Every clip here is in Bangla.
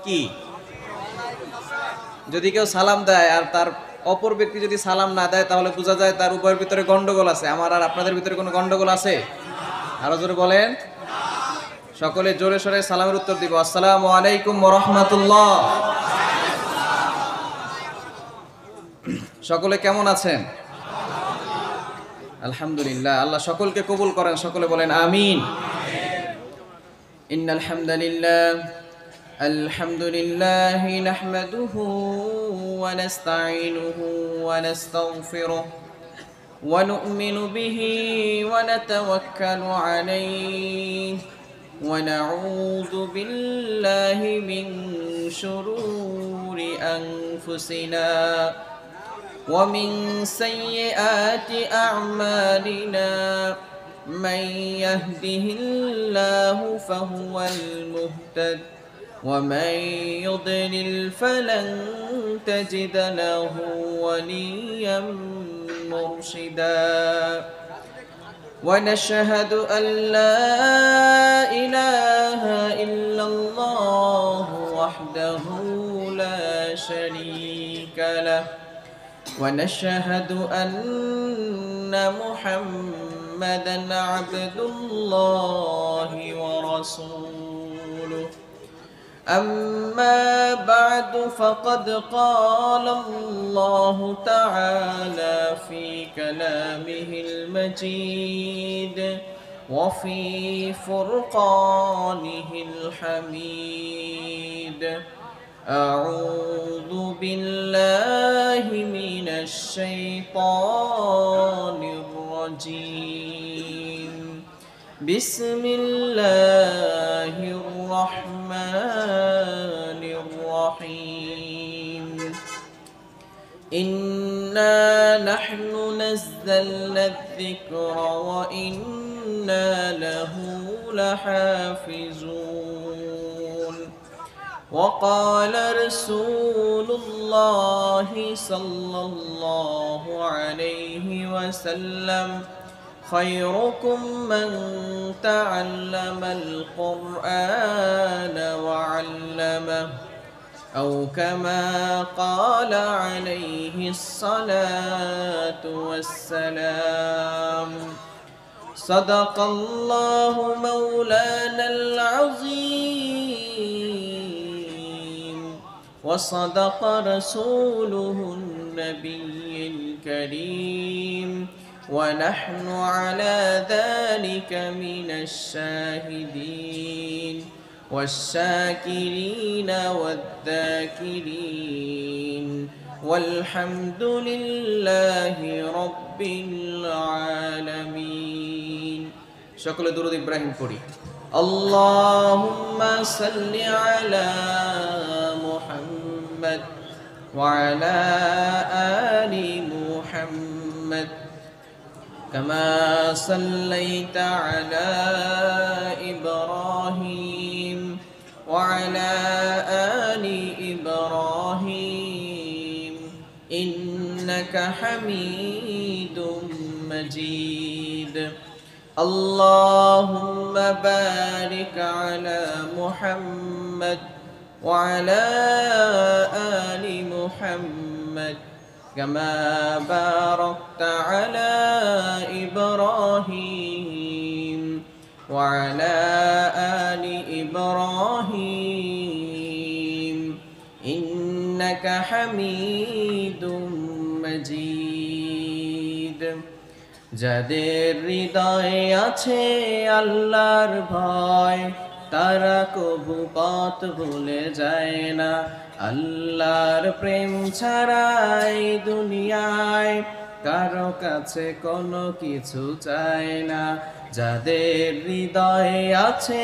কি যদি কেউ সালাম দেয় আর তার অপর ব্যক্তি যদি সালাম না দেয় তাহলে বোঝা যায় তার উভয়ের ভিতরে গন্ডগোল আছে। আমার আর আপনাদের ভিতরে কোনো গন্ডগোল আছে? আরো জোরে বলেন। সকলে জোরে সোরে সালামের উত্তর দিব। আসসালামু আলাইকুম ওয়া রাহমাতুল্লাহ। সকলে কেমন আছেন? আলহামদুলিল্লাহ। আল্লাহ সকলকে কবুল করেন। সকলে বলেন আমিন। ইন্নাল হামদালিল্লাহ الحمد لله نحمده ونستعينه ونستغفره ونؤمن به ونتوكل عليه ونعوذ بالله من شرور أنفسنا ومن سيئات أعمالنا من يهده الله فهو المهتد ومن يضلل فلن تجد له وليا مرشدا ونشهد أن لا إله إلا الله وحده لا شريك له ونشهد أن محمدا عبد الله ورسوله أما بعد فقد قال الله تعالى في كلامه المجيد وفي فرقانه الحميد أعوذ بالله من الشيطان الرجيم بسم الله الرحمن الرحيم إنا نحن نزلنا الذكر وإنا له لحافظون وقال رسول الله صلى الله عليه وسلم خيركم من تعلم القرآن وعلمه أو كما قال عليه الصلاة والسلام صدق الله مولانا العظيم وصدق رسوله النبي الكريم ونحن على ذلك من الشاهدين والشاكرين والذاكرين والحمد لله رب العالمين شكل درود إبراهيم قري اللهم صل على محمد وعلى آل محمد كما صليت على إبراهيم وعلى آل إبراهيم إنك حميد مجيد اللهم بارك على محمد وعلى آل محمد كما باركت على إبراهيم وعلى آل إبراهيم إنك حميد مجيد যাদের হৃদয়ে আছে আল্লাহর ভয় তারা কবু পথ ভুলে যায় না আল্লাহর প্রেম ছাড়াই দুনিয়ায় কারো কাছে কোনো কিছু চায় না যাদের হৃদয়ে আছে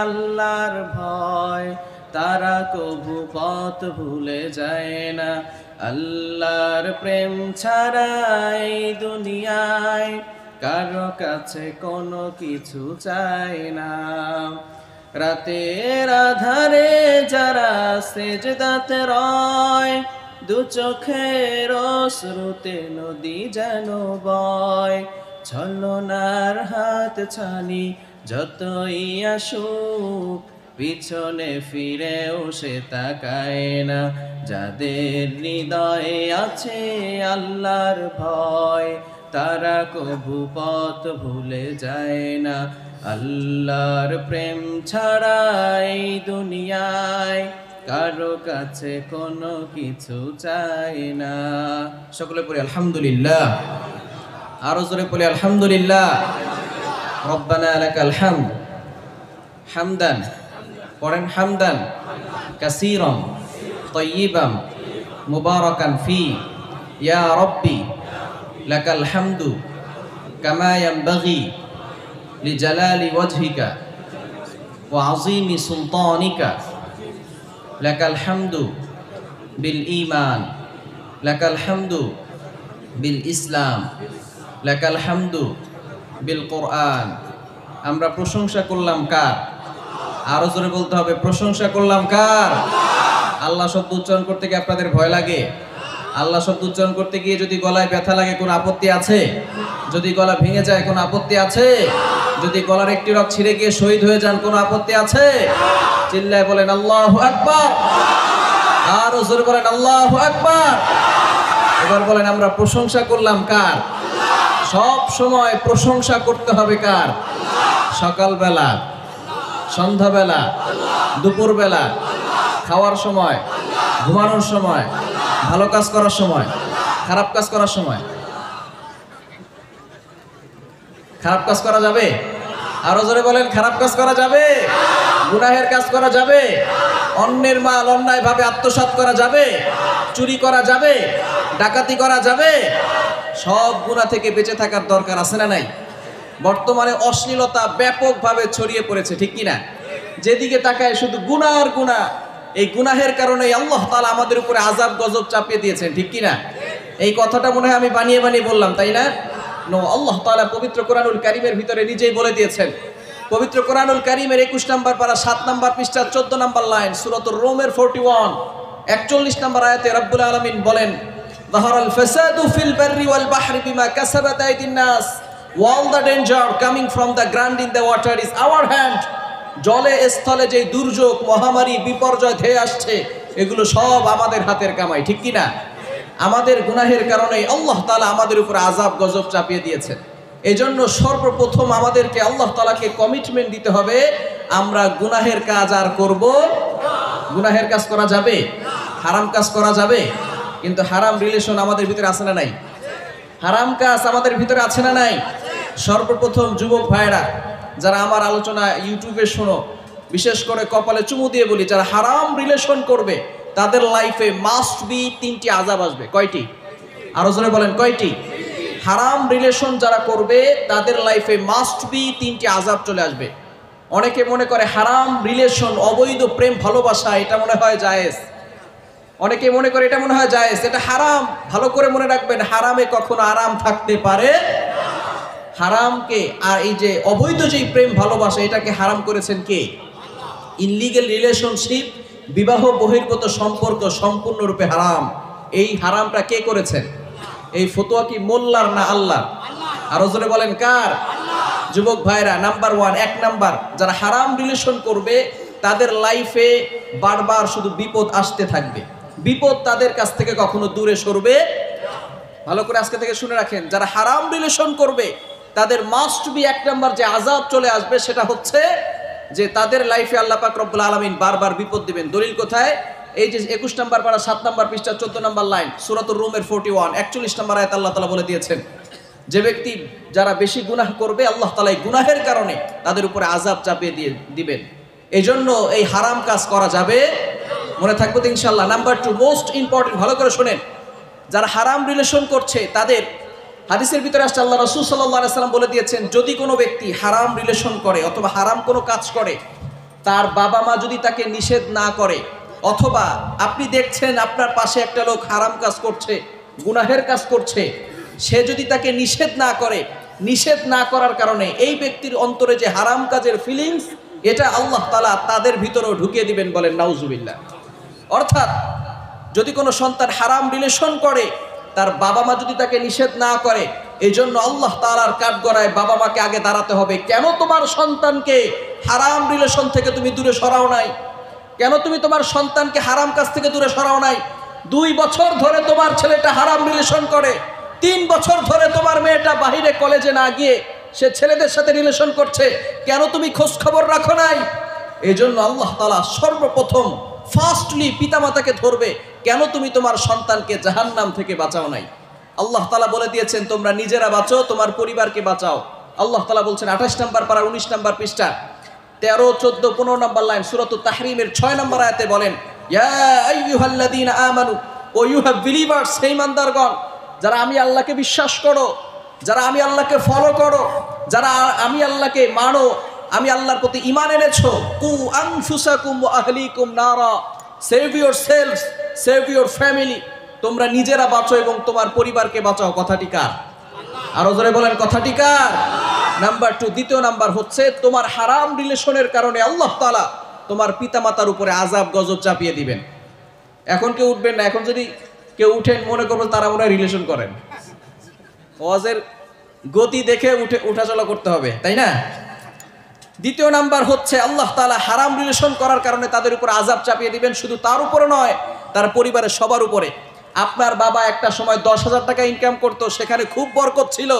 আল্লাহর ভয় তারা কবু পথ ভুলে যায় না আল্লাহর প্রেম ছাড়াই দুনিয়ায় কারো কাছে কোনো কিছু চায় না রাতের আধারে যারা সেজদাতে রয় দু চোখের অশ্রুতে নদী যেন বয় ছলনার হাত ছানি যতই আসুক পিছনে ফিরেও সে তাকায় না। যাদের হৃদয়ে আছে আল্লাহর ভয়, তারা কভু পথ ভুলে যায় না। আল্লাহর প্রেম ছাড়া এই দুনিয়ায় কারো কাছে কোনো কিছু চাই না। সকলে পড়ি আলহামদুলিল্লাহ। আরো জোরে পড়ি আলহামদুলিল্লাহ। রব্বানা লাকাল হামদ হামদান, পড়েন হামদান কাসীরান তাইয়িবান মুবারাকান ফি, ইয়া রব্বি লাকাল হামদু কামা ইয়ানবাগি লিজালালি ওয়াজহিকা ওয়া আযীমি সুলতানিকা। লাকাল হামদু বিল ঈমান, লাকাল হামদু বিল ইসলাম, লাকাল হামদু বিল কোরআন। আমরা প্রশংসা করলাম কার? আরো জোরে বলতে হবে, প্রশংসা করলাম কার? আল্লাহ শব্দ উচ্চারণ করতে গিয়ে আপনাদের ভয় লাগে? আল্লাহ শব্দ উচ্চারণ করতে গিয়ে যদি গলায় ব্যথা লাগে কোনো আপত্তি আছে? যদি গলা ভেঙে যায় কোনো আপত্তি আছে? যদি গলার একটি রগ ছিঁড়ে গিয়ে শহীদ হয়ে যান কোনো আপত্তি আছে? চিল্লায় বলেন আল্লাহু আকবার। আরো জোরে বলেন আল্লাহু আকবার। এবার বলেন আমরা প্রশংসা করলাম কার? সব সময় প্রশংসা করতে হবে কার? সকালবেলা, সন্ধ্যাবেলা, দুপুরবেলা, খাওয়ার সময়, ঘুমানোর সময়, ভালো কাজ করার সময়, খারাপ কাজ করার সময়। খারাপ কাজ করা যাবে? আরো জোরে বলেন, খারাপ কাজ করা যাবে? গুনাহের কাজ করা যাবে? অন্যের মাল অন্যায়ভাবে আত্মসাৎ করা যাবে? চুরি করা যাবে? ডাকাতি করা যাবে? সব গুনাহ থেকে বেঁচে থাকার দরকার আছে না নাই? বর্তমানে অশ্লীলতা ব্যাপকভাবে ছড়িয়ে পড়েছে, ঠিক কি না? যেদিকে তাকায় শুধু গুনাহ আর গুনাহ। এই গুনাহের কারণে আল্লাহ তাআলা আমাদের উপরে আযাব গজব চাপিয়ে দিয়েছেন, ঠিক কি না? এই কথাটা মনে হয় আমি বানিয়ে বানিয়ে বললাম, তাই না? নো, আল্লাহ তাআলা পবিত্র কোরআনুল কারীমের ভিতরে নিজেই বলে দিয়েছেন। পবিত্র কোরআনুল কারীমের 21 নম্বর পারা 7 নম্বর পৃষ্ঠা 14 নম্বর লাইন, সূরাতুর রোমের 41 41 নম্বর আয়াতে রব্বুল আলামিন বলেন, যাহারাল ফাসাদু ফিল বাররি ওয়াল বাহরি বিমা কাসাবাত আইদিন নাস, all the danger coming from the ground in the water is our hand. জলে স্থলে যে দুর্যোগ, মহামারী, বিপর্যয় ধেয়ে আসছে, এগুলো সব আমাদের হাতের কামাই, ঠিক কি না? আমাদের গুনাহের কারণে আল্লাহ তাআলা আমাদের উপর আযাব গজব চাপিয়ে দিয়েছেন। এজন্য সর্বপ্রথম আমাদেরকে আল্লাহ তাআলাকে কমিটমেন্ট দিতে হবে, আমরা গুনাহের কাজ আর করব। গুনাহের কাজ করা যাবে? হারাম কাজ করা যাবে? কিন্তু হারাম রিলেশন আমাদের ভিতরে আছে না নাই? হারাম কাজ আমাদের ভিতরে আছে না নাই? সর্বপ্রথম যুবক ভাইরা যারা আমার আলোচনা ইউটিউবে শোনো, বিশেষ করে কপালে চুমু দিয়ে বলি, যারা হারাম রিলেশন করবে তাদের লাইফে মাস্ট বি 3টি আযাব আসবে। কয়টি? আরো জোরে বলেন, কয়টি? হারাম রিলেশন যারা করবে তাদের লাইফে মাস্ট বি 3টি আযাব চলে আসবে। অনেকে মনে করে হারাম রিলেশন, অবৈধ প্রেম ভালোবাসা, এটা মনে হয় জায়েজ। অনেকে মনে করে এটা মনে হয় জায়েজ, এটা হারাম। ভালো করে মনে রাখবেন, হারামে কখনো আরাম থাকতে পারে। হারামকে আর এই যে অবৈধ যেই প্রেম ভালোবাসা, এটাকে হারাম করেছেন কে? ইনলিগ্যাল রিলেশনশিপ, বিবাহ বহির্গত সম্পর্ক সম্পূর্ণরূপে হারাম। এই হারামটা কে করেছেন? এই ফতোয়া কি মোল্লার না আল্লাহ? আরো জোরে বলেন কার? যুবক ভাইরা, নাম্বার 1, 1 নাম্বার, যারা হারাম রিলেশন করবে তাদের লাইফে বারবার শুধু বিপদ আসতে থাকবে। বিপদ তাদের কাছ থেকে কখনো দূরে সরবে। ভালো করে আজকে থেকে শুনে রাখেন, যারা হারাম রিলেশন করবে তাদের মাস্ট বি 1 নাম্বার যে আযাব চলে আসবে, সেটা হচ্ছে যে তাদের লাইফে আল্লাহ পাক রব্বুল আলামিন বারবার বিপদ দিবেন। দলিল কোথায়? এই যে 21 নম্বর পারা 7 নম্বর পৃষ্ঠা 14 নম্বর লাইন, সূরাতুর রুমের 41 41 নম্বর আয়াত আল্লাহ তাআলা বলে দিয়েছেন, যে ব্যক্তি যারা বেশি গুনাহ করবে আল্লাহ তাআলা এই গুনাহের কারণে তাদের উপরে আযাব চাপিয়ে দিবেন। এজন্য এই হারাম কাজ করা যাবে, মনে থাকবে তো ইনশাআল্লাহ। নাম্বার 2, মোস্ট ইম্পর্টেন্ট, ভালো করে শুনেন, যারা হারাম রিলেশন করছে তাদের, হাদিসের ভিতরে আসছে আল্লাহ রাসূল সাল্লাল্লাহু আলাইহি সাল্লাম বলে দিয়েছেন, যদি কোনো ব্যক্তি হারাম রিলেশন করে অথবা হারাম কোনো কাজ করে, তার বাবা মা যদি তাকে নিষেধ না করে, অথবা আপনি দেখছেন আপনার পাশে একটা লোক হারাম কাজ করছে, গুনাহের কাজ করছে, সে যদি তাকে নিষেধ না করে, নিষেধ না করার কারণে এই ব্যক্তির অন্তরে যে হারাম কাজের ফিলিংস, এটা আল্লাহ তাআলা তাদের ভিতরেও ঢুকিয়ে দিবেন, বলেন নাউজুবিল্লাহ। অর্থাৎ যদি কোনো সন্তান হারাম রিলেশন করে, তার বাবা মা যদি তাকে নিষেধ না করে, এই জন্য আল্লাহ তাআলার কাঠগড়ায় বাবা মাকে আগে দাঁড়াতে হবে। কেন তোমার সন্তানকে হারাম রিলেশন থেকে তুমি দূরে সরাও নাই? কেন তুমি তোমার সন্তানকে হারাম কাজ থেকে দূরে সরাও নাই? 2 বছর ধরে তোমার ছেলেটা হারাম রিলেশন করে, 3 বছর ধরে তোমার মেয়েটা বাহিরে কলেজে না গিয়ে সে ছেলেদের সাথে রিলেশন করছে, কেন তুমি খোঁজ খবর রাখো নাই? এই জন্য আল্লাহ তাআলা সর্বপ্রথম ফার্স্টলি পিতামাতাকে ধরবে, কেন তুমি তোমার সন্তানকে জাহান্নাম থেকে বাঁচাও নাই? আল্লাহ তাআলা বলে দিয়েছেন তোমরা নিজেরা বাঁচো, তোমার পরিবারকে বাঁচাও। আল্লাহ তাআলা বলছেন 28 নম্বর পারা 19 নম্বর পৃষ্ঠা 13, 14, 15 নম্বর লাইন সূরাতুত তাহরিমের 6 নম্বর আয়াতে বলেন, ইয়া আইয়ুহাল্লাযীনা আমানু, ও ইউ হ্যাভ বিলিভার্স, হে ইমানদারগণ, যারা আমি আল্লাহকে বিশ্বাস করো, যারা আমি আল্লাহকে ফলো করো, যারা আমি আল্লাহকে মানো, আমি আল্লাহর প্রতি ঈমান এনেছো, কু আনফুসাকুম ওয়া আহলিকুম নারা, সেভ ইয়োরসেলভস, সেভ ইয়োর ফ্যামিলি, তোমরা নিজেরা বাঁচো এবং তোমার পরিবারকে বাঁচাও। কথাটি কার? আরো জোরে বলেন, কথাটি কার? নাম্বার 2, দ্বিতীয় নাম্বার হচ্ছে তোমার হারাম রিলেশনের কারণে আল্লাহ তাআলা তোমার পিতামাতার উপরে আযাব গজব চাপিয়ে দিবেন। এখন কেউ উঠবেন না, এখন যদি কেউ উঠেন মনে করবেন তারা মনে হয় রিলেশন করেন। ওয়াজের গতি দেখে উঠাচলা করতে হবে, তাই না? দ্বিতীয় নাম্বার হচ্ছে আল্লাহ তাআলা হারাম রিলেশন করার কারণে তাদের উপর আযাব চাপিয়ে দিবেন। শুধু তার উপরে নয়, তার পরিবারের সবার উপরে। আপনার বাবা একটা সময় 10,000 টাকা ইনকাম করতো, সেখানে খুব বরকত ছিল।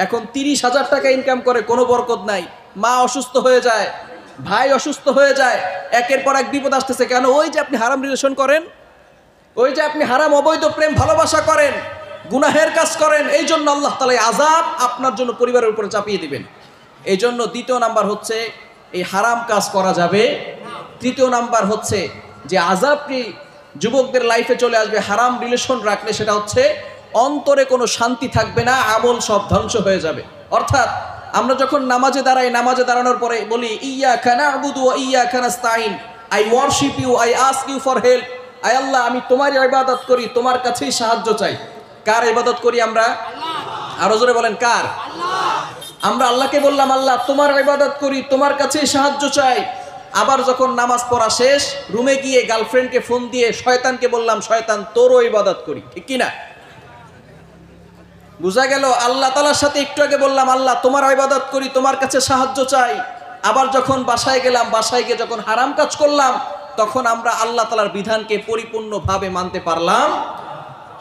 এখন 30,000 টাকা ইনকাম করে, কোনো বরকত নাই। মা অসুস্থ হয়ে যায়, ভাই অসুস্থ হয়ে যায়, একের পর এক বিপদ আসতেছে। কেন? ওই যে আপনি হারাম রিলেশন করেন, ওই যে আপনি হারাম অবৈধ প্রেম ভালোবাসা করেন, গুনাহের কাজ করেন। এই জন্য আল্লাহ তাআলা আযাব আপনার জন্য পরিবারের উপরে চাপিয়ে দিবেন। এই জন্য দ্বিতীয় নাম্বার হচ্ছে এই হারাম কাজ করা যাবে। তৃতীয় নাম্বার হচ্ছে যে আযাবটি যুবকদের লাইফে চলে আসবে হারাম রিলেশন রাখলে, সেটা হচ্ছে অন্তরে কোনো শান্তি থাকবে না, আমল সব ধ্বংস হয়ে যাবে। অর্থাৎ আমরা যখন নামাজে দাঁড়াই, নামাজে দাঁড়ানোর পরে বলি ইয়্যাকা না'বুদু ওয়া ইয়্যাকা নাস্তাঈন, I worship you, I ask you for help. আয় আল্লাহ, আমি তোমারই ইবাদত করি, তোমার কাছেই সাহায্য চাই। কার ইবাদত করি আমরা? আরো জোরে বলেন, কার? আমরা আল্লাহকে বললাম আল্লাহ তোমার ইবাদত করি, তোমার কাছেই সাহায্য চাই। আবার যখন নামাজ পড়া শেষ, রুমে গিয়ে গার্লফ্রেন্ডকে ফোন দিয়ে শয়তানকে বললাম শয়তান তোরও ইবাদত করি, ঠিক কি না? বুঝা গেল? আল্লাহ তাআলার সাথে একটু আগে বললাম আল্লাহ তোমার ইবাদত করি, তোমার কাছে সাহায্য চাই। আবার যখন বাসায় গেলাম, বাসায় গিয়ে যখন হারাম কাজ করলাম, তখন আমরা আল্লাহ তাআলার বিধানকে পরিপূর্ণভাবে মানতে পারলাম।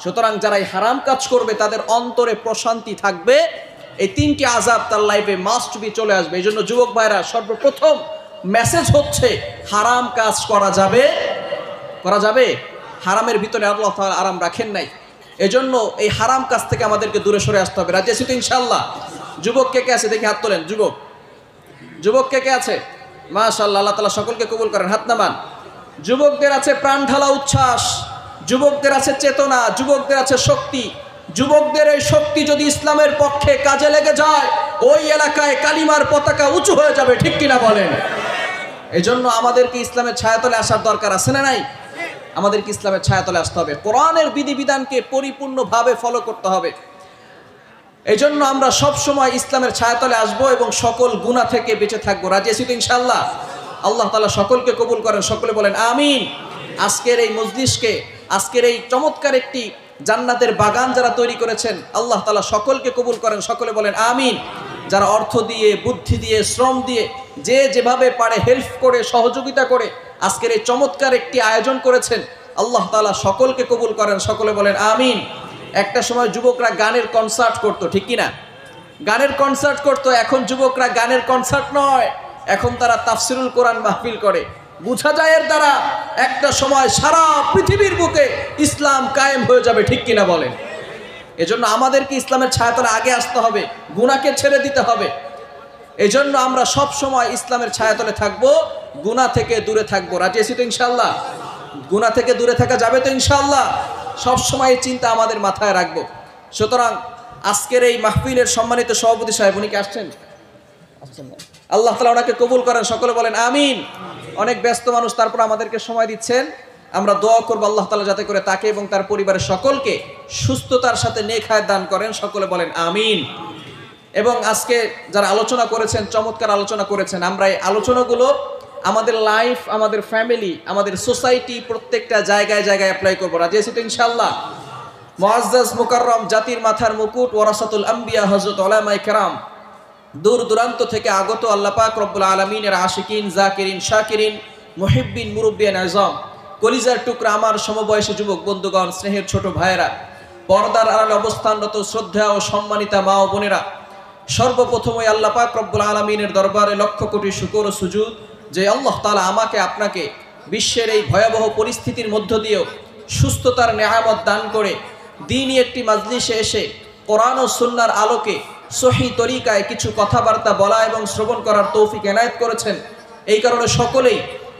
সুতরাং যারা এই হারাম কাজ করবে তাদের অন্তরে প্রশান্তি থাকবে। এই 3টি আযাব তার লাইফে মাস্ট বি চলে আসবে। এই জন্য যুবক ভাইরা, সর্বপ্রথম মেসেজ হচ্ছে হারাম কাজ করা যাবে, করা যাবে। হারামের ভিতরে আল্লাহ তাআলা আরাম রাখেন নাই। এজন্য এই হারাম কাজ থেকে আমাদেরকে দূরে সরে আসতে হবে। রাজি আছি তো ইনশাআল্লাহ? যুবক কে কে আছে দেখি হাত তোলেন। যুবক কে কে আছে? মাশাআল্লাহ, আল্লাহ তাআলা সকলকে কবুল করেন, হাত নামান। যুবকদের আছে প্রাণ ঢালা উচ্ছ্বাস, যুবকদের আছে চেতনা, যুবকদের আছে শক্তি। যুবকদের এই শক্তি যদি ইসলামের পক্ষে কাজে লেগে যায়, ওই এলাকায় কালিমার পতাকা উঁচু হয়ে যাবে, ঠিক কিনা বলেন? এই জন্য আমাদেরকে ইসলামের ছায়াতলে আসার দরকার আছে না নাই? আমাদেরকে ইসলামের ছায়াতলে আসতে হবে, কোরআনের বিধিবিধানকে পরিপূর্ণভাবে ফলো করতে হবে। এই জন্য আমরা সব সময় ইসলামের ছায়াতলে আসবো এবং সকল গুনাহ থেকে বেঁচে থাকবো। রাজি আছি তো ইনশাআল্লাহ? আল্লাহ তাআলা সকলকে কবুল করেন, সকলে বলেন আমিন। আজকের এই মজলিসকে, আজকের এই চমৎকার একটি জান্নাতের বাগান যারা তৈরি করেছেন, আল্লাহ তাআলা সকলকে কবুল করেন, সকলে বলেন আমিন। যারা অর্থ দিয়ে, বুদ্ধি দিয়ে, শ্রম দিয়ে, যে যেভাবে পারে হেল্প করে, সহযোগিতা করে আজকের এই চমৎকার একটি আয়োজন করেছেন, আল্লাহ তাআলা সকলকে কবুল করেন, সকলে বলেন আমিন। একটা সময় যুবকরা গানের কনসার্ট করতো, ঠিক কিনা? গানের কনসার্ট করতো। এখন যুবকরা গানের কনসার্ট নয়, এখন তারা তাফসিরুল কোরআন মাহফিল করে। বুঝা যায় এর দ্বারা একটা সময় সারা পৃথিবীর বুকে ইসলাম কায়েম হয়ে যাবে, ঠিক কিনা বলেন? এজন্য আমাদেরকে ইসলামের ছায়াতলে আগে আসতে হবে, গুনাহকে ছেড়ে দিতে হবে। এজন্য আমরা সব সময় ইসলামের ছায়াতলে থাকবো, গুনাহ থেকে দূরে থাকবো। রাজি আছি তো ইনশাআল্লাহ? গুনাহ থেকে দূরে থাকা যাবে তো ইনশাআল্লাহ? সব সময় এই চিন্তা আমাদের মাথায় রাখবো। সুতরাং আজকের এই মাহফিলের সম্মানিত সভাপতি সাহেব, উনি কি আসছেন? আল্লাহ তাআলা ওনাকে কবুল করেন, সকলে বলেন আমিন। অনেক ব্যস্ত মানুষ, তারপর আমাদেরকে সময় দিচ্ছেন। আমরা দোয়া করবো আল্লাহ তাআলা যাতে করে তাকে এবং তার পরিবারের সকলকে সুস্থতার সাথে নেক হায়াত দান করেন, সকলে বলেন আমিন। এবং আজকে যারা আলোচনা করেছেন, চমৎকার আলোচনা করেছেন, আমরা এই আলোচনাগুলো আমাদের লাইফ, আমাদের ফ্যামিলি, আমাদের সোসাইটি, প্রত্যেকটা জায়গায় জায়গায় অ্যাপ্লাই করবো। রাজি আছি তো ইনশাআল্লাহ? মুআজ্জাজ মুকাররম, জাতির মাথার মুকুট, ওয়ারাসাতুল আম্বিয়া, হযরত উলামায়ে কেরাম, দূর দূরান্ত থেকে আগত আল্লাহ পাক রব্বুল আলামিনের আশিকিন, জাকিরিন, শাকিরিন, মুহিব্বিন, মুরব্বিয়ান আযম, কলিজার টুকরা আমার সমবয়সী যুবক বন্ধুগণ, স্নেহের ছোট ভাইয়েরা, পর্দার আড়ালে অবস্থানরত শ্রদ্ধা ও সম্মানিতা মা ও বোনেরা, সর্বপ্রথমে আল্লাহ পাক রব্বুল আলামিনের দরবারে লক্ষ কোটি শুকর ও সুজুদ যে আল্লাহ তাআলা আমাকে আপনাকে বিশ্বের এই ভয়াবহ পরিস্থিতির মধ্য দিয়েও সুস্থতার নেয়ামত দান করে দ্বীনি একটি মাজলিসে এসে কোরআন ও সুন্নাহর আলোকে সহি তরিকায় কিছু কথাবার্তা বলা এবং শ্রবণ করার তৌফিক এনায়েত করেছেন। এই কারণে সকলেই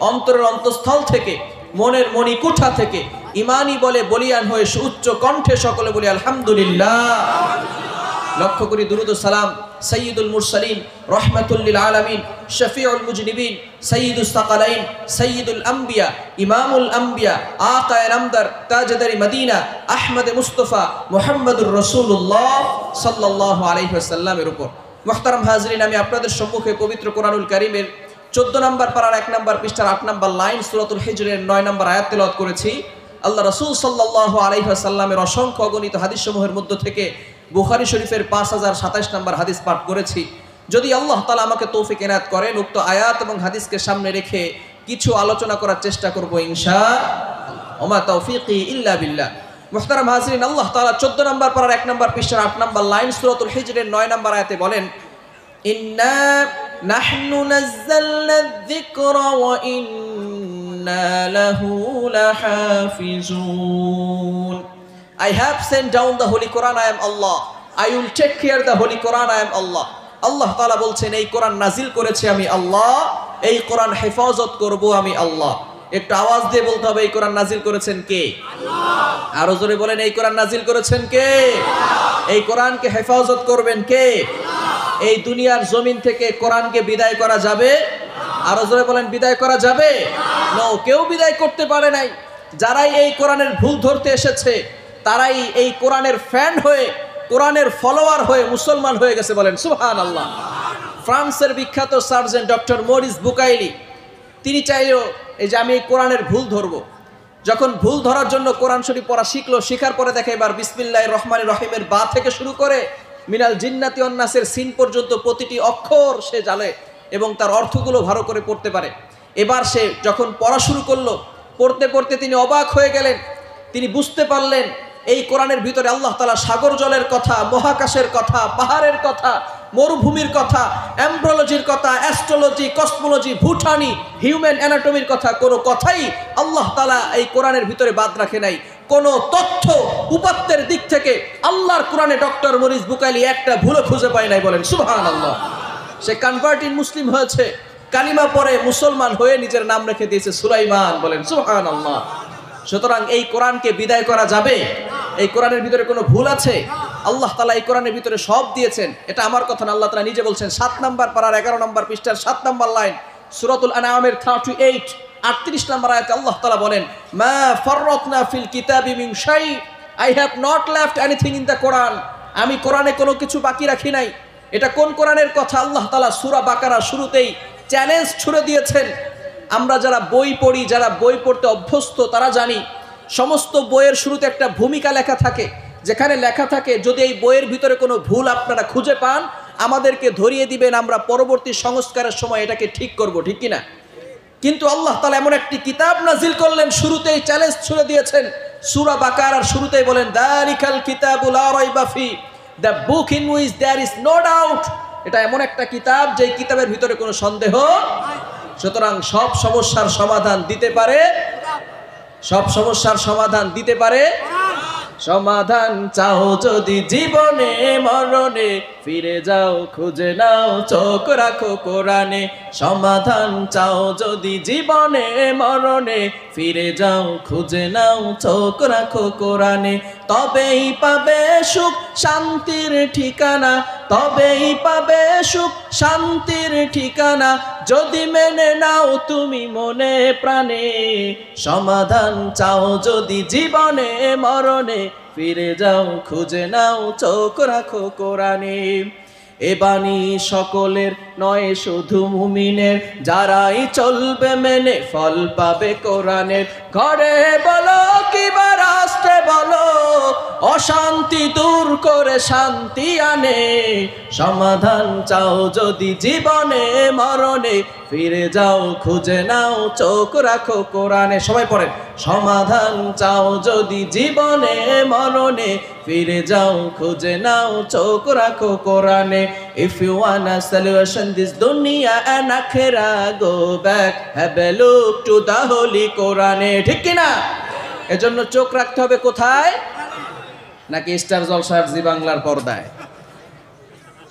অন্তরের অন্তঃস্থল থেকে, মনের মণিকুঠা থেকে ইমানি বলে বলিয়ান হয়ে সুউচ্চ কণ্ঠে সকলে বলি আলহামদুলিল্লাহ। লক্ষ্য করি দুরুদ ও সালাম সাইয়্যিদুল মুরসালিন রাহমাতুল লিল আলামিন শফিউল মুজনিবিন সাইয়্যিদুস সাকালাইন সাইয়্যিদুল আম্বিয়া ইমামুল আম্বিয়া আকায়ে নামদার তাজদারি মদিনা আহমদ মুস্তাফা মুহাম্মদুর রাসূলুল্লাহ সাল্লাল্লাহু আলাইহি ওয়াসাল্লামের উপর। মুহতারাম হাজরিন, আমি আপনাদের সম্মুখে পবিত্র কোরআনুল কারীমের 14 নম্বর পারার 1 নম্বর পৃষ্ঠার 8 নম্বর লাইন সূরাতুল হিজরের 9 নম্বর আয়াত তেলাওয়াত করেছি। আল্লাহ রাসূল সাল্লাল্লাহু আলাইহি ওয়াসাল্লামের অসংখ্য অগণিত হাদিসসমূহের মধ্য থেকে বুখারী শরীফের 5027 নম্বর হাদিস পাঠ করেছি। যদি আল্লাহ তাআলা আমাকে তৌফিক এনায়েত করেন, উক্ত আয়াত এবং হাদিসকে সামনে রেখে কিছু আলোচনা করার চেষ্টা করব ইনশাআল্লাহ। ওমা তাওফীকি ইল্লা বিল্লাহ। মুহতারাম হাজরিন, আল্লাহ তাআলা 14 নম্বর পারার 1 নম্বর পৃষ্ঠার 8 নম্বর লাইন সূরাতুল হিজরের 9 নম্বর আয়াতে বলেন, ইন্না নাহনু নাযালনা যিকরা ওয়া ইন্না লাহু লাহাফিজুন। I have sent down the Holy Quran, I am Allah. I will take care the Holy Quran, I am Allah. আল্লাহ তাআলা বলছেন, এই কোরআন নাজিল করেছি আমি আল্লাহ, এই কোরআন হেফাজত করব আমি আল্লাহ। একটু আওয়াজ দিয়ে বলতে হবে, এই কোরআন নাজিল করেছেন কে? আল্লাহ। আরো জোরে বলেন, এই কোরআন নাজিল করেছেন কে? আল্লাহ। এই কোরআনকে হেফাজত করবেন কে? আল্লাহ। এই দুনিয়ার জমিন থেকে কোরআনকে বিদায় করা যাবে? আরো জোরে বলেন, বিদায় করা যাবে? নো, কেউ বিদায় করতে পারে নাই। যারাই এই কোরআনের ভুল ধরতে এসেছে তারাই এই কোরআনের ফ্যান হয়ে, কোরআনের ফলোয়ার হয়ে মুসলমান হয়ে গেছে। বলেন সুবহানাল্লাহ। ফ্রান্সের বিখ্যাত সার্জন ডক্টর মরিস বুকাইলি, তিনি চাইলেও এই যে আমি এই কোরআনের ভুল ধরব, যখন ভুল ধরার জন্য কোরআন শরীফ পড়া শিখলো, শিখার পরে দেখে এবার বিসমিল্লাহির রহমানির রহিমের বা থেকে শুরু করে মিনাল জিন্নাতি ওয়ান নাসের সিন পর্যন্ত প্রতিটি অক্ষর সে জানে এবং তার অর্থগুলো ভালো করে পড়তে পারে। এবার সে যখন পড়া শুরু করলো, পড়তে পড়তে তিনি অবাক হয়ে গেলেন। তিনি বুঝতে পারলেন এই কোরআনের ভিতরে আল্লাহ তাআলা সাগর জলের কথা, মহাকাশের কথা, পাহাড়ের কথা, মরুভূমির কথা, এমব্রোলজির কথা, অ্যাস্ট্রোলজি, কসমোলজি, ভুটানি, হিউম্যান অ্যানাটমির কথা, কোনো কথাই আল্লাহ তাআলা এই কোরআনের ভিতরে বাদ রাখে নাই। কোনো তথ্য উপাত্তের দিক থেকে আল্লাহর কোরআনে ডক্টর মরিস বুকাইলি একটা ভুলও খুঁজে পায় নাই। বলেন সুবহানাল্লাহ। সে কনভার্টিং মুসলিম হয়েছে, কালিমা পড়ে মুসলমান হয়ে নিজের নাম রেখে দিয়েছে সুলাইমান। বলেন সুবহানাল্লাহ। সুতরাং এই কোরআনকে বিদায় করা যাবে? এই কোরআনের ভিতরে কোনো ভুল আছে? আল্লাহ তাআলা এই কোরআনের ভিতরে সব দিয়েছেন। এটা আমার কথা না, আল্লাহ তাআলা নিজে বলছেন। 7 নম্বর পারার 11 নম্বর পৃষ্ঠার 7 নম্বর লাইন সূরাতুল আনআমের 38 নম্বর আয়াতে আল্লাহ তাআলা বলেন, মা ফাররাতনা ফিল কিতাবি মিন শাই, I have not left anything in the Quran. আমি কোরআনে কোনো কিছু বাকি রাখি নাই। এটা কোন কোরআনের কথা? আল্লাহ তাআলা সূরা বাকারা শুরুতেই চ্যালেঞ্জ ছুড়ে দিয়েছেন। আমরা যারা বই পড়ি, যারা বই পড়তে অভ্যস্ত, তারা জানি সমস্ত বইয়ের শুরুতে একটা ভূমিকা লেখা থাকে, যেখানে লেখা থাকে যদি এই বইয়ের ভিতরে কোনো ভুল আপনারা খুঁজে পান আমাদেরকে ধরিয়ে দিবেন, আমরা পরবর্তী সংস্কারের সময় এটাকে ঠিক করব, ঠিক কিনা? কিন্তু আল্লাহ তাআলা এমন একটি কিতাব নাজিল করলেন, শুরুতেই চ্যালেঞ্জ ছুড়ে দিয়েছেন। সূরা বাকারার শুরুতেই বলেন, দালিকাল কিতাবু লা রাইবা ফি, the book in which there is no doubt. এটা এমন একটা কিতাব যে কিতাবের ভিতরে কোনো সন্দেহ। সুতরাং সব সমস্যার সমাধান দিতে পারে, সব সমস্যার সমাধান দিতে পারে। সমাধান চাও যদি জীবনে মরণে, ফিরে যাও খুঁজে নাও চোখ রাখো কোরআনে। সমাধান চাও যদি জীবনে মরণে, ফিরে যাও খুঁজে নাও চোখ রাখো কোরআনে। তবেই পাবে সুখ শান্তির ঠিকানা, তবেই পাবে সুখ শান্তির ঠিকানা, যদি মেনে নাও তুমি মনে প্রাণে। সমাধান চাও যদি জীবনে মরণে, ফিরে যাও খুঁজে নাও চোখ রাখো কোরআনে। এ বাণী সকলের নয় শুধু মুমিনের, যারাই চলবে মেনে ফল পাবে কোরআনের। ঘরে বলো কিবা রাষ্ট্রে বলো, অশান্তি দূর করে শান্তি আনে। সমাধান চাও যদি জীবনে মরণে, ফিরে যাও খুঁজে নাও চোখ রাখো কোরআনে। সবাই পড়েন, সমাধান চাও যদি জীবনে মরণে, ফিরে যাও খুঁজে নাও চোখ রাখো কোরআনে। If you want a solution this dunya and akhirah, go back, have a look to the holy Quran. ঠিক কি না? এজন্য চোখ রাখতে হবে কোথায়? নাকি স্টার জলসার জি বাংলার পর্দায়?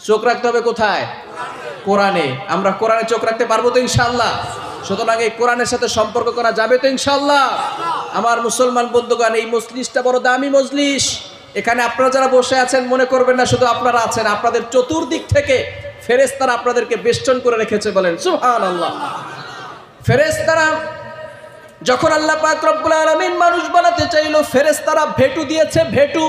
চোখ রাখতে হবে কোথায়? কোরআনে। আমরা কোরআনে চোখ রাখতে পারবো তো ইনশাআল্লাহ? সুতরাং এই কোরআনের সাথে সম্পর্ক করা যাবে তো ইনশাআল্লাহ? আমার মুসলমান বন্ধুগণ, এই মজলিসটা বড় দামি মজলিস। এখানে আপনারা যারা বসে আছেন মনে করবেন না শুধু আপনারা আছেন, আপনাদের চতুর্দিক থেকে ফেরেশতারা আপনাদেরকে বেষ্টন করে রেখেছে। বলেন সুবহানাল্লাহ। ফেরেশতারা যখন আল্লাহ পাক রব্বুল আলামিন মানুষ বানাতে চাইলো, ফেরেশতারা ভেটু দিয়েছে, ভেটু।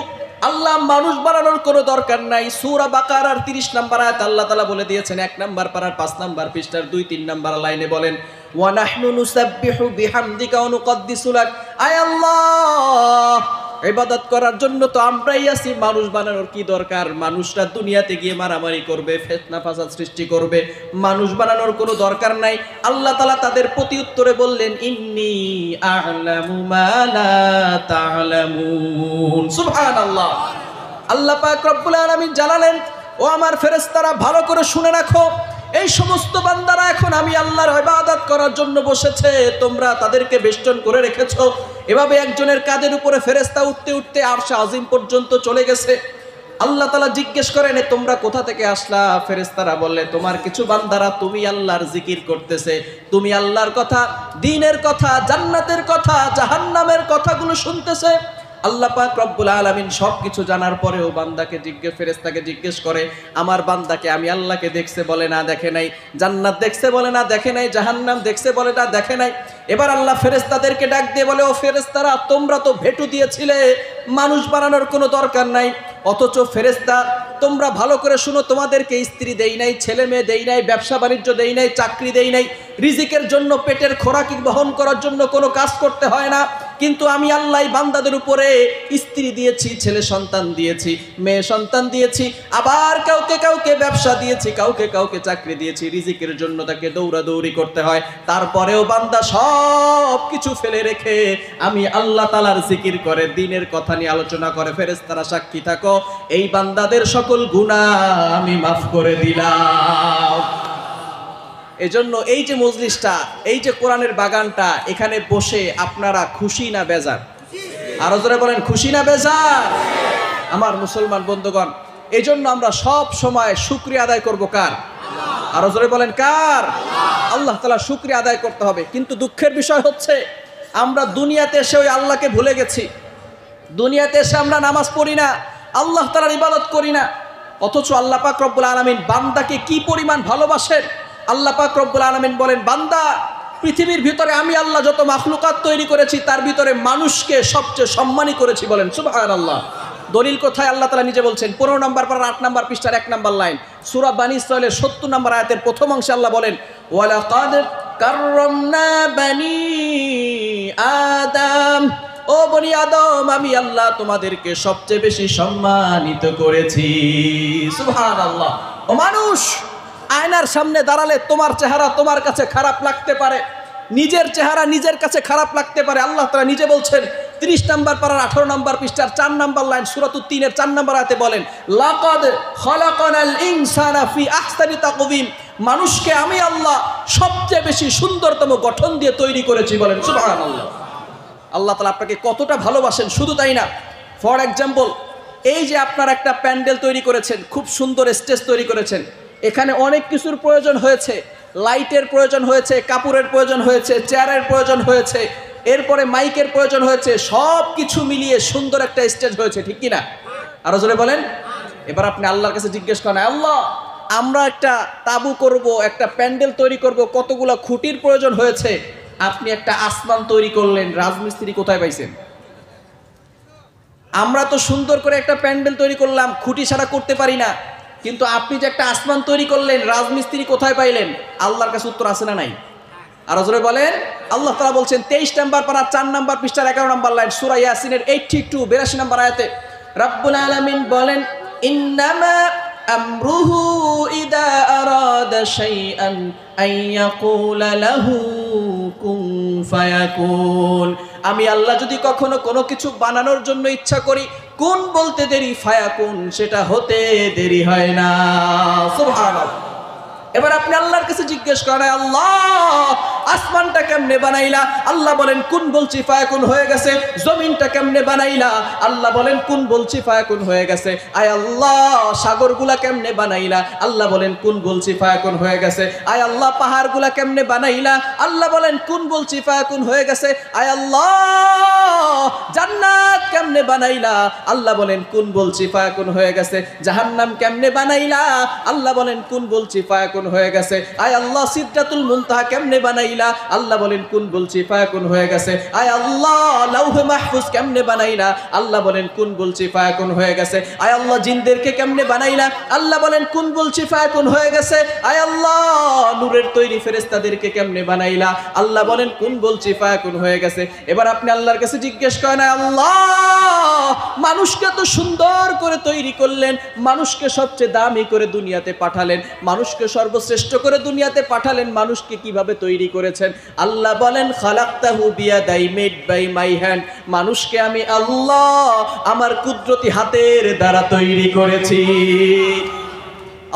আল্লাহ মানুষ বানানোর কোনো দরকার নাই। সূরা বাকারার 30 নম্বর আয়াত আল্লাহ তাআলা বলে দিয়েছেন, 1 নম্বর পারার 5 নম্বর পৃষ্ঠার 2-3 নম্বর লাইনে বলেন, ওয়া নাহনু নুসাব্বিহু বিহামদিকা ওয়া নুকদ্দিসু লাক। আয় আল্লাহ, ইবাদত করার জন্য তো আমরাই আছি, মানুষ বানানোর কি দরকার? মানুষরা দুনিয়াতে গিয়ে মারামারি করবে, ফিতনা ফাসাদ সৃষ্টি করবে, মানুষ বানানোর কোনো দরকার নাই। আল্লাহ তাআলা তাদের প্রতি উত্তরে বললেন, ইন্নী আ'লামু মা লা তা'লামুন। সুবহানাল্লাহ। আল্লাহ পাক রব্বুল আলামিন জানালেন, ও আমার ফেরেশতারা ভালো করে শুনে রাখো, এই সমস্ত বান্দারা এখন আমি আল্লাহর ইবাদত করার জন্য বসেছে, তোমরা তাদেরকে বেষ্টন করে রেখেছো। এভাবে একজনের কাঁধের উপরে ফেরেশতা উঠতে উঠতে আরশে আজিম পর্যন্ত চলে গেছে। আল্লাহ তাআলা জিজ্ঞেস করেন, তোমরা কোথা থেকে আসলা? ফেরেশতারা বললে, তোমার কিছু বান্দারা তুমি আল্লাহর জিকির করতেছে, তুমি আল্লাহর কথা, দ্বীনের কথা, জান্নাতের কথা, জাহান্নামের কথাগুলো শুনতেছে। আল্লাহ পাক রব্বুল আলামিন সবকিছু জানার পরেও বান্দাকে ফেরেশতাকে জিজ্ঞেস করে, আমার বান্দাকে আমি আল্লাহকে দেখছে বলে না দেখে নাই, জান্নাত দেখছে বলে না দেখে নাই, জাহান্নাম দেখছে বলে না দেখে নাই। এবার আল্লাহ ফেরেশতাদেরকে ডাক দিয়ে বলে, ও ফেরেশতারা, তোমরা তো ভেটু দিয়েছিলে, মানুষ বানানোর কোনো দরকার নাই। অথচ ফেরেশতা, তোমরা ভালো করে শুনো, তোমাদেরকে স্ত্রী দেই নাই, ছেলে মেয়ে দেই নাই, ব্যবসা বাণিজ্য দেই নাই, চাকরি দেই নাই, রিজিকের জন্য, পেটের খোরাকি বহন করার জন্য কোনো কাজ করতে হয় না। কিন্তু আমি আল্লাহ বান্দাদের উপরে স্ত্রী দিয়েছি, ছেলে সন্তান দিয়েছি, মেয়ে সন্তান দিয়েছি, আবার কাউকে কাউকে ব্যবসা দিয়েছি, কাউকে কাউকে চাকরি দিয়েছি, রিজিকের জন্য তাকে দৌড়াদৌড়ি করতে হয়। তারপরেও বান্দা সব কিছু ফেলে রেখে আমি আল্লাহ তাআলার জিকির করে, দ্বীনের কথা নিয়ে আলোচনা করে। ফেরেশতারা সাক্ষী থাকো, এই বান্দাদের সকল গুনাহ আমি মাফ করে দিলাম। এজন্য এই যে মজলিসটা, এই যে কোরআনের বাগানটা, এখানে বসে আপনারা খুশি না বেজার? আরো জোরে বলেন, খুশি না বেজার? আমার মুসলমান বন্ধুগণ, এজন্য আমরা সব সময় শুকরিয়া আদায় করব কার? আরো জোরে বলেন, কার? আল্লাহ তাআলা শুকরিয়া আদায় করতে হবে। কিন্তু দুঃখের বিষয় হচ্ছে, আমরা দুনিয়াতে এসে ওই আল্লাহকে ভুলে গেছি। দুনিয়াতে এসে আমরা নামাজ পড়ি না, আল্লাহ তাআলার ইবাদত করি না। অথচ আল্লাহ পাক রব্বুল আলামিন বান্দাকে কি পরিমাণ ভালোবাসেন। আল্লাহ পাক রব্বুল আলামিন বলেন, বান্দা, পৃথিবীর ভিতরে আমি আল্লাহ যত মাখলুকাত তৈরি করেছি, তার ভিতরে মানুষকে সবচেয়ে সম্মানী করেছি। বলেন সুবহানাল্লাহ। দলিল কোথায়? আল্লাহ তাআলা নিজে বলছেন, 15 নম্বর পারা 8 নম্বর পৃষ্ঠার 1 নম্বর লাইন, সূরা বানী ইসরাঈলের 70 নম্বর আয়াতের প্রথম অংশে আল্লাহ বলেন, ওয়ালাকাদ কাররামনা বানি আদম, ও বনি আদম, আমি আল্লাহ তোমাদেরকে সবচেয়ে বেশি সম্মানিত করেছি। সুবহানাল্লাহ। ও মানুষ, আয়নার সামনে দাঁড়ালে তোমার চেহারা তোমার কাছে খারাপ লাগতে পারে, নিজের চেহারা নিজের কাছে খারাপ লাগতে পারে। আল্লাহ তাআলা নিজে বলছেন 30 নম্বর পারার 18 নম্বর পৃষ্ঠার 4 নম্বর লাইন, সূরাতুত তিনের 4 নম্বর আয়াতে বলেন, লাকাদ খালাকানাল ইনসানা ফি আহসানি তাকওয়িম, মানুষকে আমি আল্লাহ সবচেয়ে বেশি সুন্দরতম গঠন দিয়ে তৈরি করেছি। বলেন সুবহানাল্লাহ। আল্লাহ তাআলা আপনাকে কতটা ভালোবাসেন শুধু তাই না। ফর এক্সাম্পল, এই যে আপনারা একটা প্যান্ডেল তৈরি করেছেন, খুব সুন্দর স্টেজ তৈরি করেছেন, এখানে অনেক কিছুর প্রয়োজন হয়েছে, লাইটের প্রয়োজন হয়েছে, কাপড়ের প্রয়োজন হয়েছে, চেয়ারের প্রয়োজন হয়েছে, এরপরে মাইকের প্রয়োজন হয়েছে, সব কিছু মিলিয়ে সুন্দর একটা স্টেজ হয়েছে, ঠিক কিনা? আরো জোরে বলেন। এবার আপনি আল্লাহর কাছে জিজ্ঞেস করেন, আল্লাহ, আমরা একটা তাবু করব, একটা প্যান্ডেল তৈরি করব, কতগুলো খুঁটির প্রয়োজন হয়েছে, আপনি একটা আসমান তৈরি করলেন, রাজমিস্ত্রি কোথায় পাইছেন? আমরা তো সুন্দর করে একটা প্যান্ডেল তৈরি করলাম, খুঁটি ছাড়া করতে পারি না, কিন্তু আপনি যে একটা আসমান তৈরি করলেন, রাজমিস্ত্রি কোথায় পাইলেন? আল্লাহর কাছে উত্তর আছে না নাই? আরো জোরে বলেন। আল্লাহ তাআলা বলছেন 23 নম্বর পারা 4 নম্বর পৃষ্ঠার 11 নম্বর লাইন, সূরা ইয়াসিনের 82 82 নম্বর আয়াতে, রব্বুল আলামিন বলেন ইন্নামা আমরুহু ইদা আরাদা শাইআন আইয়াকুলা লাহু কুন ফায়াকুন। আমি আল্লাহ যদি কখনো কোনো কিছু বানানোর জন্য ইচ্ছা করি, কোন বলতে দেরি, ফায়াকুন, সেটা হতে দেরি হয় না। সুবহানাল্লাহ। এবার আপনি আল্লাহর কাছে জিজ্ঞেস করেন, আল্লাহ আসমানটা কেমনে বানাইলা? আল্লাহ বলেন কুন বলছি ফায়াকুন হয়ে গেছে। জমিনটা কেমনে বানাইলা? আল্লাহ বলেন কুন বলছি ফায়াকুন হয়ে গেছে। আয় আল্লাহ সাগরগুলা কেমনে বানাইলা? আল্লাহ বলেন কুন বলছি ফায়াকুন হয়ে গেছে। আয় আল্লাহ পাহাড়গুলা কেমনে বানাইলা? আল্লাহ বলেন কুন বলছি ফায়াকুন হয়ে গেছে। আয় আল্লাহ জান্নাত কেমনে বানাইলা? আল্লাহ বলেন কুন বলছি ফায়াকুন হয়ে গেছে। জাহান্নাম কেমনে বানাইলা? আল্লাহ বলেন কুন বলছি ফায়াকুন হয়ে গেছে। আয় আল্লাহ সিদরাতুল মুনতাহা কেমনে বানাইলা? আল্লাহ বলেন কুন বলছি ফায়াকুন হয়ে গেছে। আয় আল্লাহ লাউহে মাহফুজ কেমনে বানাইলা? আল্লাহ বলেন কুন বলছি ফায়াকুন হয়ে গেছে। আয় আল্লাহ জিনদেরকে কেমনে বানাইলা? আল্লাহ বলেন কুন বলছি ফায়াকুন হয়ে গেছে। আয় আল্লাহ নূরের তৈরি ফেরেশতাদেরকে কেমনে বানাইলা? আল্লাহ বলেন কুন বলছি ফায়াকুন হয়ে গেছে। এবার আপনি আল্লাহর কাছে জিজ্ঞেস করেন, আল্লাহ মানুষকে তো সুন্দর করে তৈরি করলেন, মানুষকে সবচেয়ে দামি করে দুনিয়াতে পাঠালেন, মানুষকে সর্বশ্রেষ্ঠ করে দুনিয়াতে পাঠালেন, মানুষকে কিভাবে তৈরি করেছেন? আল্লাহ বলেন খালাকতাহু বিয়াদাই, মেড বাই মাই হ্যান্ড। মানুষকে আমি আল্লাহ আমার কুদরতি হাতের দ্বারা তৈরি করেছি।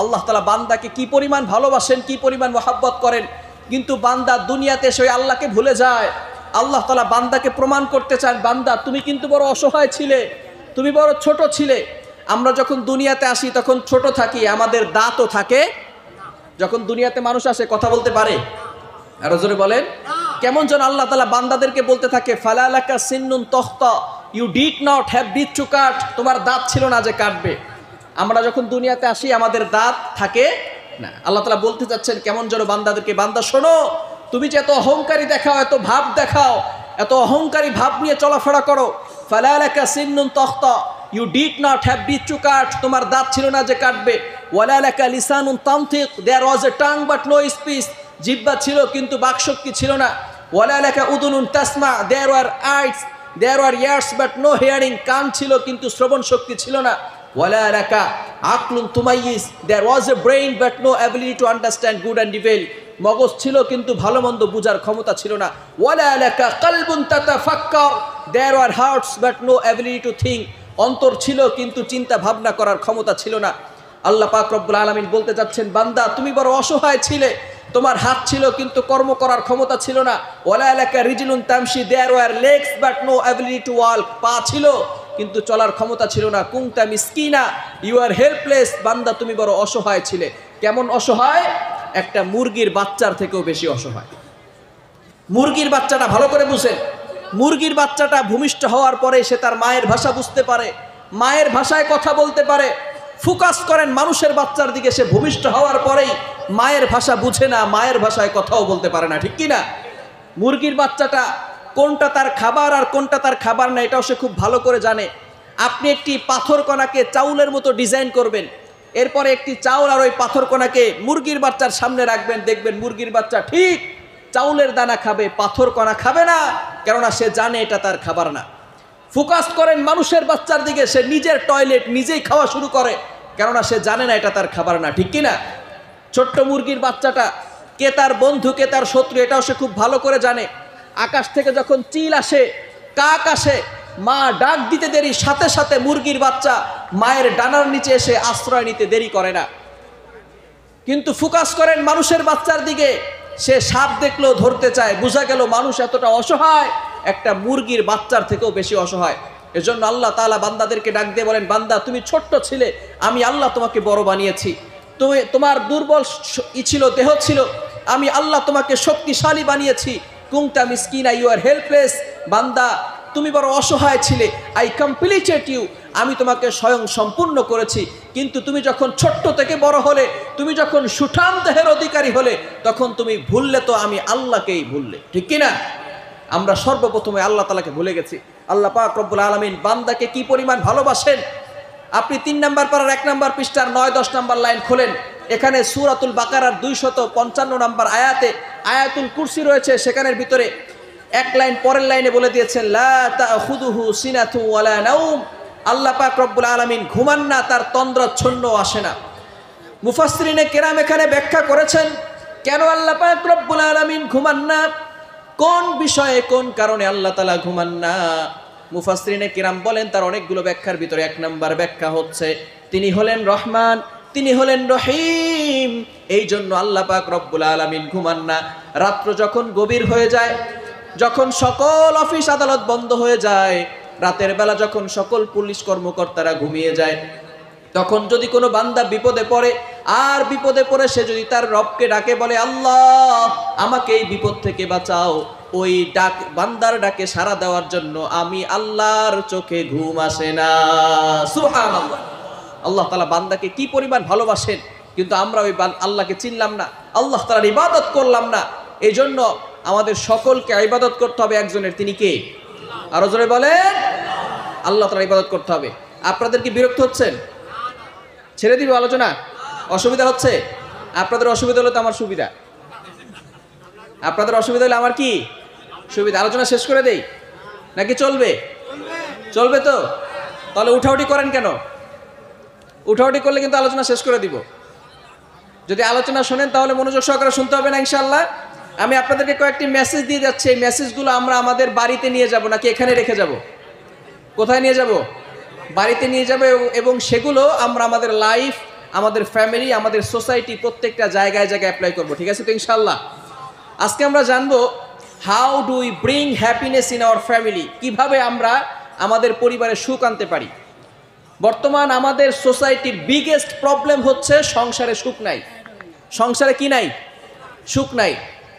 আল্লাহ তাআলা বান্দাকে কি পরিমাণ ভালোবাসেন, কি পরিমাণ মহব্বত করেন, কিন্তু বান্দা দুনিয়াতে এসে আল্লাহকে ভুলে যায়। আল্লাহ তাআলা বান্দাকে প্রমাণ করতে চান, বান্দা তুমি কিন্তু বড় অসহায় ছিলে, তুমি বড় ছোট ছিলে। আমরা যখন দুনিয়াতে আসি তখন ছোট থাকি, আমাদের দাঁতও থাকে। যখন দুনিয়াতে মানুষ আসে কথা বলতে পারে? আরো জোরে বলেন। কেমন যেন আল্লাহ তাআলা বান্দাদেরকে বলতে থাকে ফালালাকা সিন্নুন তখতা, you did not have bit to cut, তোমার দাঁত ছিল না যে কাটবে। আমরা যখন দুনিয়াতে আসি আমাদের দাঁত থাকে না। আল্লাহ তাআলা বলতে চাচ্ছেন কেমন যেন বান্দাদেরকে, বান্দা শোনো, তুমি যে এত অহংকারী দেখাও, এত ভাব দেখাও, এত অহংকারী ভাব নিয়ে চলাফেরা করো, ফালালাকা সিন্নুন তখতা, you did not have bit to cut, তোমার দাঁত ছিল না যে কাটবে। ওয়ালালাকা লিসানুন তানতিক, there was a tongue but no speech, জিহ্বা ছিল কিন্তু বাকশক্তি ছিল না। ওয়ালালাকা উদুনুন তাসমা, there were eyes, there were ears but no hearing, কান ছিল কিন্তু শ্রবণ শক্তি ছিল না। ওয়ালালাকা আকলুন তুমাইয়িজ, there was a brain but no ability to understand good and evil, মগজ ছিল কিন্তু ভালো মন্দ বুঝার ক্ষমতা ছিল না। ওয়ালালাকা কলবুন তাতাফাক্কার, there were hearts but no ability to think, অন্তর ছিল কিন্তু চিন্তা ভাবনা করার ক্ষমতা ছিল না। আল্লাহ পাক রব্বুল আলামিন বলতে যাচ্ছেন, বান্দা তুমি বড় অসহায় ছিলে, তোমার হাত ছিল কিন্তু কর্ম করার ক্ষমতা ছিল না। ওয়ালালাকা রিজলুন তামশি, there were legs but no ability to walk, পা ছিল কিন্তু চলার ক্ষমতা ছিল না। কুনতা মিসকিনা, ইউ আর হেল্পলেস, বান্দা তুমি বড় অসহায় ছিলে। কেমন অসহায়? একটা মুরগির বাচ্চার থেকেও বেশি অসহায়। মুরগির বাচ্চাটা ভালো করে বুঝেন, মুরগির বাচ্চাটা ভূমিষ্ঠ হওয়ার পরে সে তার মায়ের ভাষা বুঝতে পারে, মায়ের ভাষায় কথা বলতে পারে। ফোকাস করেন মানুষের বাচ্চার দিকে, সে ভূমিষ্ঠ হওয়ার পরেই মায়ের ভাষা বুঝে না, মায়ের ভাষায় কথাও বলতে পারে না, ঠিক কি না? মুরগির বাচ্চাটা কোনটা তার খাবার আর কোনটা তার খাবার না এটাও সে খুব ভালো করে জানে। আপনি একটি পাথর কণাকে চাউলের মতো ডিজাইন করবেন, এরপরে একটি চাউল আর ওই পাথর কণাকে মুরগির বাচ্চার সামনে রাখবেন, দেখবেন মুরগির বাচ্চা ঠিক চাউলের দানা খাবে, পাথর কণা খাবে না, কেননা সে জানে এটা তার খাবার না। ফোকাস করেন মানুষের বাচ্চার দিকে, সে নিজের টয়লেট নিজেই খাওয়া শুরু করে, কেননা সে জানে না এটা তার খাবার না, ঠিক কিনা? ছোট্ট মুরগির বাচ্চাটা কে তার বন্ধু কে তার শত্রু এটাও সে খুব ভালো করে জানে। আকাশ থেকে যখন চিল আসে, কাক আসে, মা ডাক দিতে দেরি, সাথে সাথে মুরগির বাচ্চা মায়ের ডানার নিচে এসে আশ্রয় নিতে দেরি করে না। কিন্তু ফোকাস করেন মানুষের বাচ্চার দিকে, সে সাপ দেখলেও ধরতে চায়। বোঝা গেল মানুষ এতটা অসহায়, একটা মুরগির বাচ্চার থেকেও বেশি অসহায়। এজন্য আল্লাহ তাআলা বান্দাদেরকে ডাক দিয়ে বলেন, বান্দা তুমি ছোট্ট ছিলে, আমি আল্লাহ তোমাকে বড় বানিয়েছি। তোমার দুর্বল ছিল, দেহ ছিল, আমি আল্লাহ তোমাকে শক্তিশালী বানিয়েছি। কুনতা মিসকিনা, ইউ আর হেল্পলেস, বান্দা তুমি বড় অসহায় ছিলে। আই কমপ্লিটেড ইউ, আমি তোমাকে স্বয়ং সম্পূর্ণ করেছি। কিন্তু তুমি যখন ছোট্ট থেকে বড় হলে, তুমি যখন সুঠাম দেহের অধিকারী হলে, তখন তুমি ভুললে তো আমি আল্লাহকেই ভুললে, ঠিক কিনা? আমরা সর্বপ্রথমে আল্লাহ তাআলাকে ভুলে গেছি। আল্লাহ পাক রব্বুল আলামিন বান্দাকে কি পরিমাণ ভালোবাসেন। আপনি 3 নম্বর পারার 1 নম্বর পৃষ্ঠার 9-10 নম্বর লাইন খোলেন, এখানে সূরাতুল বাকারার 255 নম্বর আয়াতে আয়াতুল কুরসি রয়েছে, সেখানের ভিতরে এক লাইন পরের লাইনে বলে দিয়েছেন লা তাখুযুহু সিনাতু ওয়ালা নাওম, আল্লাহ পাক রব্বুল আলামিন ঘুমান না, তার তন্দ্রাচ্ছন্ন আসে না। মুফাসসিরিনে কেরাম এখানে ব্যাখ্যা করেছেন কেন আল্লাহ পাক রব্বুল আলামিন ঘুমান না, কোন বিষয়ে কোন কারণে আল্লাহ তাআলা ঘুমান না। মুফাসসিরিনে কেরাম বলেন তার অনেকগুলো ব্যাখ্যার ভিতরে এক নাম্বার ব্যাখ্যা হচ্ছে তিনি হলেন রহমান, তিনি হলেন রহিম, এই জন্য আল্লাহ পাক রব্বুল আলামিন ঘুমান না। রাত্র যখন গভীর হয়ে যায়, যখন সকল অফিস আদালত বন্ধ হয়ে যায়, রাতের বেলা যখন সকল পুলিশ কর্মকর্তারা ঘুমিয়ে যায়, তখন যদি কোনো বান্দা বিপদে পড়ে, আর বিপদে পড়ে সে যদি তার রবকে ডাকে, বলে আল্লাহ আমাকে এই বিপদ থেকে বাঁচাও, ওই ডাক বান্দার ডাকে সাড়া দেওয়ার জন্য আমি আল্লাহর চোখে ঘুম আসে না। সুবহানাল্লাহ। আল্লাহ তাআলা বান্দাকে কি পরিমাণ ভালোবাসেন, কিন্তু আমরা ওই আল্লাহকে চিনলাম না, আল্লাহ তাআলার ইবাদত করলাম না। এই জন্য আমাদের সকলকে ইবাদত করতে হবে একজনের, তিনি কে? আরো জোরে বলেন, আল্লাহ তাআলার ইবাদত করতে হবে। আপনাদের কি বিরক্ত হচ্ছেন? ছেড়ে দিব আলোচনা? অসুবিধা হচ্ছে? আপনাদের অসুবিধা হলে তো আমার সুবিধা, আপনাদের অসুবিধা হলে আমার কি সুবিধা? আলোচনা শেষ করে দেই নাকি চলবে? চলবে তো? তাহলে উঠাউঠি করেন কেন? উঠাউঠি করলে কিন্তু আলোচনা শেষ করে দিব। যদি আলোচনা শোনেন তাহলে মনোযোগ সহকারে শুনতে হবে না ইনশাআল্লাহ। আমি আপনাদেরকে কয়েকটি মেসেজ দিয়ে যাচ্ছি, এই মেসেজগুলো আমরা আমাদের বাড়িতে নিয়ে যাব নাকি এখানে রেখে যাব? কোথায় নিয়ে যাব? বাড়িতে নিয়ে যাবে, এবং সেগুলো আমরা আমাদের লাইফ, আমাদের ফ্যামিলি, আমাদের সোসাইটি প্রত্যেকটা জায়গায় জায়গায় অ্যাপ্লাই করব। ঠিক আছে তো ইনশাআল্লাহ? আজকে আমরা জানবো how do we bring happiness in our family, কিভাবে আমরা আমাদের পরিবারে সুখ আনতে পারি। বর্তমান আমাদের সোসাইটির বিগেস্ট প্রবলেম হচ্ছে সংসারে সুখ নাই। সংসারে কি নাই? সুখ নাই।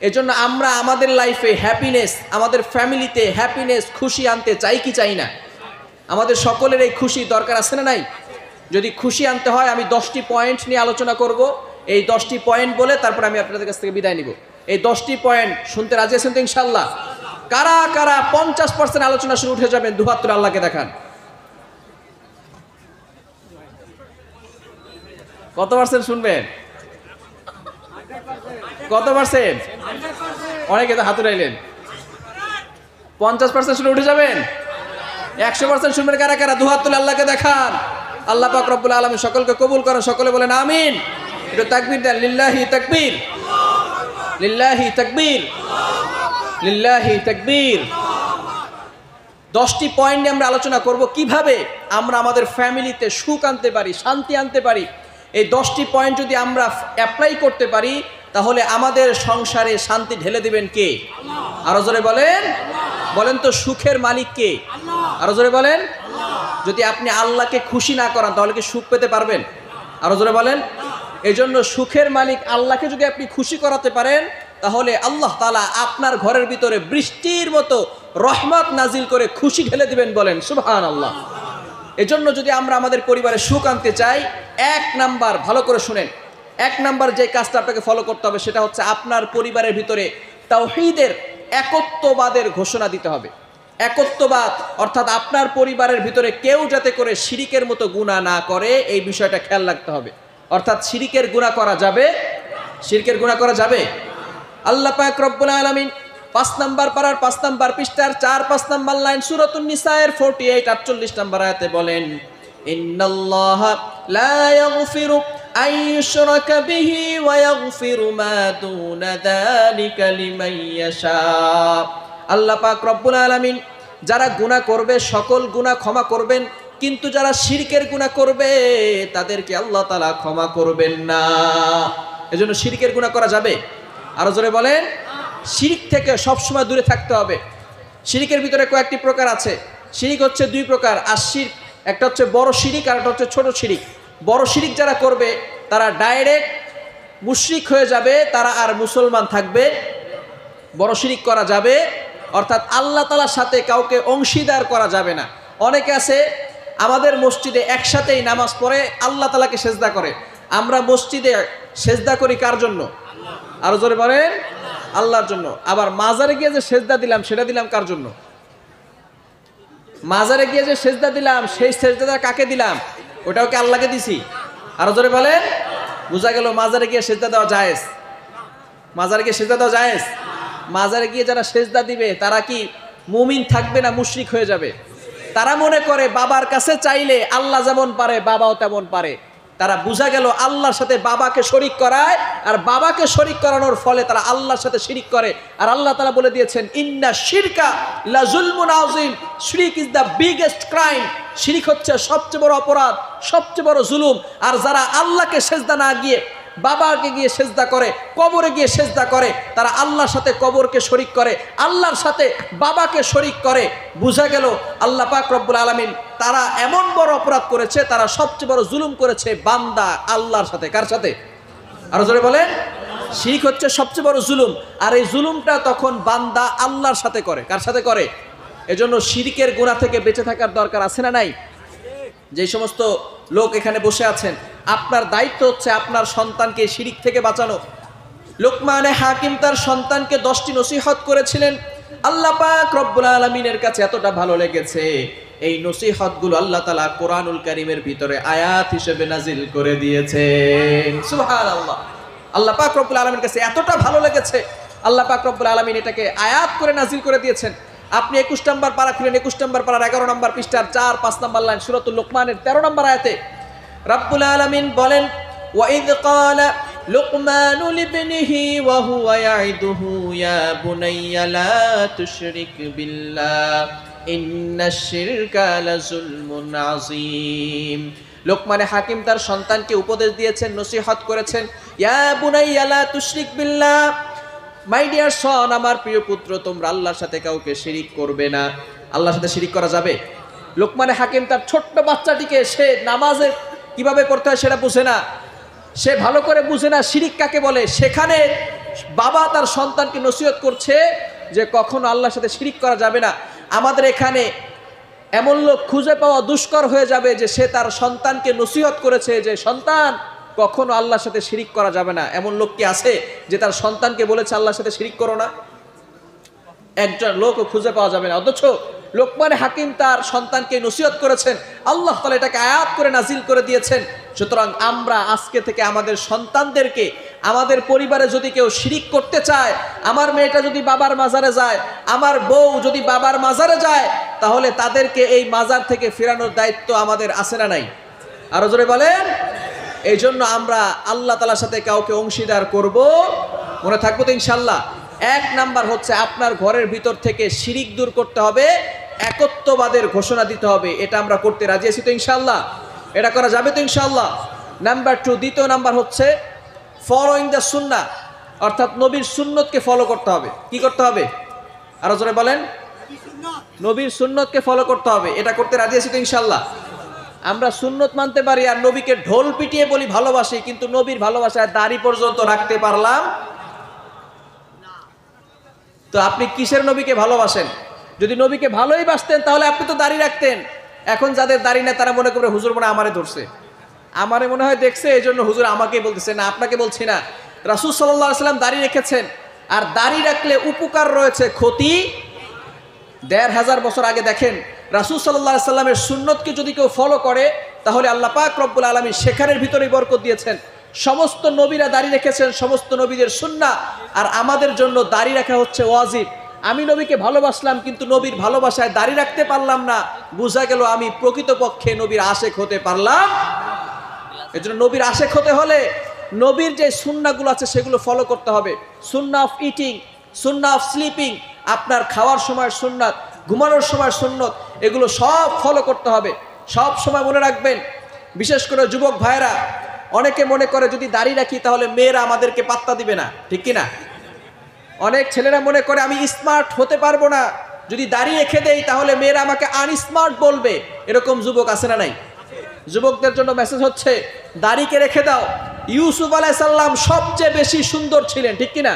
এজন্য আমরা আমাদের লাইফে হ্যাপিনেস, আমাদের ফ্যামিলিতে হ্যাপিনেস, খুশি আনতে চাই কি চাই না? আমাদের সকলের এই খুশি দরকার আছে না নাই? যদি খুশি আনতে হয় আমি 10টি পয়েন্ট নিয়ে আলোচনা করব। এই 10টি পয়েন্ট বলে তারপর আমি আপনাদের কাছ থেকে বিদায় নিব। এই 10টি পয়েন্ট শুনতে রাজি আছেন তো ইনশাআল্লাহ? কারা কারা 50% আলোচনা শুরু উঠে যাবেন, দুহাত তুলে আল্লাহকে দেখান। কত পার্সেন্ট শুনবেন? কত পার্সেন্ট? অনেকে তো হাত উঠাইলেন। 50% শুনে উঠে যাবেন? 100% শুনবেন কারা কারা? দুহাত তুলে আল্লাহকে দেখান। আল্লাহ পাক রব্বুল আলামিন সকলকে কবুল করেন। সকলে বলেন আমিন। একটু তাকবীর দেন। লিল্লাহি তাকবীর, লিল্লাহি তাকবীর, লিল্লাহি তাকবীর। 10টি পয়েন্ট নিয়ে আমরা আলোচনা করব কিভাবে আমরা আমাদের ফ্যামিলিতে সুখ আনতে পারি, শান্তি আনতে পারি। এই 10টি পয়েন্ট যদি আমরা অ্যাপ্লাই করতে পারি তাহলে আমাদের সংসারে শান্তি ঢেলে দিবেন কে? আরো জোরে বলেন, বলেন তো সুখের মালিক কে? আরো জোরে বলেন। যদি আপনি আল্লাহকে খুশি না করান তাহলে কি সুখ পেতে পারবেন? আরো জোরে বলেন। এই জন্য সুখের মালিক আল্লাহকে যদি আপনি খুশি করাতে পারেন তাহলে আল্লাহ তাআলা আপনার ঘরের ভিতরে বৃষ্টির মতো রহমত নাজিল করে খুশি ঢেলে দিবেন। বলেন সুবহানাল্লাহ। এজন্য যদি আমরা আমাদের পরিবারে সুখ আনতে চাই, 1 নাম্বার, ভালো করে শুনেন, 1 নাম্বার যে কাজটা আপনাকে ফলো করতে হবে সেটা হচ্ছে আপনার পরিবারের ভিতরে তাওহীদের, একত্ববাদের ঘোষণা দিতে হবে। একত্ববাদ অর্থাৎ আপনার পরিবারের ভিতরে কেউ যাতে করে শিরিকের মতো গুনাহ না করে এই বিষয়টা খেয়াল রাখতে হবে। অর্থাৎ শিরিকের গুনাহ করা যাবে? শিরকের গুনাহ করা যাবে? আল্লাহ পাক রব্বুল আলামিন 5 নাম্বার পারার 5 নাম্বার পৃষ্ঠার 4-5 নাম্বার লাইন সূরাতুন নিসায়ের 48-48 নাম্বার আয়াতে বলেন, ইন্নাল্লাহা লা ইয়াগফিরু আন ইউশরাকা বিহি ওয়া ইয়াগফিরু মা দুনা যালিকা লিমান ইয়াশা। আল্লাহ পাক রব্বুল আলামিন যারা গুনাহ করবে সকল গুনাহ ক্ষমা করবেন, কিন্তু যারা শিরকের গুনাহ করবে তাদেরকে আল্লাহ তাআলা ক্ষমা করবেন না। এজন্য শিরকের গুনাহ করা যাবে? আরো জোরে বলেন। শিরিক থেকে সবসময় দূরে থাকতে হবে। শিরিকের ভিতরে কয়েকটি প্রকার আছে। শিরিক হচ্ছে 2 প্রকার। আর শিরক, একটা হচ্ছে বড় শিরিক আর একটা হচ্ছে ছোট শিরিক। বড় শিরিক যারা করবে তারা ডাইরেক্ট মুশরিক হয়ে যাবে, তারা আর মুসলমান থাকবে। বড় শিরিক করা যাবে অর্থাৎ আল্লাহ তাআলার সাথে কাউকে অংশীদার করা যাবে না। অনেকে আছে আমাদের মসজিদে একসাথেই নামাজ পড়ে আল্লাহ তাআলাকে সেজদা করে। আমরা মসজিদে সেজদা করি কার জন্য? আরো জোরে বলেন, আল্লাহর জন্য। আবার মাজারে গিয়ে যে সেজদা দিলাম সেটা দিলাম কার জন্য? মাজারে গিয়ে যে সেজদা দিলাম সেই সেজদাটা কাকে দিলাম? ওটাও কি আল্লাহকে দিছি? আরো জোরে বলেন। বোঝা গেল মাজারে গিয়ে সেজদা দেওয়া জায়েজ। মাজারে গিয়ে সেজদা দেওয়া জায়েজ। মাজারে গিয়ে যারা সেজদা দিবে তারা কি মুমিন থাকবে না মুশরিক হয়ে যাবে? তারা মনে করে বাবার কাছে চাইলে আল্লাহ যেমন পারে বাবাও তেমন পারে। তারা বুঝা গেল আল্লাহর সাথে বাবাকে শরীক করায়, আর বাবাকে শরীক করানোর ফলে তারা আল্লাহর সাথে শিরিক করে। আর আল্লাহ তাআলা বলে দিয়েছেন ইন্না শিরকা লা যুলমুন আযীম, শিরিক ইজ দ্য বিগেস্ট ক্রাইম। শিরিক হচ্ছে সবচেয়ে বড় অপরাধ, সবচেয়ে বড় জুলুম। আর যারা আল্লাহকে সেজদা না গিয়ে বাবাকে গিয়ে সেজদা করে, কবরে গিয়ে সেজদা করে, তারা আল্লাহর সাথে কবরকে শরীক করে, আল্লাহর সাথে বাবাকে শরীক করে। বুঝা গেল আল্লাহ পাক রব্বুল আলামিন তারা এমন বড় অপরাধ করেছে, তারা সবচেয়ে বড় জুলুম করেছে বান্দা আল্লাহর সাথে। কার সাথে? আরো জোরে বলেন। শিরক হচ্ছে সবচেয়ে বড় জুলুম, আর এই জুলুমটা তখন বান্দা আল্লাহর সাথে করে। কার সাথে করে? এজন্য শিরকের গুনাহ থেকে বেঁচে থাকার দরকার আছে না নাই? যে সমস্ত লোক এখানে বসে আছেন, আপনার দায়িত্ব হচ্ছে আপনার সন্তানকে শিরিক থেকে বাঁচানো। লোকমানে হাকিম তার সন্তানকে 10টি নসিহত করেছিলেন। আল্লাহ পাক রব্বুল আলামিনের কাছে এতটা ভালো লেগেছে, এই নসিহতগুলো আল্লাহ তাআলা কোরআনুল কারীমের ভিতরে আয়াত হিসেবে নাজিল করে দিয়েছেন। সুবহানাল্লাহ। আল্লাহ পাক রব্বুল আলামিনের কাছে এতটা ভালো লেগেছে, আল্লাহ পাক রব্বুল আলামিন এটাকে আয়াত করে নাজিল করে দিয়েছেন। আপনি 21 নম্বর পারা খুলেন, 21 নম্বর পারার 11 নম্বর পৃষ্ঠার 4-5 নম্বর লাইন, সূরাতুল লোকমানের 13 নম্বর আয়াতে রব্বুল আলামিন বলেন, ওয়াইদ ক্বালা লুকমানু লিবনিহি ওয়া হুয়া ইয়াইদুহু ইয়া বুনাইয়া লা তুশরিক বিল্লাহ ইন্নাশ শিরকা লাযুলমুন আযীম। লোকমানে হাকিম তার সন্তানকে উপদেশ দিয়েছেন, নসিহত করেছেন, ইয়া বুনাইয়া লা তুশরিক বিল্লাহ, মাই ডিয়ার সন, আমার প্রিয় পুত্র, তোমরা আল্লাহর সাথে কাউকে শিরিক করবে না। আল্লাহর সাথে শিরিক করা যাবে? লোকমানে হাকিম তার ছোট্ট বাচ্চাটিকে, সে নামাজে কিভাবে করতে হয় সেটা বুঝে না, সে ভালো করে বুঝে না শিরিক কাকে বলে। সেখানে বাবা তার সন্তানকে নসিহত করছে যে কখনো আল্লাহর সাথে শিরিক করা যাবে না। আমাদের এখানে এমন লোক খুঁজে পাওয়া দুষ্কর হয়ে যাবে যে সে তার সন্তানকে নসিহত করেছে যে সন্তান, কখনো আল্লাহর সাথে শিরিক করা যাবে না। এমন লোক কি আছে যে তার সন্তানকে বলেছে আল্লাহর সাথে শিরিক করো না? একজন লোকও খুঁজে পাওয়া যাবে না। অথচ লোকমানে হাকিম তার সন্তানকে নসিহত করেছেন, আল্লাহ তাআলা এটাকে আয়াত করে নাজিল করে দিয়েছেন। সুতরাং আমরা আজকে থেকে আমাদের সন্তানদেরকে, আমাদের পরিবারে যদি কেউ শিরিক করতে চায়, আমার মেয়েটা যদি বাবার মাজারে যায়, আমার বউ যদি বাবার মাজারে যায়, তাহলে তাদেরকে এই মাজার থেকে ফেরানোর দায়িত্ব আমাদের আছে না নাই? আরো জোরে বলেন। এই জন্য আমরা আল্লাহ তাআলার সাথে কাউকে অংশীদার করব, মনে থাকবো তো ইনশাল্লাহ। 1 নাম্বার হচ্ছে আপনার ঘরের ভিতর থেকে শিরিক দূর করতে হবে, একত্ববাদের ঘোষণা দিতে হবে। এটা আমরা করতে রাজি আছি তো ইনশাল্লাহ? এটা করা যাবে তো ইনশাল্লাহ? নাম্বার 2, দ্বিতীয় নাম্বার হচ্ছে ফলোইং দ্য সুন্নাহ, অর্থাৎ নবীর সুন্নতকে ফলো করতে হবে। কি করতে হবে? আরো জোরে বলেন। নবীর সুন্নতকে ফলো করতে হবে। এটা করতে রাজি আছি তো ইনশাল্লাহ? আমরা সুন্নত মানতে পারি আর নবীকে ঢোল পিটিয়ে বলি ভালোবাসি, কিন্তু নবীর ভালোবাসায় দাড়ি পর্যন্ত রাখতে পারলাম। তো আপনি কিসের নবীকে ভালোবাসেন? যদি নবীকে ভালোই বাসতেন তাহলে আপনি তো দাড়ি রাখতেন। এখন যাদের দাড়ি নেই তারা মনে করে হুজুর মনে আমারে ধরছে, আমারে মনে হয় দেখছে, এই জন্য হুজুর আমাকেই বলতেছে। না, আপনাকে বলছি না। রাসূল সাল্লাল্লাহু আলাইহি ওয়াসাল্লাম দাড়ি রেখেছেন, আর দাড়ি রাখলে উপকার রয়েছে, ক্ষতি ১৫০০ বছর আগে দেখেন রাসূল সাল্লাল্লাহু আলাইহি ওয়াসাল্লামের সুন্নতকে যদি কেউ ফলো করে তাহলে আল্লাহ পাক রব্বুল আলামিন সেখানের ভিতরেই বরকত দিয়েছেন। সমস্ত নবীরা দাড়ি রেখেছেন, সমস্ত নবীদের সুন্নাহ, আর আমাদের জন্য দাড়ি রাখা হচ্ছে ওয়াজিব। আমি নবীকে ভালোবাসলাম কিন্তু নবীর ভালোবাসায় দাড়ি রাখতে পারলাম না, বোঝা গেল আমি প্রকৃতপক্ষে নবীর আশেক হতে পারলাম। এজন্য নবীর আশেক হতে হলে নবীর যে সুন্নাহগুলো আছে সেগুলো ফলো করতে হবে। সুন্নাহ of eating, Sunnah of sleeping, আপনার খাওয়ার সময় সুন্নাত, ঘুমানোর সময় সুন্নত, এগুলো সব ফলো করতে হবে। সব সময় মনে রাখবেন, বিশেষ করে যুবক ভাইরা, অনেকে মনে করে যদি দাড়ি রাখি তাহলে মেয়েরা আমাদেরকে পাত্তা দিবে না, ঠিক কিনা? অনেক ছেলেরা মনে করে আমি স্মার্ট হতে পারবো না, যদি দাড়ি রেখে দেই তাহলে মেয়েরা আমাকে আনস্মার্ট বলবে। এরকম যুবক আছে না নাই? যুবকদের জন্য মেসেজ হচ্ছে, দাড়িকে রেখে দাও। ইউসুফ আলাইহিস সালাম সবচেয়ে বেশি সুন্দর ছিলেন, ঠিক কিনা?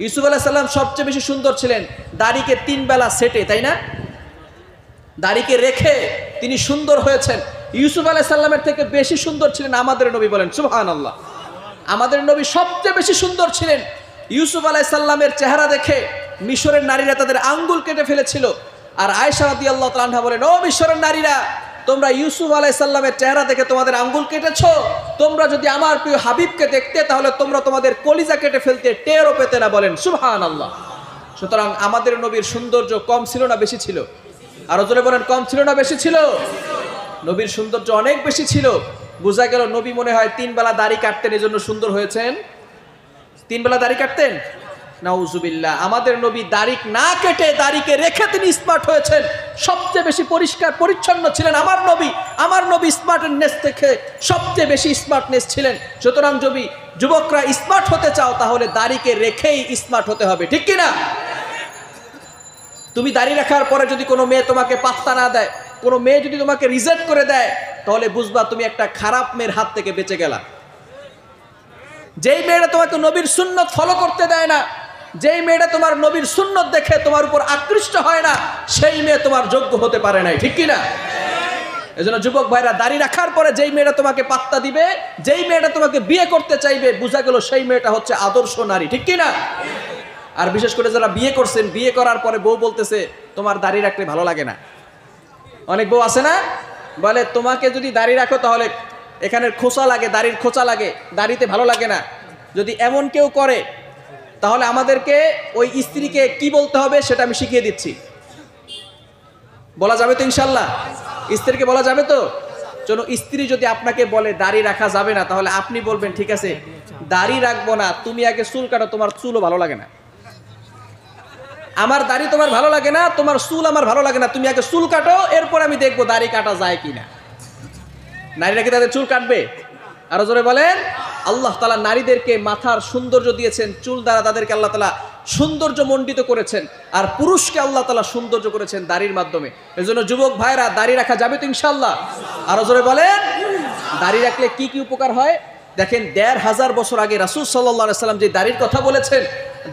ইউসুফ আলাইহিস সালাম সবচেয়ে বেশি সুন্দর ছিলেন, দাড়িকে 3 বেলা সেটে, তাই না? দাড়িকে রেখে তিনি সুন্দর হয়েছেন। ইউসুফ আলাইহিস সালামের থেকে বেশি সুন্দর ছিলেন আমাদের নবী, বলেন সুবহানাল্লাহ। আমাদের নবী সবচেয়ে বেশি সুন্দর ছিলেন। ইউসুফ আলাইহিস সালামের চেহারা দেখে মিশরের নারীরা তাদের আঙ্গুল কেটে ফেলেছিল। আর আয়েশা রাদিয়াল্লাহু তাআলা আনহা বলেন, ও মিশরের নারীরা, তোমরা ইউসুফ আলাইহিস সালামের চেহারা দেখে তোমাদের আঙ্গুল কেটেছো, তোমরা যদি আমার প্রিয় হাবিবকে দেখতে তাহলে তোমরা তোমাদের কলিজা কেটে ফেলতে, টেরও পেতে না, বলেন সুবহানাল্লাহ। সুতরাং আমাদের নবীর সৌন্দর্য কম ছিল না বেশি ছিল? আরো জোরে বলেন, কম ছিল না বেশি ছিল? নবীর সৌন্দর্য অনেক বেশি ছিল। বোঝা গেল নবী মনে হয় 3 বেলা দাড়ি কাটতেন, এই জন্য সুন্দর হয়েছেন। 3 বেলা দাড়ি কাটতেন? নাউজুবিল্লাহ। আমাদের নবী দাড়ি না কেটে দাড়িকে রেখে তিনি স্মার্ট হয়েছেন। সবচেয়ে বেশি পরিষ্কার পরিচ্ছন্ন ছিলেন আমার নবী। আমার নবী স্মার্টনেস থেকে সবচেয়ে বেশি স্মার্টনেস ছিলেন। সুতরাং যদি যুবকরা স্মার্ট হতে চাও তাহলে দাড়িকে রেখেই স্মার্ট হতে হবে, ঠিক কিনা? তুমি দাড়ি রাখার পরে যদি কোনো মেয়ে তোমাকে পাত্তা না দেয়, কোনো মেয়ে যদি তোমাকে রিজেক্ট করে দেয়, তাহলে বুঝবা তুমি একটা খারাপ মেয়ের হাত থেকে বেঁচে গেলা। যেই মেয়েটা তোমাকে নবীর সুন্নত ফলো করতে দেয় না, যেই মেয়েটা তোমার নবীর সুন্নত দেখে তোমার উপর আকৃষ্ট হয় না, সেই মেয়ে তোমার যোগ্য হতে পারে নাই, ঠিক কিনা? এজন্য যুবক ভাইরা, দাড়ি রাখার পরে যেই মেয়েটা তোমাকে পাত্তা দিবে, যেই মেয়েটা তোমাকে বিয়ে করতে চাইবে, বোঝা গেল সেই মেয়েটা হচ্ছে আদর্শ নারী, ঠিক কিনা? আর বিশেষ করে যারা বিয়ে করছেন, বিয়ে করার পরে বউ বলতেছে তোমার দাড়ি রাখলে ভালো লাগে না। অনেক বউ আছে না, বলে তোমাকে যদি দাড়ি রাখো তাহলে এখানের খোঁচা লাগে, দাড়ির খোঁচা লাগে, দাড়িতে ভালো লাগে না। যদি এমন কেউ করে তাহলে আমাদেরকে ওই স্ত্রীকে কি বলতে হবে সেটা আমি শিখিয়ে দিচ্ছি। বলা যাবে তো ইনশাল্লাহ? স্ত্রীকে বলা যাবে তো? চলো, স্ত্রী যদি আপনাকে বলে দাড়ি রাখা যাবে না, তাহলে আপনি বলবেন ঠিক আছে দাড়ি রাখবো না, তুমি আগে চুল কাটো, তোমার চুলও ভালো লাগে না। আমার দাড়ি তোমার ভালো লাগে না, তোমার চুল আমার ভালো লাগে না, তুমি আগে চুল কাটো, এরপর আমি দেখবো দাড়ি কাটা যায় কিনা। নারীরা কি তাদের চুল কাটবে? আরো জোরে বলেন। আল্লাহ তাআলা নারীদেরকে মাথার সৌন্দর্য দিয়েছেন, চুল দ্বারা তাদেরকে আল্লাহ তাআলা সৌন্দর্য মণ্ডিত করেছেন, আর পুরুষকে আল্লাহ তাআলা সৌন্দর্য করেছেন দাড়ির মাধ্যমে। এজন্য যুবক ভাইরা, দাড়ি রাখা যাবে তো ইনশাআল্লাহ? আরো জোরে বলেন। দাড়ি রাখলে কি কি উপকার হয় দেখেন। 1500 বছর আগে রাসূল সাল্লাল্লাহু আলাইহি সাল্লাম যে দাড়ির কথা বলেছেন,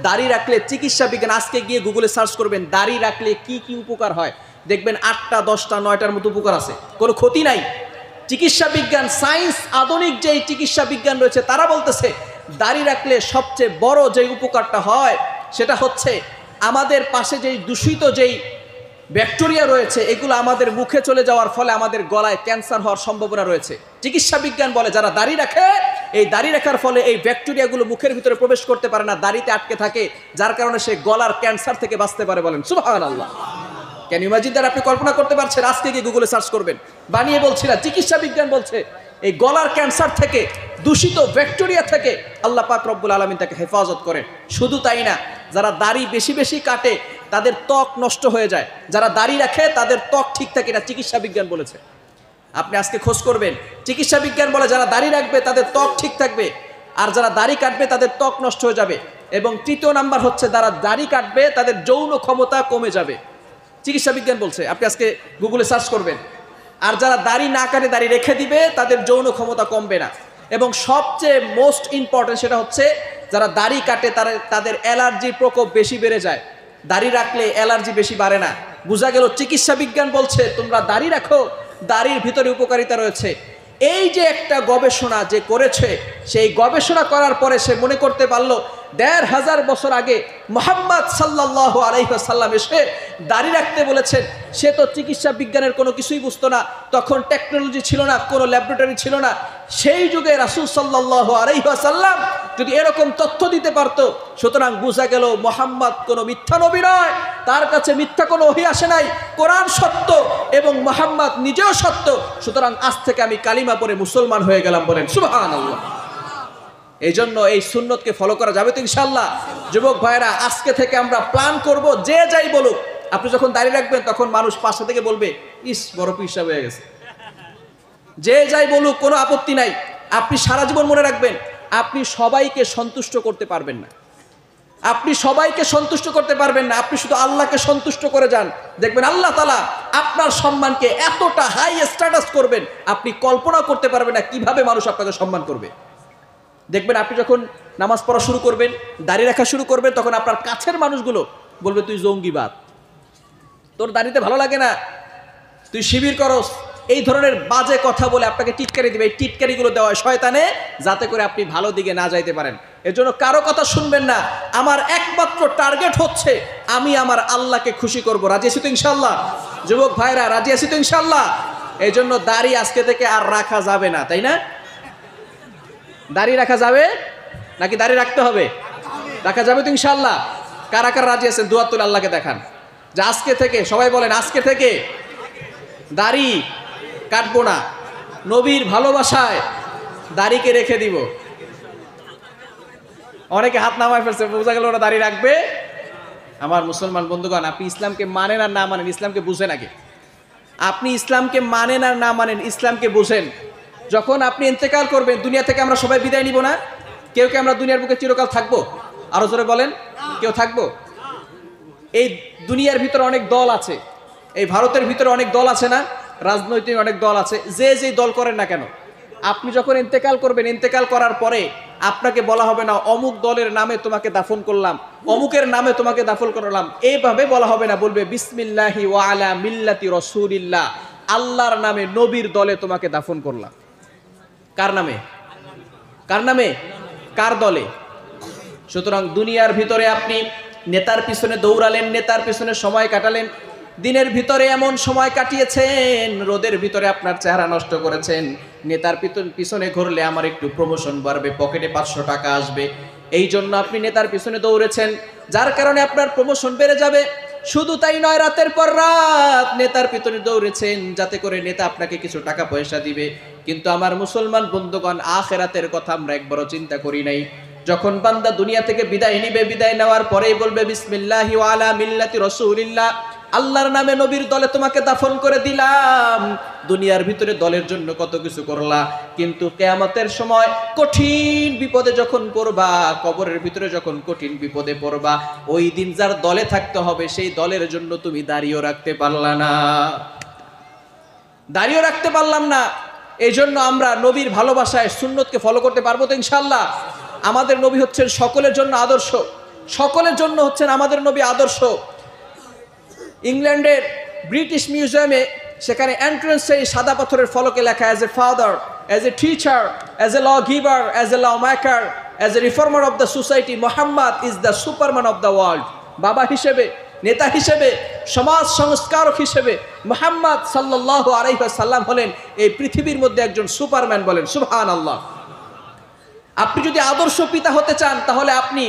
দাড়ি রাখলে চিকিৎসা বিজ্ঞান, আজকে গিয়ে গুগলে সার্চ করবেন দাড়ি রাখলে কি কি উপকার হয়, দেখবেন 8টা 10টা 9টার মতো উপকার আছে, কোনো ক্ষতি নাই। চিকিৎসা বিজ্ঞান, সায়েন্স, আধুনিক যেই চিকিৎসা বিজ্ঞান রয়েছে তারা বলতেছে দাড়ি রাখলে সবচেয়ে বড় যে উপকারটা হয় সেটা হচ্ছে আমাদের পাশে যেই দূষিত যেই ব্যাকটেরিয়া রয়েছে এগুলো আমাদের মুখে চলে যাওয়ার ফলে আমাদের গলায় ক্যান্সার হওয়ার সম্ভাবনা রয়েছে। চিকিৎসা বিজ্ঞান বলে যারা দাড়ি রাখে, এই দাড়ি রাখার ফলে এই ব্যাকটেরিয়াগুলো মুখের ভিতরে প্রবেশ করতে পারে না, দাড়িতে আটকে থাকে, যার কারণে সে গলার ক্যান্সার থেকে বাঁচতে পারে। বলেন সুবহানাল্লাহ। Can you imagine that? আপনি কল্পনা করতে পারছেন? আজকে গিয়ে গুগলে সার্চ করবেন, বানিয়ে বলছি না, চিকিৎসা বিজ্ঞান বলছে এই গলার ক্যান্সার থেকে, দূষিত ব্যাকটেরিয়া থেকে আল্লাহ পাক রব্বুল আলামিন তাকে হেফাজত করেন। শুধু তাই না, যারা দাড়ি বেশি বেশি কাটে তাদের ত্বক নষ্ট হয়ে যায়, যারা দাড়ি রাখে তাদের ত্বক ঠিক থাকে, এটা চিকিৎসা বিজ্ঞান বলেছে। আপনি আজকে খোঁজ করবেন, চিকিৎসা বিজ্ঞান বলে যারা দাড়ি রাখবে তাদের ত্বক ঠিক থাকবে, আর যারা দাড়ি কাটবে তাদের ত্বক নষ্ট হয়ে যাবে। এবং 3য় নাম্বার হচ্ছে যারা দাড়ি কাটবে তাদের যৌন ক্ষমতা কমে যাবে, চিকিৎসা বিজ্ঞান বলছে। আপনি আজকে গুগলে সার্চ করবেন। আর যারা দাড়ি না কাটে দাড়ি রেখে দিবে তাদের যৌন ক্ষমতা কমবে না। এবং সবচেয়ে মোস্ট ইম্পর্টেন্ট সেটা হচ্ছে যারা দাড়ি কাটে তাদের অ্যালার্জির প্রকোপ বেশি বেড়ে যায়, দাড়ি রাখলে অ্যালার্জি বেশি বাড়ে না। বোঝা গেল চিকিৎসা বিজ্ঞান বলছে তোমরা দাড়ি রাখো, দাড়ির ভিতরে উপকারিতা রয়েছে। এই যে একটা গবেষণা যে করেছে, সেই গবেষণা করার পরে সে মনে করতে পারলো 1500 বছর আগে মুহাম্মদ সাল্লাল্লাহু আলাইহি ওয়াসাল্লাম এসে দাড়ি রাখতে বলেছেন। সে তো চিকিৎসা বিজ্ঞানের কোনো কিছুই বুঝতো না, তখন টেকনোলজি ছিল না, কোনো ল্যাবরেটরি ছিল না। সেই যুগে রাসূল সাল্লাল্লাহু আলাইহি ওয়াসাল্লাম যদি এরকম তথ্য দিতে পারত, সুতরাং বোঝা গেল মুহাম্মদ কোনো মিথ্যা নবী নয়, তার কাছে মিথ্যা কোনো ওহী আসে নাই, কোরআন সত্য এবং মুহাম্মদ নিজেও সত্য। সুতরাং আজ থেকে আমি কালিমা পড়ে মুসলমান হয়ে গেলাম। বলেন সুবহানাল্লাহ। এই জন্য এই সুন্নতকে ফলো করা যাবে তো ইনশাআল্লাহ? যুবক ভাইরা, আজকে থেকে আমরা প্ল্যান করব, যে যাই বলুক, আপনি যখন দাঁড়িয়ে রাখবেন তখন মানুষ পাশে থেকে বলবে ইস বড় পিসা হয়ে গেছে। যে যাই বলুক কোনো আপত্তি নাই। আপনি সারা জীবন মনে রাখবেন আপনি সবাইকে সন্তুষ্ট করতে পারবেন না, আপনি সবাইকে সন্তুষ্ট করতে পারবেন না। আপনি শুধু আল্লাহকে সন্তুষ্ট করে যান, দেখবেন আল্লাহ তাআলা আপনার সম্মানকে এতটা হাই স্ট্যাটাস করবেন আপনি কল্পনা করতে পারবেন না কিভাবে মানুষ আপনাকে সম্মান করবে। দেখবেন আপনি যখন নামাজ পড়া শুরু করবেন, দাড়ি রাখা শুরু করবেন, তখন আপনার কাছের মানুষগুলো বলবে তুই জঙ্গিবাদ, তোর দাড়িতে ভালো লাগে না, তুই শিবির করস, এই ধরনের বাজে কথা বলে আপনাকে টিটকারি দিবে। এই টিটকারিগুলো দেওয়া হয় শয়তানে, যাতে করে আপনি ভালো দিকে না যাইতে পারেন। এজন্য কারো কথা শুনবেন না। আমার একমাত্র টার্গেট হচ্ছে আমি আমার আল্লাহকে খুশি করব। রাজি আছি তো ইনশাআল্লাহ? যুবক ভাইরা, রাজি আছি তো ইনশাআল্লাহ? এই জন্য দাড়ি আজকে থেকে আর রাখা যাবে না, তাই না? দাড়ি রাখা যাবে নাকি দাড়ি রাখতে হবে? রাখা যাবে তো ইনশাআল্লাহ? কারা কারা রাজি আছেন দুহাত তুলে আল্লাহকে দেখান। যে আজকে থেকে, সবাই বলেন আজকে থেকে দাড়ি কাটবো না, নবীর ভালোবাসায় দাড়িকে রেখে দিব। অনেকে হাত নামায় ফেলছে, বোঝা গেল ওরা দাড়ি রাখবে। আমার মুসলমান বন্ধুগণ, আপনি ইসলামকে মানেন আর না মানেন, ইসলামকে বুঝেন আগে। আপনি ইসলামকে মানেন আর না মানেন, ইসলামকে বুঝেন। যখন আপনি ইন্তেকাল করবেন, দুনিয়া থেকে আমরা সবাই বিদায় নিব না? কেউ কে আমরা দুনিয়ার বুকে চিরকাল থাকবো? আরো জোরে বলেন, কেউ থাকবো? এই দুনিয়ার ভিতরে অনেক দল আছে, এই ভারতের ভিতরে অনেক দল আছে না, রাজনৈতিক অনেক দল আছে। যে যেই দল করেন না কেন, আপনি যখন ইন্তেকাল করবেন, ইন্তেকাল করার পরে আপনাকে বলা হবে না অমুক দলের নামে তোমাকে দাফন করলাম, অমুকের নামে তোমাকে দাফন করলাম, এইভাবে বলা হবে না। বলবে বিসমিল্লাহি ওয়া আলা মিল্লাতি রাসূলিল্লাহ, আল্লাহর নামে, নবীর দলে তোমাকে দাফন করলাম। কার নামে? কার নামে? কার দলে? সুতরাং দুনিয়ার ভিতরে আপনি নেতার পিছনে দৌড়ালেন, নেতার পিছনে সময় কাটালেন, দিনের ভিতরে এমন সময় কাটিয়েছেন, রোদের ভিতরে আপনার চেহারা নষ্ট করেছেন। নেতার পিছনে ঘুরলে আমার একটু প্রমোশন বাড়বে, পকেটে 500 টাকা আসবে, এই জন্য আপনি নেতার পিছনে দৌড়েছেন, যার কারণে আপনার প্রমোশন বেড়ে যাবে। শুধু তাই নয়, রাতের পর রাত নেতার পিছনে দৌড়েছেন যাতে করে নেতা আপনাকে কিছু টাকা পয়সা দিবে। কিন্তু আমার মুসলমান বন্ধুগণ, আখিরাতের কথা আমরা একবারও চিন্তা করি নাই। যখন বান্দা দুনিয়া থেকে বিদায় নিবে, বিদায় নেওয়ার পরেই বলবে বিসমিল্লাহি ওয়া আলা মিল্লাতি রাসূলিল্লাহ, আল্লাহর নামে, নবীর দলে তোমাকে দাফন করে দিলাম। দুনিয়ার ভিতরে দলের জন্য কত কিছু করলা, কিন্তু কিয়ামতের সময় কঠিন বিপদে যখন পড়বা, কবরের ভিতরে যখন কঠিন বিপদে পড়বা, ওই দিন যার দলে থাকতে হবে সেই দলের জন্য তুমি দাঁড়িয়েও রাখতে পারলা না, দাঁড়িয়েও রাখতে পারলাম না। এই জন্য আমরা নবীর ভালোবাসায় সুন্নতকে ফলো করতে পারবো তো ইনশাআল্লাহ? আমাদের নবী হচ্ছেন সকলের জন্য আদর্শ, সকলের জন্য হচ্ছেন আমাদের নবী আদর্শ। ইংল্যান্ডের ব্রিটিশ মিউজিয়ামে, সেখানে এন্ট্রান্সে সাদা পাথরের ফলকে লেখা, as a father, as a teacher, as a law giver, as a law maker, as a reformer of the society, Mohammad is the superman of the world. বাবা হিসেবে, নেতা হিসেবে, সমাজ সংস্কারক হিসেবে মুহাম্মদ সাল্লাল্লাহু আলাইহি ওয়াসাল্লাম হলেন এই পৃথিবীর মধ্যে একজন সুপারম্যান। বলেন সুবহানাল্লাহ। আপনি যদি আদর্শ পিতা হতে চান, তাহলে আপনি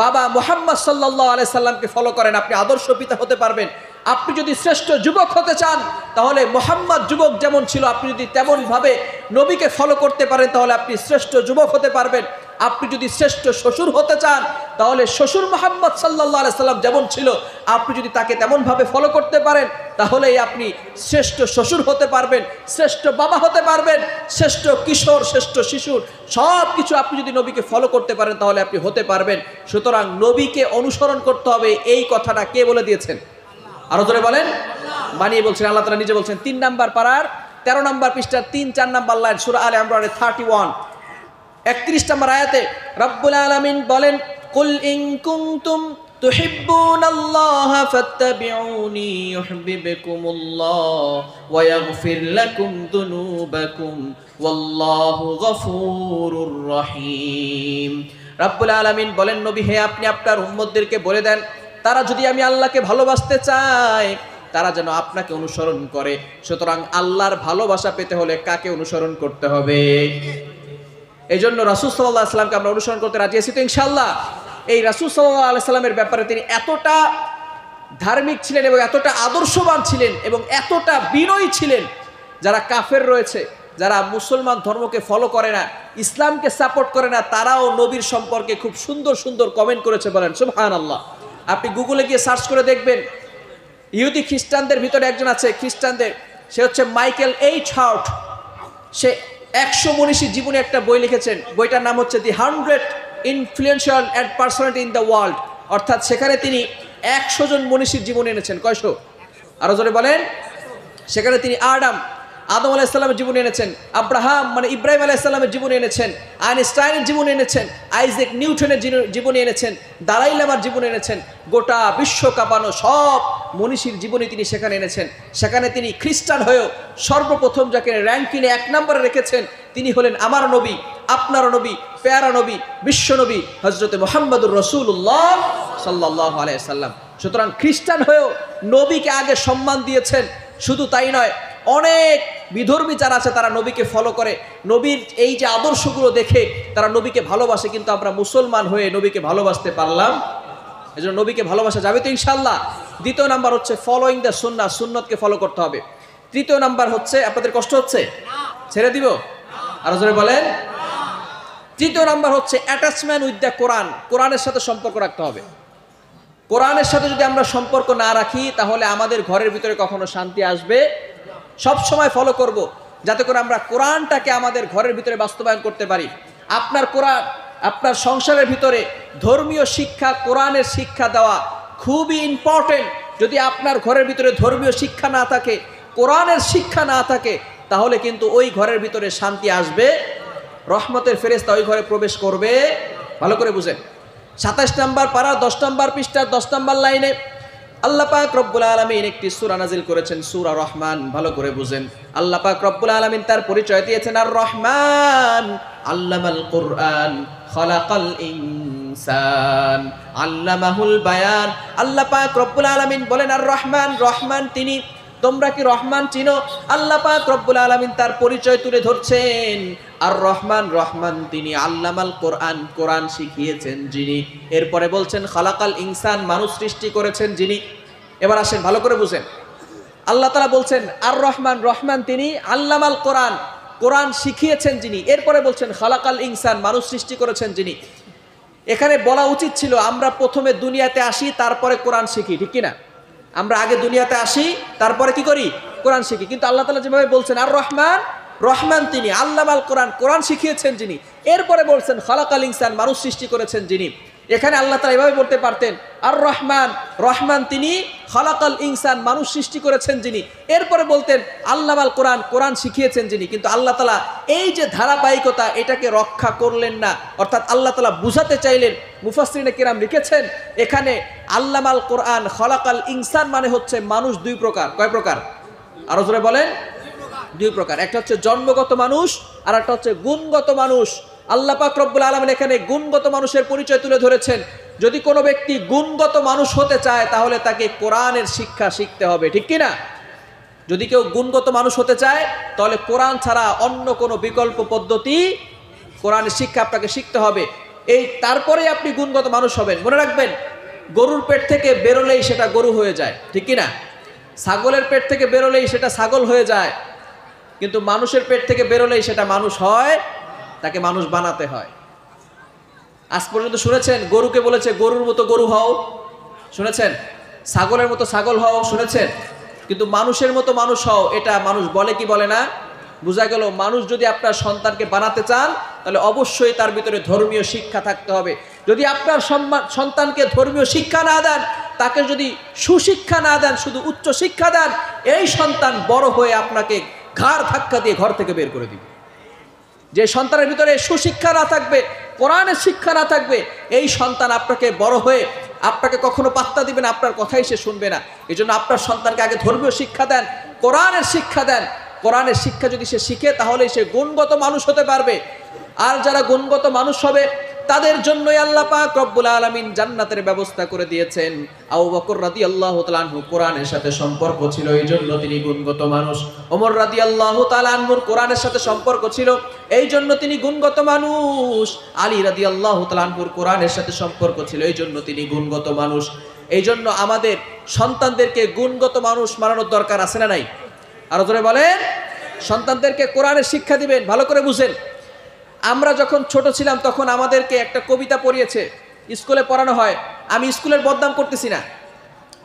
বাবা মুহাম্মদ সাল্লাল্লাহু আলাইহি সাল্লামকে ফলো করেন, আপনি আদর্শ পিতা হতে পারবেন। আপনি যদি শ্রেষ্ঠ যুবক হতে চান, তাহলে মুহাম্মদ যুবক যেমন ছিল, আপনি যদি তেমন ভাবে নবীকে ফলো করতে পারেন, তাহলে আপনি শ্রেষ্ঠ যুবক হতে পারবেন। আপনি যদি শ্রেষ্ঠ শ্বশুর হতে চান, তাহলে শ্বশুর মুহাম্মদ সাল্লাল্লাহু আলাইহি সাল্লাম যেমন ছিল, আপনি যদি তাকে তেমন ভাবে ফলো করতে পারেন, তাহলেই আপনি শ্রেষ্ঠ শ্বশুর হতে পারবেন, শ্রেষ্ঠ বাবা হতে পারবেন, শ্রেষ্ঠ কিশোর, শ্রেষ্ঠ শিশুর, সব কিছু আপনি যদি নবীকে ফলো করতে পারেন, তাহলে আপনি হতে পারবেন। সুতরাং নবীকে অনুসরণ করতে হবে, এই কথাটা কে বলে দিয়েছেন? আরো ধরে বলেন। বানিয়ে বলছেন, আল্লাহ তাআলা নিজে বলছেন। 3 নাম্বার পারার 13 নাম্বার পৃষ্ঠার 3-4 নাম্বার লাইন, সূরা আলে ইমরানের 31 31 নম্বর আয়াতে রব্বুল আলামিন বলেন, কুল ইন কুনতুম তুহিব্বুনাল্লাহা ফাত্তাবিউনি ইউহিব্বুকুমুল্লাহ ওয়া ইয়াগফির লাকুম যুনুবাকুম ওয়াল্লাহু গফুরুর রহিম। রব্বুল আলামিন বলেন, নবী হে, আপনি আপনার উম্মতদেরকে বলে দেন, তারা যদি আমি আল্লাহকে ভালোবাসতে চায়, তারা যেন আপনাকে অনুসরণ করে। সুতরাং আল্লাহর ভালোবাসা পেতে হলে কাকে অনুসরণ করতে হবে? এই জন্য রাসূল সাল্লাল্লাহু আলাইহি সাল্লামকে আমরা অনুসরণ করতে রাজি আছি তো ইনশাআল্লাহ? এই রাসূল সাল্লাল্লাহু আলাইহি সাল্লামের ব্যাপারে তিনি এতটা ধার্মিক ছিলেন এবং এতটা আদর্শবান ছিলেন এবং এতটা বিনয়ী ছিলেন, যারা কাফের রয়েছে, যারা মুসলমান ধর্মকে ফলো করে না, ইসলামকে সাপোর্ট করে না, তারাও নবীর সম্পর্কে খুব সুন্দর সুন্দর কমেন্ট করেছে। বলেন সুবহানাল্লাহ। আপনি গুগলে গিয়ে সার্চ করে দেখবেন, ইহুদি খ্রিস্টানদের ভিতরে একজন আছে, খ্রিস্টানদের, সে হচ্ছে মাইকেল এইচ হার্ট। সে 100 মনীষীর জীবনে একটা বই লিখেছেন, বইটার নাম হচ্ছে দি 100 influential and personality in the world. অর্থাৎ সেখানে তিনি 100 জন মনীষীর জীবন এনেছেন। কয়শো? আরো জোরে বলেন। সেখানে তিনি আদম আলাইহিস সালামের জীবন এনেছেন, আব্রাহাম মানে ইব্রাহিম আলাইহিস সালামের জীবন এনেছেন, আইনস্টাইনের জীবন এনেছেন, আইজ্যাক নিউটনের জীবন এনেছেন, দালাই লামার জীবন এনেছেন, গোটা বিশ্ব কাঁপানো সব মনীষীর জীবনী তিনি সেখানে এনেছেন। সেখানে তিনি খ্রিস্টান হয়েও সর্বপ্রথম যাকে র্যাঙ্কিংয়ে 1 নম্বরে রেখেছেন, তিনি হলেন আমার নবী, আপনার নবী, প্যারা নবী, বিশ্ব নবী হযরতে মুহাম্মদুর রাসূলুল্লাহ সাল্লাল্লাহু আলাইহি সাল্লাম। সুতরাং খ্রিস্টান হয়েও নবীকে আগে সম্মান দিয়েছেন। শুধু তাই নয়, অনেক বিধর্মী যারা আছে তারা নবীকে ফলো করে, নবীর এই যে আদর্শগুলো দেখে তারা নবীকে ভালোবাসে, কিন্তু আমরা মুসলমান হয়ে নবীকে ভালোবাসতে পারলাম? এজন্য নবীকে ভালোবাসা যাবে তো ইনশাআল্লাহ। দ্বিতীয় নাম্বার হচ্ছে ফলোইং দ্য সুন্নাহ, সুন্নতকে ফলো করতে হবে। তৃতীয় নাম্বার হচ্ছে, আপনাদের কষ্ট হচ্ছে, ছেড়ে দিব, আরো জোরে বলেন। তৃতীয় নাম্বার হচ্ছে অ্যাটাচমেন্ট উইথ দ্য কোরআন, কোরআনের সাথে সম্পর্ক রাখতে হবে। কোরআনের সাথে যদি আমরা সম্পর্ক না রাখি তাহলে আমাদের ঘরের ভিতরে কখনো শান্তি আসবে। সব সময় ফলো করব যাতে করে আমরা কোরআনটাকে আমাদের ঘরের ভিতরে বাস্তবায়ন করতে পারি। আপনার কোরআন, আপনার সংসারের ভিতরে ধর্মীয় শিক্ষা, কোরআনের শিক্ষা দেওয়া খুবই ইম্পর্টেন্ট। যদি আপনার ঘরের ভিতরে ধর্মীয় শিক্ষা না থাকে, কোরআনের শিক্ষা না থাকে, তাহলে কিন্তু ওই ঘরের ভিতরে শান্তি আসবে, রহমতের ফেরেশতা ওই ঘরে প্রবেশ করবে। ভালো করে বুঝেন। 27 নম্বর পারা 10 নম্বর পৃষ্ঠার 10 নম্বর লাইনে আল্লাহ পাক রব্বুল আলামিন একটি সূরা নাজিল করেছেন, সূরা রহমান। ভালো করে বুঝেন। আল্লাহ পাক রব্বুল আলামিন তার পরিচয় দিয়েছেন আর রহমান, আল্লামাল কুরআন, খালাকাল ইনসান, আল্লামাহুল বায়ান। আল্লাহ পাক রব্বুল আলামিন বলেন আর রহমান, রহমান তিনি। তোমরা কি রহমান চিনো? আল্লাহ পাক রব্বুল আলামিন তার পরিচয় তুলে ধরছেন আর রহমান, রহমান তিনি। আল্লামাল কোরআন, কোরআন শিখিয়েছেন যিনি। এরপরে বলছেন খালাকাল ইনসান, মানুষ সৃষ্টি করেছেন যিনি। এবার আসেন ভালো করে বুঝেন। আল্লাহ তাআলা বলছেন আর রহমান, রহমান তিনি। আল্লামাল কোরআন, কোরআন শিখিয়েছেন যিনি। এরপরে বলছেন খালাকাল ইনসান, মানুষ সৃষ্টি করেছেন যিনি। এখানে বলা উচিত ছিল আমরা প্রথমে দুনিয়াতে আসি, তারপরে কোরআন শিখি, ঠিক কিনা? আমরা আগে দুনিয়াতে আসি, তারপরে কি করি? কোরআন শিখি। কিন্তু আল্লাহ তাআলা যেভাবে বলছেন আর রহমান, রহমান তিনি। আল্লামাল কোরআন, কোরআন শিখিয়েছেন যিনি। এরপরে বলছেন খালাকাল ইনসান, মানুষ সৃষ্টি করেছেন যিনি। এখানে আল্লাহ তাআলা এভাবে বলতে পারতেন আর রহমান, রহমান তিনি, খালাকাল ইনসান, মানুষ সৃষ্টি করেছেন যিনি। এরপরে বলতেন আল্লামাল কোরআন, কোরআন শিখিয়েছেন যিনি। কিন্তু আল্লাহ তাআলা এই যে ধারাবাহিকতা, এটাকে রক্ষা করলেন না। অর্থাৎ আল্লাহ তাআলা বুঝাতে চাইলেন, মুফাসসিরিনে কিরাম লিখেছেন এখানে আল্লামাল কোরআন, খালাকাল ইনসান মানে হচ্ছে মানুষ দুই প্রকার। কয় প্রকার? আরো জোরে বলেন। দুই প্রকার। একটা হচ্ছে জন্মগত মানুষ, আর একটা হচ্ছে গুণগত মানুষ। আল্লাহ পাক রব্বুল আলামিন এখানে গুণগত মানুষের পরিচয় তুলে ধরেছেন। যদি কোনো ব্যক্তি গুণগত মানুষ হতে চায় তাহলে তাকে কোরআনের শিক্ষা শিখতে হবে, ঠিক কিনা? যদি কেউ গুণগত মানুষ হতে চায় তাহলে কোরআন ছাড়া অন্য কোনো বিকল্প পদ্ধতি, কোরআনের শিক্ষা আপনাকে শিখতে হবে। এই তারপরে আপনি গুণগত মানুষ হবেন। মনে রাখবেন, গরুর পেট থেকে বেরোলেই সেটা গরু হয়ে যায়, ঠিক কিনা? ছাগলের পেট থেকে বেরোলেই সেটা ছাগল হয়ে যায়। কিন্তু মানুষের পেট থেকে বেরোলেই সেটা মানুষ হয়, তাকে মানুষ বানাতে হয়। আজ পর্যন্ত শুনেছেন গরুকে বলেছে গরুর মতো গরু হও? শুনেছেন? ছাগলের মতো ছাগল হও? শুনেছেন? কিন্তু মানুষের মতো মানুষ হও, এটা মানুষ বলে কি বলে না? বোঝা গেল মানুষ যদি আপনার সন্তানকে বানাতে চান তাহলে অবশ্যই তার ভিতরে ধর্মীয় শিক্ষা থাকতে হবে। যদি আপনার সন্তানকে ধর্মীয় শিক্ষা না দেন, তাকে যদি সুশিক্ষা না দেন, শুধু উচ্চ শিক্ষা দেন, এই সন্তান বড় হয়ে আপনাকে ঘাড় ধাক্কা দিয়ে ঘর থেকে বের করে দিবে। যে সন্তানের ভিতরে সুশিক্ষা না থাকবে, কোরআনের শিক্ষা না থাকবে, এই সন্তান আপনাকে বড় হয়ে আপনাকে কখনো পাত্তা দিবে না, আপনার কথাই সে শুনবে না। এই জন্য আপনার সন্তানকে আগে ধর্মীয় শিক্ষা দেন, কোরআনের শিক্ষা দেন। কোরআনের শিক্ষা যদি সে শিখে তাহলে সে গুণগত মানুষ হতে পারবে। আর যারা গুণগত মানুষ হবে তাদের জন্যই আল্লাহ পাক রব্বুল আলামিন জান্নাতের ব্যবস্থা করে দিয়েছেন। আবু বকর রাদিয়াল্লাহু তাআলা আনহু কোরআনের সাথে সম্পর্ক ছিল, এই জন্য তিনি গুণগত মানুষ। ওমর রাদিয়াল্লাহু তাআলা আনহুর কোরআনের সাথে সম্পর্ক ছিল, এই জন্য তিনি গুণগত মানুষ। আলী রাদিয়াল্লাহু তাআলা আনহুর কোরআনের সাথে সম্পর্ক ছিল, এই জন্য তিনি গুণগত মানুষ। এই জন্য আমাদের সন্তানদেরকে গুণগত মানুষ বানানোর দরকার আছে না নাই? আরো জোরে বলেন। সন্তানদেরকে কোরআনের শিক্ষা দিবেন। ভালো করে বুঝেন। আমরা যখন ছোট ছিলাম তখন আমাদেরকে একটা কবিতা পড়িয়েছে, স্কুলে পড়ানো হয়। আমি স্কুলের বদনাম করতেছি না,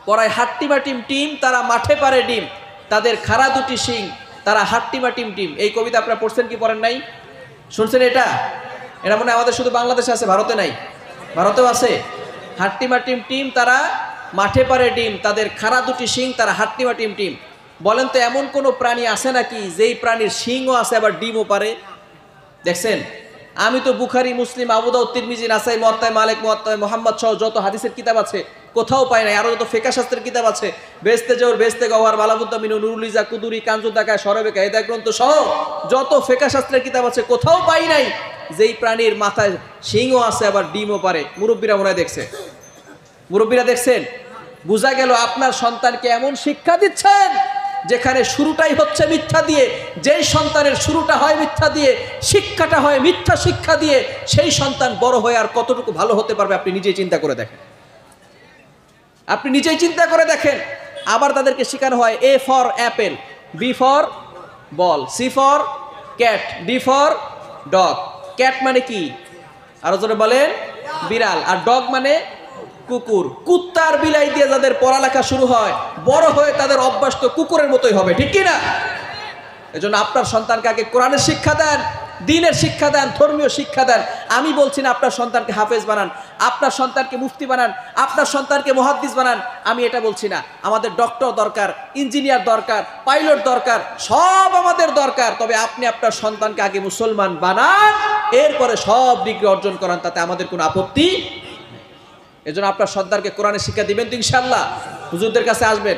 পড়ায় হাট্টিমা টিম টিম, তারা মাঠে পারে ডিম, তাদের খাড়া দুটি শিং, তারা হাট্টিমা টিম টিম। এই কবিতা আপনারা পড়ছেন কি পড়েন নাই? শুনছেন এটা? এটা মনে হয় আমাদের শুধু বাংলাদেশে আছে, ভারতে নাই। ভারতেও আছে। হাট্টিমা টিম টিম, তারা মাঠে পারে ডিম, তাদের খাড়া দুটি শিং, তারা হাট্টিমা টিম টিম। বলেন তো এমন কোনো প্রাণী আছে নাকি যেই প্রাণীর শিংও আছে আবার ডিমও পারে? দেখছেন? আমি তো বুখারী, মুসলিম, আবু দাউদ, তিরমিজি, নাসাই, মুয়াত্তা মালিক, মুয়াত্তা মুহাম্মদ সহ যত হাদিসের কিতাব আছে কোথাও পাই নাই। আরো যত ফিকহ শাস্ত্রের কিতাব আছে, বেহেশতে জওহর, বেহেশতে গওহার, বালাবুদ্দা মিনু, নুরুল ইজা, কুদুরি, কানজুদ্দাকা, সরবেকা, হেদায়েত গ্রন্থ সহ যত ফিকহ শাস্ত্রের কিতাব আছে কোথাও পাই নাই যেই প্রাণীর মাথায় শিংও আছে আবার ডিমও পারে। মুরব্বীরা মনে হয় দেখছে, মুরব্বীরা দেখছেন। বোঝা গেল আপনার সন্তানকে এমন শিক্ষা দিচ্ছেন যেখানে শুরুটাই হচ্ছে মিথ্যা দিয়ে। যেই সন্তানের শুরুটা হয় মিথ্যা দিয়ে, শিক্ষাটা হয় মিথ্যা শিক্ষা দিয়ে, সেই সন্তান বড় হয়ে আর কতটুকু ভালো হতে পারবে আপনি নিজেই চিন্তা করে দেখেন। আপনি নিজেই চিন্তা করে দেখেন। আবার তাদেরকে শেখানো হয় A for apple, B for ball, C for cat, D for dog. Cat মানে কি? আরো জোরে বলেন। বিড়াল। আর ডগ মানে কুকুর। কুত্তার বিলাই দিয়ে যাদের পড়ালেখা শুরু হয়, বড় হয়ে তাদের অভ্যাস তো কুকুরের মতোই হবে, ঠিক কি না? এজন্য আপনার সন্তানকে আগে কোরআনের শিক্ষা দেন, দ্বীনের শিক্ষা দেন, ধর্মীয় শিক্ষা দেন। আমি বলছি না আপনার সন্তানকে হাফেজ বানান, আপনার সন্তানকে মুফতি বানান, আপনার সন্তানকে মুহাদ্দিস বানান, আমি এটা বলছি না। আমাদের ডক্টর দরকার, ইঞ্জিনিয়ার দরকার, পাইলট দরকার, সব আমাদের দরকার। তবে আপনি আপনার সন্তানকে আগে মুসলমান বানান, এরপরে সব ডিগ্রি অর্জন করান, তাতে আমাদের কোনো আপত্তি। এজন্য আপনার সন্তানকে কোরআনের শিক্ষা দিবেন তো ইনশাআল্লাহ। হুজুরদের কাছে আসবেন,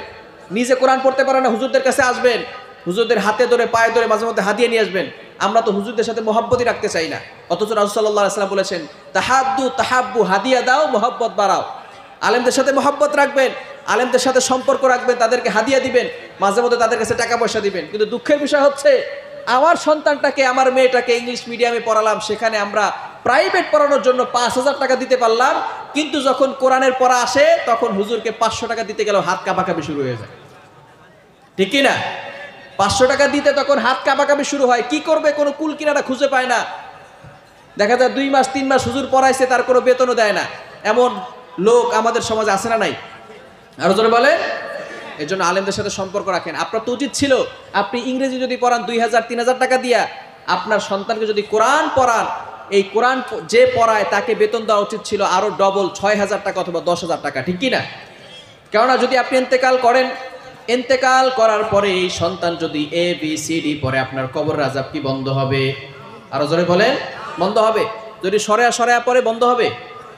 নিজে কোরআন পড়তে পারেন না, হুজুরদের কাছে আসবেন, হুজুরদের হাতে ধরে পায়ে ধরে মাঝে মধ্যে হাদিয়া নিয়ে আসবেন। আমরা তো হুজুরদের সাথে মহব্বতই রাখতে চাই না, অথচ রাসূল সাল্লাল্লাহু আলাইহি ওয়াসাল্লাম বলেছেন তাহাদ্দু তাহাব্বু, হাদিয়া দাও, মহব্বত বাড়াও। আলেমদের সাথে মহব্বত রাখবেন, আলেমদের সাথে সম্পর্ক রাখবেন, তাদেরকে হাদিয়া দিবেন, মাঝে মধ্যে তাদের কাছে টাকা পয়সা দিবেন। কিন্তু দুঃখের বিষয় হচ্ছে আমার সন্তানটাকে, আমার মেয়েটাকে ইংলিশ মিডিয়ামে পড়ালাম, সেখানে আমরা প্রাইভেট পড়ানোর জন্য 5,000 টাকা দিতে পারলাম, কিন্তু যখন কোরআনের পড়া আসে তখন হুজুরকে 500 টাকা দিতে গেলেও হাত কাঁপাকাঁপি শুরু হয়ে যায়, ঠিক কি না? 500 টাকা দিতে তখন হাত কাঁপাকাঁপি শুরু হয়। কি করবে, কোনো কুল কিনারা খুঁজে পায় না। দেখা যায় 2 মাস 3 মাস হুজুর পড়াইছে, তার কোনো বেতনও দেয় না। এমন লোক আমাদের সমাজে আছে না নাই? আরো জোরে বলে। এই জন্য আলেমদের সাথে সম্পর্ক রাখেন। আপনার তো উচিত ছিল, আপনি ইংরেজি যদি পড়ান 2,000-3,000 টাকা দিয়া, আপনার সন্তানকে যদি কোরআন পড়ান, এই কোরআন যে পড়ায় তাকে বেতন দেওয়া উচিত ছিল আরো ডবল, 6,000 টাকা অথবা 10,000 টাকা, ঠিক কি না? কেননা যদি আপনি ইন্তেকাল করেন, ইন্তেকাল করার পরে এই সন্তান যদি ABCD পড়ে, আপনার কবর আযাব কি বন্ধ হবে? আরো জোরে বলেন। বন্ধ হবে। যদি সরেয়া সরেয়া পড়ে বন্ধ হবে,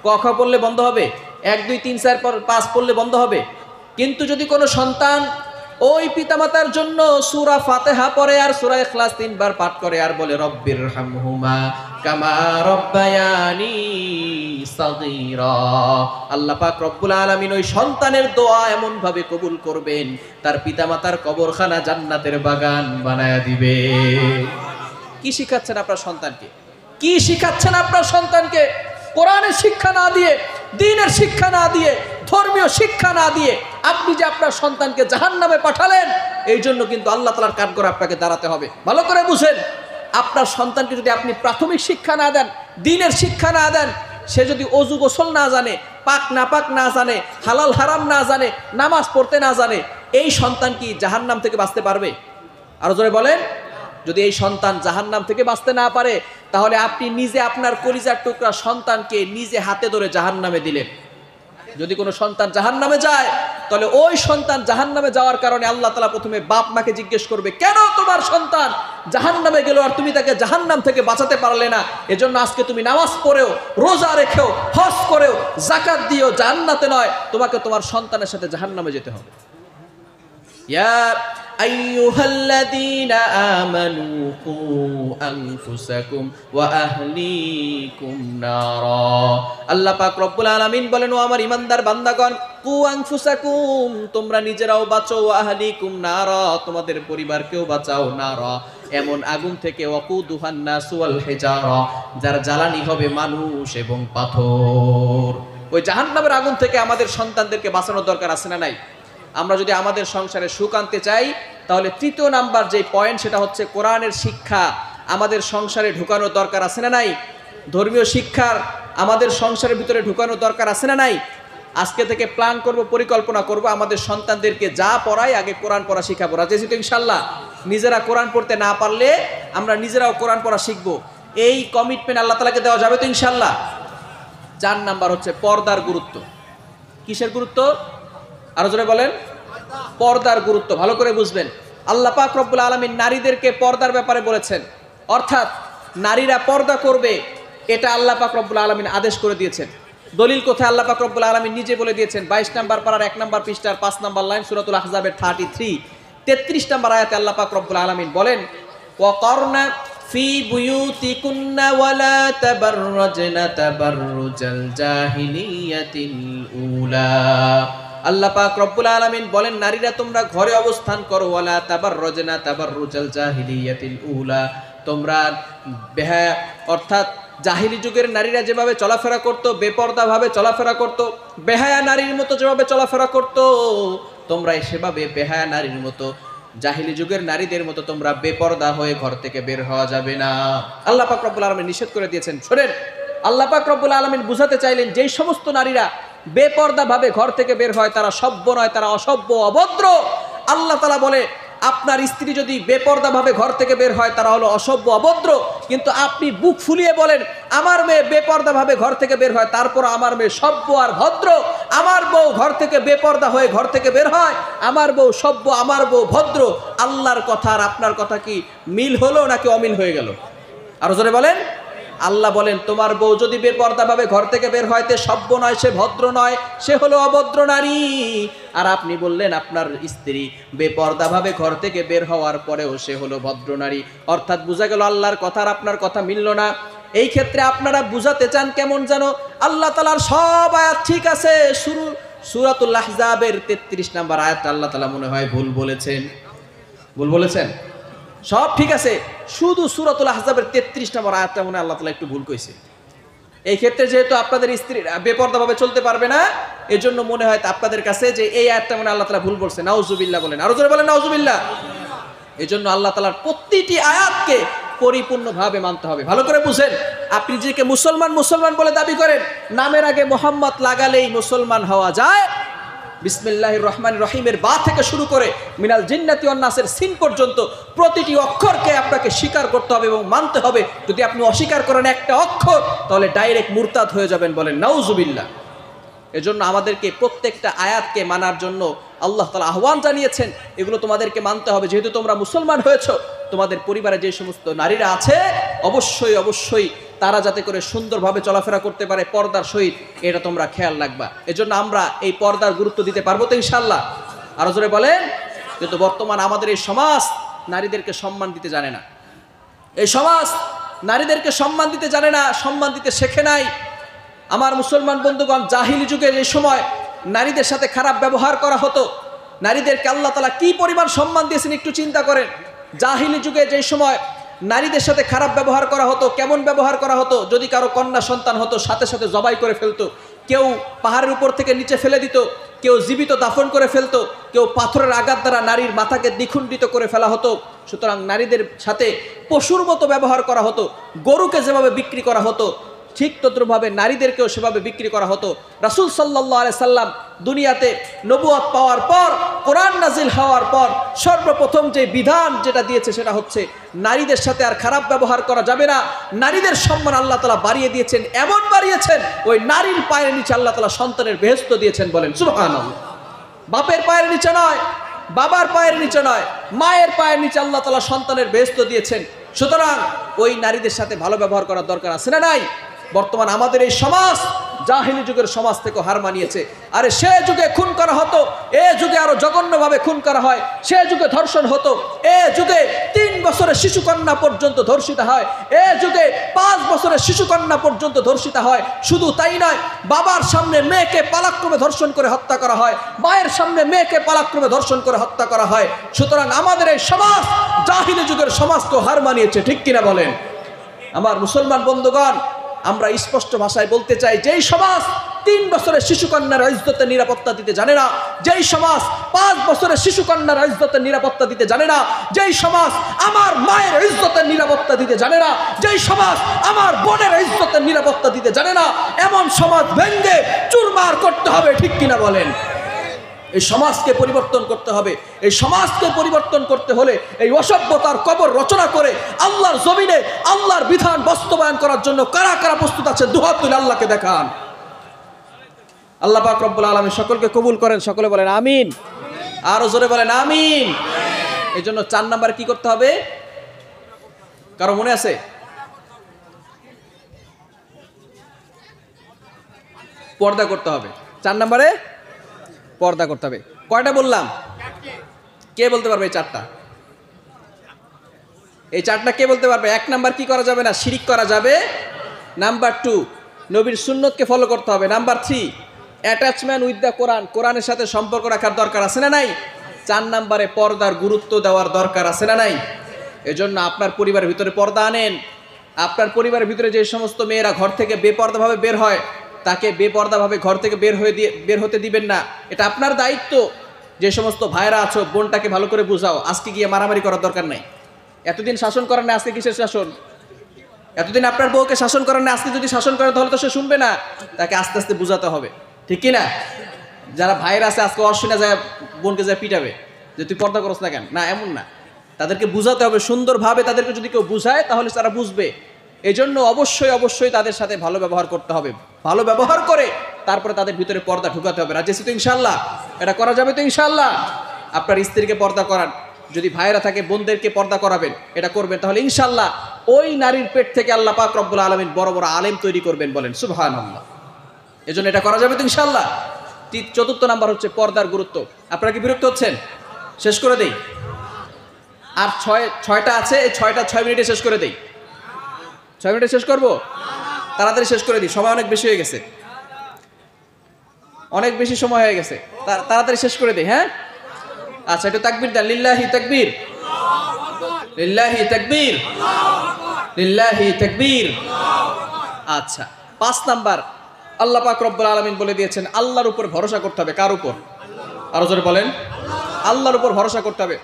ক খ পড়লে বন্ধ হবে, 1 2 3 4 5 পড়লে বন্ধ হবে। কিন্তু যদি কোনো সন্তান ওই পিতামাতার জন্য সূরা ফাতিহা পড়ে আর সূরা ইখলাস 3 বার পাঠ করে আর বলে রব্বিরহামহুমা কামা রব্বায়ানি সাগীরা, আল্লাহ পাক রব্বুল আলামিন ওই সন্তানের দোয়া এমন ভাবে কবুল করবেন, তার পিতামাতার কবরখানা জান্নাতের বাগান বানায়া দিবে। কি শিখাচ্ছেন আপনার সন্তানকে? কি শিখাচ্ছেন আপনার সন্তানকে? কোরআনের শিক্ষা না দিয়ে, দ্বীনের শিক্ষা না দিয়ে, ধর্মীয় শিক্ষা না দিয়ে আপনি যে আপনার সন্তানকে জাহান্নামে পাঠালেন, এই জন্য কিন্তু আল্লাহ তাআলার কাঠগড়ায় আপনাকে দাঁড়াতে হবে। ভালো করে বুঝেন, আপনার সন্তানকে যদি আপনি প্রাথমিক শিক্ষা না দেন, দ্বীনের শিক্ষা না দেন, সে যদি অজু গোসল না জানে, পাক নাপাক না জানে, হালাল হারাম না জানে, নামাজ পড়তে না জানে, এই সন্তান কি জাহান্নাম থেকে বাঁচতে পারবে? আরো জোরে বলেন। যদি এই সন্তান জাহান্নাম থেকে বাঁচতে না পারে, তাহলে আপনি নিজে আপনার কলিজার টুকরা সন্তানকে নিজে হাতে ধরে জাহান্নামে দিলেন। যদি কোনো সন্তান জাহান্নামে যায়, তাহলে ওই সন্তান জাহান্নামে যাওয়ার কারণে আল্লাহ তাআলা প্রথমে বাপ মাকে জিজ্ঞেস করবে, কেন তোমার সন্তান জাহান্নামে গেল আর তুমি তাকে জাহান্নাম থেকে বাঁচাতে পারলে না? এজন্য আজকে তুমি নামাজ পড়েও, রোজা রেখেও, হজ করেও, যাকাত দিয়েও জান্নাতে নয়, তোমাকে তোমার সন্তানের সাথে জাহান্নামে যেতে হবে। ইয়া আইয়ুহাল্লাযীনা আমানু কু আনফুসাকুম ওয়া আহলিকুম নারা। আল্লাহ পাক রব্বুল আলামিন বলেন, ও আমার ইমানদার বান্দাগণ, কু আনফুসাকুম, তোমরা নিজেরাও বাঁচো, ওয়া আহলিকুম নারা, তোমাদের পরিবারকেও বাঁচাও, নারা, এমন আগুন থেকে, ওয়াকুদুহান নাসু ওয়াল হিজারা, যার জ্বালানি হবে মানুষ এবং পাথর। ওই জাহান্নামের আগুন থেকে আমাদের সন্তানদেরকে বাঁচানোর দরকার আছে না নাই? আমরা যদি আমাদের সংসারে সুখ আনতে চাই, তাহলে 3য় নাম্বার যে পয়েন্ট, সেটা হচ্ছে কোরআনের শিক্ষা আমাদের সংসারে ঢুকানোর দরকার আছে না নাই? ধর্মীয় শিক্ষার আমাদের সংসারের ভিতরে ঢুকানোর দরকার আছে না নাই? আজকে থেকে প্ল্যান করব, পরিকল্পনা করব, আমাদের সন্তানদেরকে যা পড়াই আগে কোরআন পড়া শিখাবো। রাজি তো ইনশাল্লাহ? নিজেরা কোরআন পড়তে না পারলে আমরা নিজেরাও কোরআন পড়া শিখবো। এই কমিটমেন্ট আল্লাহ তাআলাকে দেওয়া যাবে তো ইনশাল্লাহ? 4 নাম্বার হচ্ছে পর্দার গুরুত্ব। কিসের গুরুত্ব? আরো জোরে বলেন। পর্দার গুরুত্ব ভালো করে বুঝবেন। আল্লাহ পাক রব্বুল আলামিন নারীদেরকে পর্দার ব্যাপারে বলেছেন, অর্থাৎ নারীরা পর্দা করবে, এটা আল্লাহ পাক রব্বুল আলামিন আদেশ করে দিয়েছেন। দলিল কোথায়? আল্লাহ পাক রব্বুল আলামিন নিজে বলে দিয়েছেন। 22 নম্বর পারার 1 নম্বর পৃষ্ঠার 5 নম্বর লাইন, সূরাতুল আহজাবের 33 33 নম্বর আয়াতে আল্লাহ পাক রব্বুল আলামিন বলেন, ওয়াকারনা ফি বুয়ুতিকুন্না ওয়ালা তাবাররাজনা তাবাররুজাল জাহিলিয়াতিল উলা। আল্লাহ পাক রব্বুল আলামিন বলেন, নারীরা তোমরা ঘরে অবস্থান করো, ওয়ালা তাবাররাজনা তাবাররুজাল জাহিলিয়াতিল উলা, তোমরা অর্থাৎ জাহিলি যুগের নারীরা যেভাবে চলাফেরা করত, বেপর্দাভাবে চলাফেরা করত, বেহায়া নারীর মতো যেভাবে চলাফেরা করত, তোমরা সেভাবে বেহায়া নারীর মতো, জাহিলি যুগের নারীদের মতো তোমরা বেপর্দা হয়ে ঘর থেকে বের হওয়া যাবে না। আল্লাহ পাক রব্বুল আলামিন নিষেধ করে দিয়েছেন। শোনেন, আল্লাহ পাক রব্বুল আলামিন বুঝাতে চাইলেন যেই সমস্ত নারীরা বেপর্দাভাবে ঘর থেকে বের হয় তারা সভ্য নয়, তারা অসভ্য, অভদ্র। আল্লাহ তাআলা বলে আপনার স্ত্রী যদি বেপর্দাভাবে ঘর থেকে বের হয় তারা হলো অসভ্য, অভদ্র। কিন্তু আপনি বুক ফুলিয়ে বলেন আমার মেয়ে বেপর্দাভাবে ঘর থেকে বের হয়, তারপর আমার মেয়ে সভ্য আর ভদ্র। আমার বউ ঘর থেকে বেপর্দা হয়ে ঘর থেকে বের হয়, আমার বউ সভ্য, আমার বউ ভদ্র। আল্লাহর কথা আর আপনার কথা কি মিল হলো নাকি অমিল হয়ে গেল? আরো জোরে বলেন। আল্লাহ বলেন তোমার বউ যদি বেপর্দাভাবে ঘর থেকে বের হয় তে সভ্য নয়, সে ভদ্র নয়, সে হলো অভদ্র নারী। আর আপনি বললেন আপনার স্ত্রী বেপর্দাভাবে ঘর থেকে বের হওয়ার পরেও সে হলো ভদ্র নারী। অর্থাৎ বোঝা গেল আল্লাহর কথা আর আপনার কথা মিলল না। এই ক্ষেত্রে আপনারা বুঝাতে চান কেমন যেন আল্লাহ তাআলার সব আয়াত ঠিক আছে, সূরাতুল আহজাবের 33 নম্বর আয়াতটা আল্লাহ তাআলা মনে হয় ভুল বলেছেন। ভুল বলেছেন? সব ঠিক আছে, শুধু সূরাতুল আহজাবের 33 নম্বর আয়াতটা মনে আল্লাহ তাআলা একটু ভুল কইছে। এই ক্ষেত্রে যেহেতু আপনাদের স্ত্রী বেপর্দাভাবে চলতে পারবে না, এজন্য মনে হয় আপনাদের কাছে যে এই আয়াতটা মনে আল্লাহ তাআলা ভুল বলছে। নাউজুবিল্লাহ বলেন, আরো জোরে বলেন নাউজুবিল্লাহ। এজন্য আল্লাহ তাআলার প্রতিটি আয়াতকে পরিপূর্ণভাবে মানতে হবে। ভালো করে বুঝেন, আপনি যে মুসলমান মুসলমান বলে দাবি করেন, নামের আগে মোহাম্মদ লাগালেই মুসলমান হওয়া যায়? বিসমিল্লাহির রহমানির রহিমের বা থেকে শুরু করে মিনাল জিন্নাতি ওয়ান নাসের সিন পর্যন্ত প্রতিটি অক্ষরকে আপনাকে স্বীকার করতে হবে এবং মানতে হবে। যদি আপনি অস্বীকার করেন একটা অক্ষর, তাহলে ডাইরেক্ট মুরতাদ হয়ে যাবেন। বলেন নাউজুবিল্লাহ। এজন্য আমাদেরকে প্রত্যেকটা আয়াতকে মানার জন্য আল্লাহ তাআলা আহ্বান জানিয়েছেন। এগুলো তোমাদেরকে মানতে হবে। যেহেতু তোমরা মুসলমান হয়েছো, তোমাদের পরিবারে যে সমস্ত নারীরা আছে অবশ্যই অবশ্যই তারা যাতে করে সুন্দরভাবে চলাফেরা করতে পারে পর্দার সহিত, এটা তোমরা খেয়াল রাখবা। এজন্য আমরা এই পর্দার গুরুত্ব দিতে পারবো তো ইনশাআল্লাহ? আরো জোরে বলেন। কিন্তু বর্তমান আমাদের এই সমাজ নারীদেরকে সম্মান দিতে জানে না। এই সমাজ নারীদেরকে সম্মান দিতে জানে না, সম্মান দিতে শেখে নাই। আমার মুসলমান বন্ধুগণ, জাহিলি যুগে যে সময় নারীদের সাথে খারাপ ব্যবহার করা হতো, নারীদেরকে আল্লাহ তাআলা কি পরিমাণ সম্মান দিয়েছেন একটু চিন্তা করেন। জাহিলি যুগে যে সময় নারীদের সাথে খারাপ ব্যবহার করা হতো, কেমন ব্যবহার করা হতো? যদি কারো কন্যা সন্তান হতো সাথে সাথে জবাই করে ফেলতো, কেউ পাহাড়ের উপর থেকে নিচে ফেলে দিত, কেউ জীবিত দাফন করে ফেলতো, কেউ পাথরের আঘাত দ্বারা নারীর মাথাকে দ্বিখণ্ডিত করে ফেলা হতো। সুতরাং নারীদের সাথে পশুর মতো ব্যবহার করা হতো। গরুকে যেভাবে বিক্রি করা হতো ঠিক তদ্রুপভাবে নারীদেরকেও সেভাবে বিক্রি করা হতো। রাসূল সাল্লাল্লাহু আলাইহি সাল্লাম দুনিয়াতে নবুয়ত পাওয়ার পর, কোরআন নাজিল হওয়ার পর সর্বপ্রথম যে বিধান যেটা দিয়েছে সেটা হচ্ছে নারীদের সাথে আর খারাপ ব্যবহার করা যাবে না। নারীদের সম্মান আল্লাহ তাআলা বাড়িয়ে দিয়েছেন, এমন বাড়িয়েছেন ওই নারীর পায়ের নিচে আল্লাহ তাআলা সন্তানের বেহেশত দিয়েছেন। বলেন সুবহানাল্লাহ। বাপের পায়ের নিচে নয়, বাবার পায়ের নিচে নয়, মায়ের পায়ের নিচে আল্লাহ তাআলা সন্তানের বেহেশত দিয়েছেন। সুতরাং ওই নারীদের সাথে ভালো ব্যবহার করার দরকার আছে না নাই? বর্তমান আমাদের এই সমাজ জাহিলি যুগের সমাজ থেকে হার মানিয়েছে। আরে সে যুগে খুন করা হতো, এ যুগে আরো জঘন্যভাবে খুন করা হয়। সে যুগে ধর্ষণ হতো, এ যুগে 3 বছরের শিশুকন্যা পর্যন্ত ধর্ষিত হয়। এ যুগে 5 বছরের শিশুকন্যা পর্যন্ত ধর্ষিত হয়। শুধু তাই নয়, বাবার সামনে মেয়েকে পালাক্রমে ধর্ষণ করে হত্যা করা হয়, মায়ের সামনে মেয়েকে পালাক্রমে ধর্ষণ করে হত্যা করা হয়। সুতরাং আমাদের এই সমাজ জাহিলি যুগের সমাজকে হার মানিয়েছে, ঠিক কিনা বলেন? আমার মুসলমান বন্ধুগণ, আমরা স্পষ্ট ভাষায় বলতে চাই, যেই সমাজ 3 বছরের শিশুকন্যার ইজ্জতের নিরাপত্তা দিতে জানে না, যেই সমাজ 5 বছরের শিশুকন্যার ইজ্জতের নিরাপত্তা দিতে জানে না, যেই সমাজ আমার মায়ের ইজ্জতের নিরাপত্তা দিতে জানে না, যেই সমাজ আমার বোনের ইজ্জতের নিরাপত্তা দিতে জানে না, এমন সমাজ ভেঙে চুরমার করতে হবে, ঠিক কিনা বলেন? এই সমাজকে পরিবর্তন করতে হবে। এই সমাজকে পরিবর্তন করতে হলে এই অসভ্যতার কবর রচনা করে আল্লাহর জমিনে আল্লাহর বিধান বাস্তবায়ন করার জন্য কারা কারা প্রস্তুত আছেন? দুহাত তুলে আল্লাহকে দেখান। আল্লাহ পাক রব্বুল আলামিন সকলকে কবুল করেন। সকলে বলেন আমিন। আরো জোরে বলেন আমিন। এই জন্য 4 নম্বরে কি করতে হবে? কারো মনে আছে? পর্দা করতে হবে। 4 নম্বরে পর্দা করতে হবে। কয়টা বললাম? কে বলতে পারবে এই 4টা? এই 4টা কে বলতে পারবে? 1 নাম্বার কি করা যাবে না? শিরিক করা যাবে। নাম্বার 2 নবীর সুন্নতকে ফলো করতে হবে। নাম্বার 3 অ্যাটাচমেন্ট উইথ দ্য কোরআন, কোরআনের সাথে সম্পর্ক রাখার দরকার আছে না নাই? 4 নাম্বারে পর্দার গুরুত্ব দেওয়ার দরকার আছে না নাই? এজন্য আপনার পরিবারের ভিতরে পর্দা আনেন। আপনার পরিবারের ভিতরে যে সমস্ত মেয়েরা ঘর থেকে বেপর্দাভাবে বের হয়, তাকে বেপর্দাভাবে ঘর থেকে বের হতে দিবেন না। এটা আপনার দায়িত্ব। যে সমস্ত ভাইরা আছো, বোনটাকে ভালো করে বুঝাও, আজকে গিয়ে মারামারি করার দরকার নাই। এতদিন শাসন করেন না, আজকে কিসের শাসন? এতদিন আপনার বউকে শাসন করেন না, আজকে যদি শাসন করেন তাহলে তো সে শুনবে না। তাকে আস্তে আস্তে বুঝাতে হবে, ঠিক কি না? যারা ভাইরা আছে আজকে অশ্বিনা যায় বোনকে যায় পিটাবে যে তুই পর্দা করছ না কেন, না এমন না। তাদেরকে বুঝাতে হবে সুন্দরভাবে। তাদেরকে যদি কেউ বুঝায় তাহলে তারা বুঝবে। এই জন্য অবশ্যই অবশ্যই তাদের সাথে ভালো ব্যবহার করতে হবে। ভালো ব্যবহার করে তারপরে তাদের ভিতরে পর্দা ঢুকাতে হবে। রাজি আছি তো ইনশাল্লাহ? এটা করা যাবে তো ইনশাল্লাহ? আপনার স্ত্রীকে পর্দা করান, যদি ভাইরা থাকে বোনদেরকে পর্দা করাবেন, এটা করবেন, তাহলে ইনশাল্লাহ ওই নারীর পেট থেকে আল্লাহ পাক রব্বুল আলামিন বড় বড় আলেম তৈরি করবেন। বলেন সুবহানাল্লাহ। এজন্য এটা করা যাবে তো ইনশাল্লাহ? চতুর্থ নাম্বার হচ্ছে পর্দার গুরুত্ব। আপনারা কি বিরক্ত হচ্ছেন? শেষ করে দেই। আর ছয়টা আছে, এই 6 মিনিটে শেষ করে দেই। 6 মিনিটে শেষ করব? তাড়াতাড়ি শেষ করে দিই, সময় অনেক বেশি হয়ে গেছে, অনেক বেশি সময় হয়ে গেছে, তাড়াতাড়ি শেষ করে দিই। হ্যাঁ আচ্ছা, একটু তাকবীর দেন। লিল্লাহি তাকবীর, লিল্লাহি তাকবীর, লিল্লাহি তাকবীর। আচ্ছা, 5 নাম্বার, আল্লাহ পাক রব্বুল আলামিন বলে দিয়েছেন আল্লাহর উপর ভরসা করতে হবে। কার উপর? আরো জোরে বলেন। আল্লাহর উপর ভরসা করতে হবে।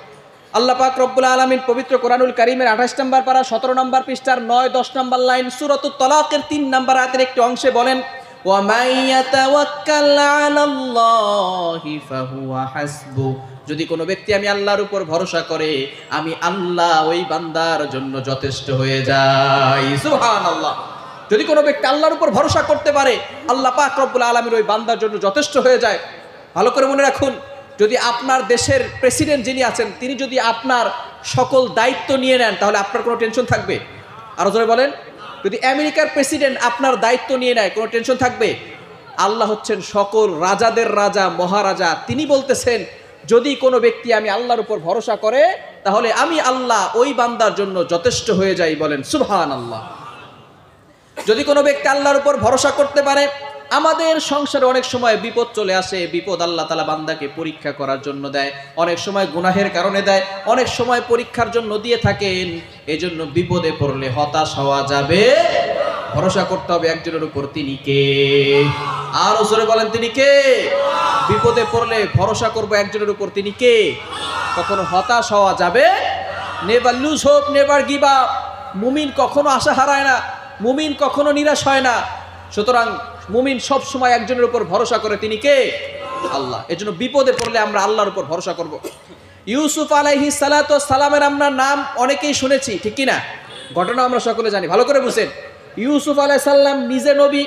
আল্লাহ পাক রব্বুল আলামিন পবিত্র কোরআনুল কারীমের 28 নম্বর পারা 17 নম্বর পৃষ্ঠার 9, 10 নম্বর লাইন সূরাতুত তালাকের 3 নম্বর আয়াতের একটি অংশে বলেন, ওয়া মান ইয়াতাওয়াক্কাল আলাল্লাহি ফাহুয়া হাসবু। যদি কোনো ব্যক্তি আমি আল্লাহর উপর ভরসা করে, আমি আল্লাহ ওই বান্দার জন্য যথেষ্ট হয়ে যাই। সুবহানাল্লাহ। যদি কোনো ব্যক্তি আল্লাহর উপর ভরসা করতে পারে, আল্লাহ পাক রব্বুল আলামিন ওই বান্দার জন্য যথেষ্ট হয়ে যায়। ভালো করে মনে রাখুন, যদি আপনার দেশের প্রেসিডেন্ট যিনি আছেন তিনি যদি আপনার সকল দায়িত্ব নিয়ে নেন, তাহলে আপনার কোনো টেনশন থাকবে? আরো জোরে বলেন। যদি আমেরিকার প্রেসিডেন্ট আপনার দায়িত্ব নিয়ে নেয়, কোনো টেনশন থাকবে? আল্লাহ হচ্ছেন সকল রাজাদের রাজা, মহারাজা। তিনি বলতেছেন যদি কোনো ব্যক্তি আমি আল্লাহর উপর ভরসা করে, তাহলে আমি আল্লাহ ওই বান্দার জন্য যথেষ্ট হয়ে যাই। বলেন সুবহানাল্লাহ। যদি কোনো ব্যক্তি আল্লাহর উপর ভরসা করতে পারে, আমাদের সংসারে অনেক সময় বিপদ চলে আসে। বিপদ আল্লাহ তাআলা বান্দাকে পরীক্ষা করার জন্য দেয়, অনেক সময় গুনাহের কারণে দেয়, অনেক সময় পরীক্ষার জন্য দিয়ে থাকেন। এজন্য বিপদে পড়লে হতাশ হওয়া যাবে, ভরসা করতে হবে একজনের উপর। তিনি কে? আর জোরে বলেন, তিনি কে? বিপদে পড়লে ভরসা করব একজনের উপর। তিনি কে? কখনো হতাশ হওয়া যাবে, never lose hope, never give up. মুমিন কখনো আশা হারায় না, মুমিন কখনো নিরাশ হয় না। সুতরাং মুমিন সব সময় একজনের উপর ভরসা করে। তিনি কে? আল্লাহ। এজন্য বিপদে পড়লে আমরা আল্লাহর উপর ভরসা করব। ইউসুফ আলাইহিস সালাতু ওয়াস সালামের আমরা নাম অনেকেই শুনেছি, ঠিক কি না? ঘটনা আমরা সকলে জানি, ভালো করে বুঝেন। ইউসুফ আলাইহিস সালাম নিজে নবী,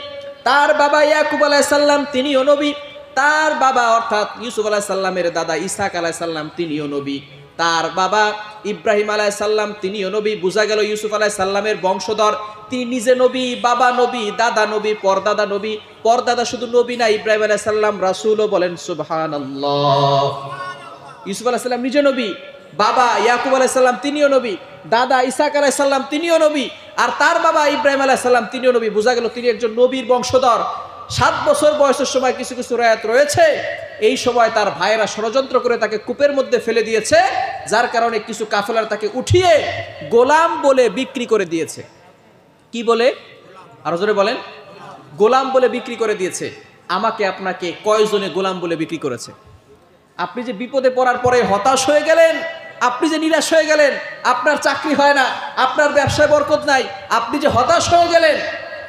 তার বাবা ইয়াকুব আলাইহিস সালাম তিনিও নবী, তার বাবা অর্থাৎ ইউসুফ আলাইহিস সালামের দাদা ইসহাক আলাইহিস সালাম তিনিও নবী, তার বাবা ইব্রাহিম আলাইহিস সালাম তিনিও নবী। বোঝা গেল ইউসুফ আলাইহিস সালামের বংশধর। তিনি নিজে নবী, বাবা নবী, দাদা নবী, পরদাদা নবী। পরদাদা শুধু নবী না, ইব্রাহিম আলাইহিস সালাম রাসূলও। বলেন সুবহানাল্লাহ। ইউসুফ আলাইহিস সালাম নিজে নবী, বাবা ইয়াকুব আলাইহিস সালাম তিনিও নবী, দাদা ইসহাক আলাইহিস সালাম তিনিও নবী, আর তার বাবা ইব্রাহিম আলাইহিস সালাম তিনিও নবী। বোঝা গেল তিনি একজন নবীর বংশধর। 7 বছর বয়সের সময় কিছু কিছু রায়াত রয়েছে, এই সময় তার ভাইয়েরা ষড়যন্ত্র করে তাকে কূপের মধ্যে ফেলে দিয়েছে, যার কারণে কিছু কাফেলার তাকে উঠিয়ে গোলাম বলে বিক্রি করে দিয়েছে। কি বলে? আরো জোরে বলেন। গোলাম বলে বিক্রি করে দিয়েছে। আমাকে আপনাকে কয়জনে গোলাম বলে বিক্রি করেছে? আপনি যে বিপদে পড়ার পরে হতাশ হয়ে গেলেন, আপনি যে নিরাশ হয়ে গেলেন, আপনার চাকরি হয় না, আপনার ব্যবসায় বরকত নাই, আপনি যে হতাশ হয়ে গেলেন,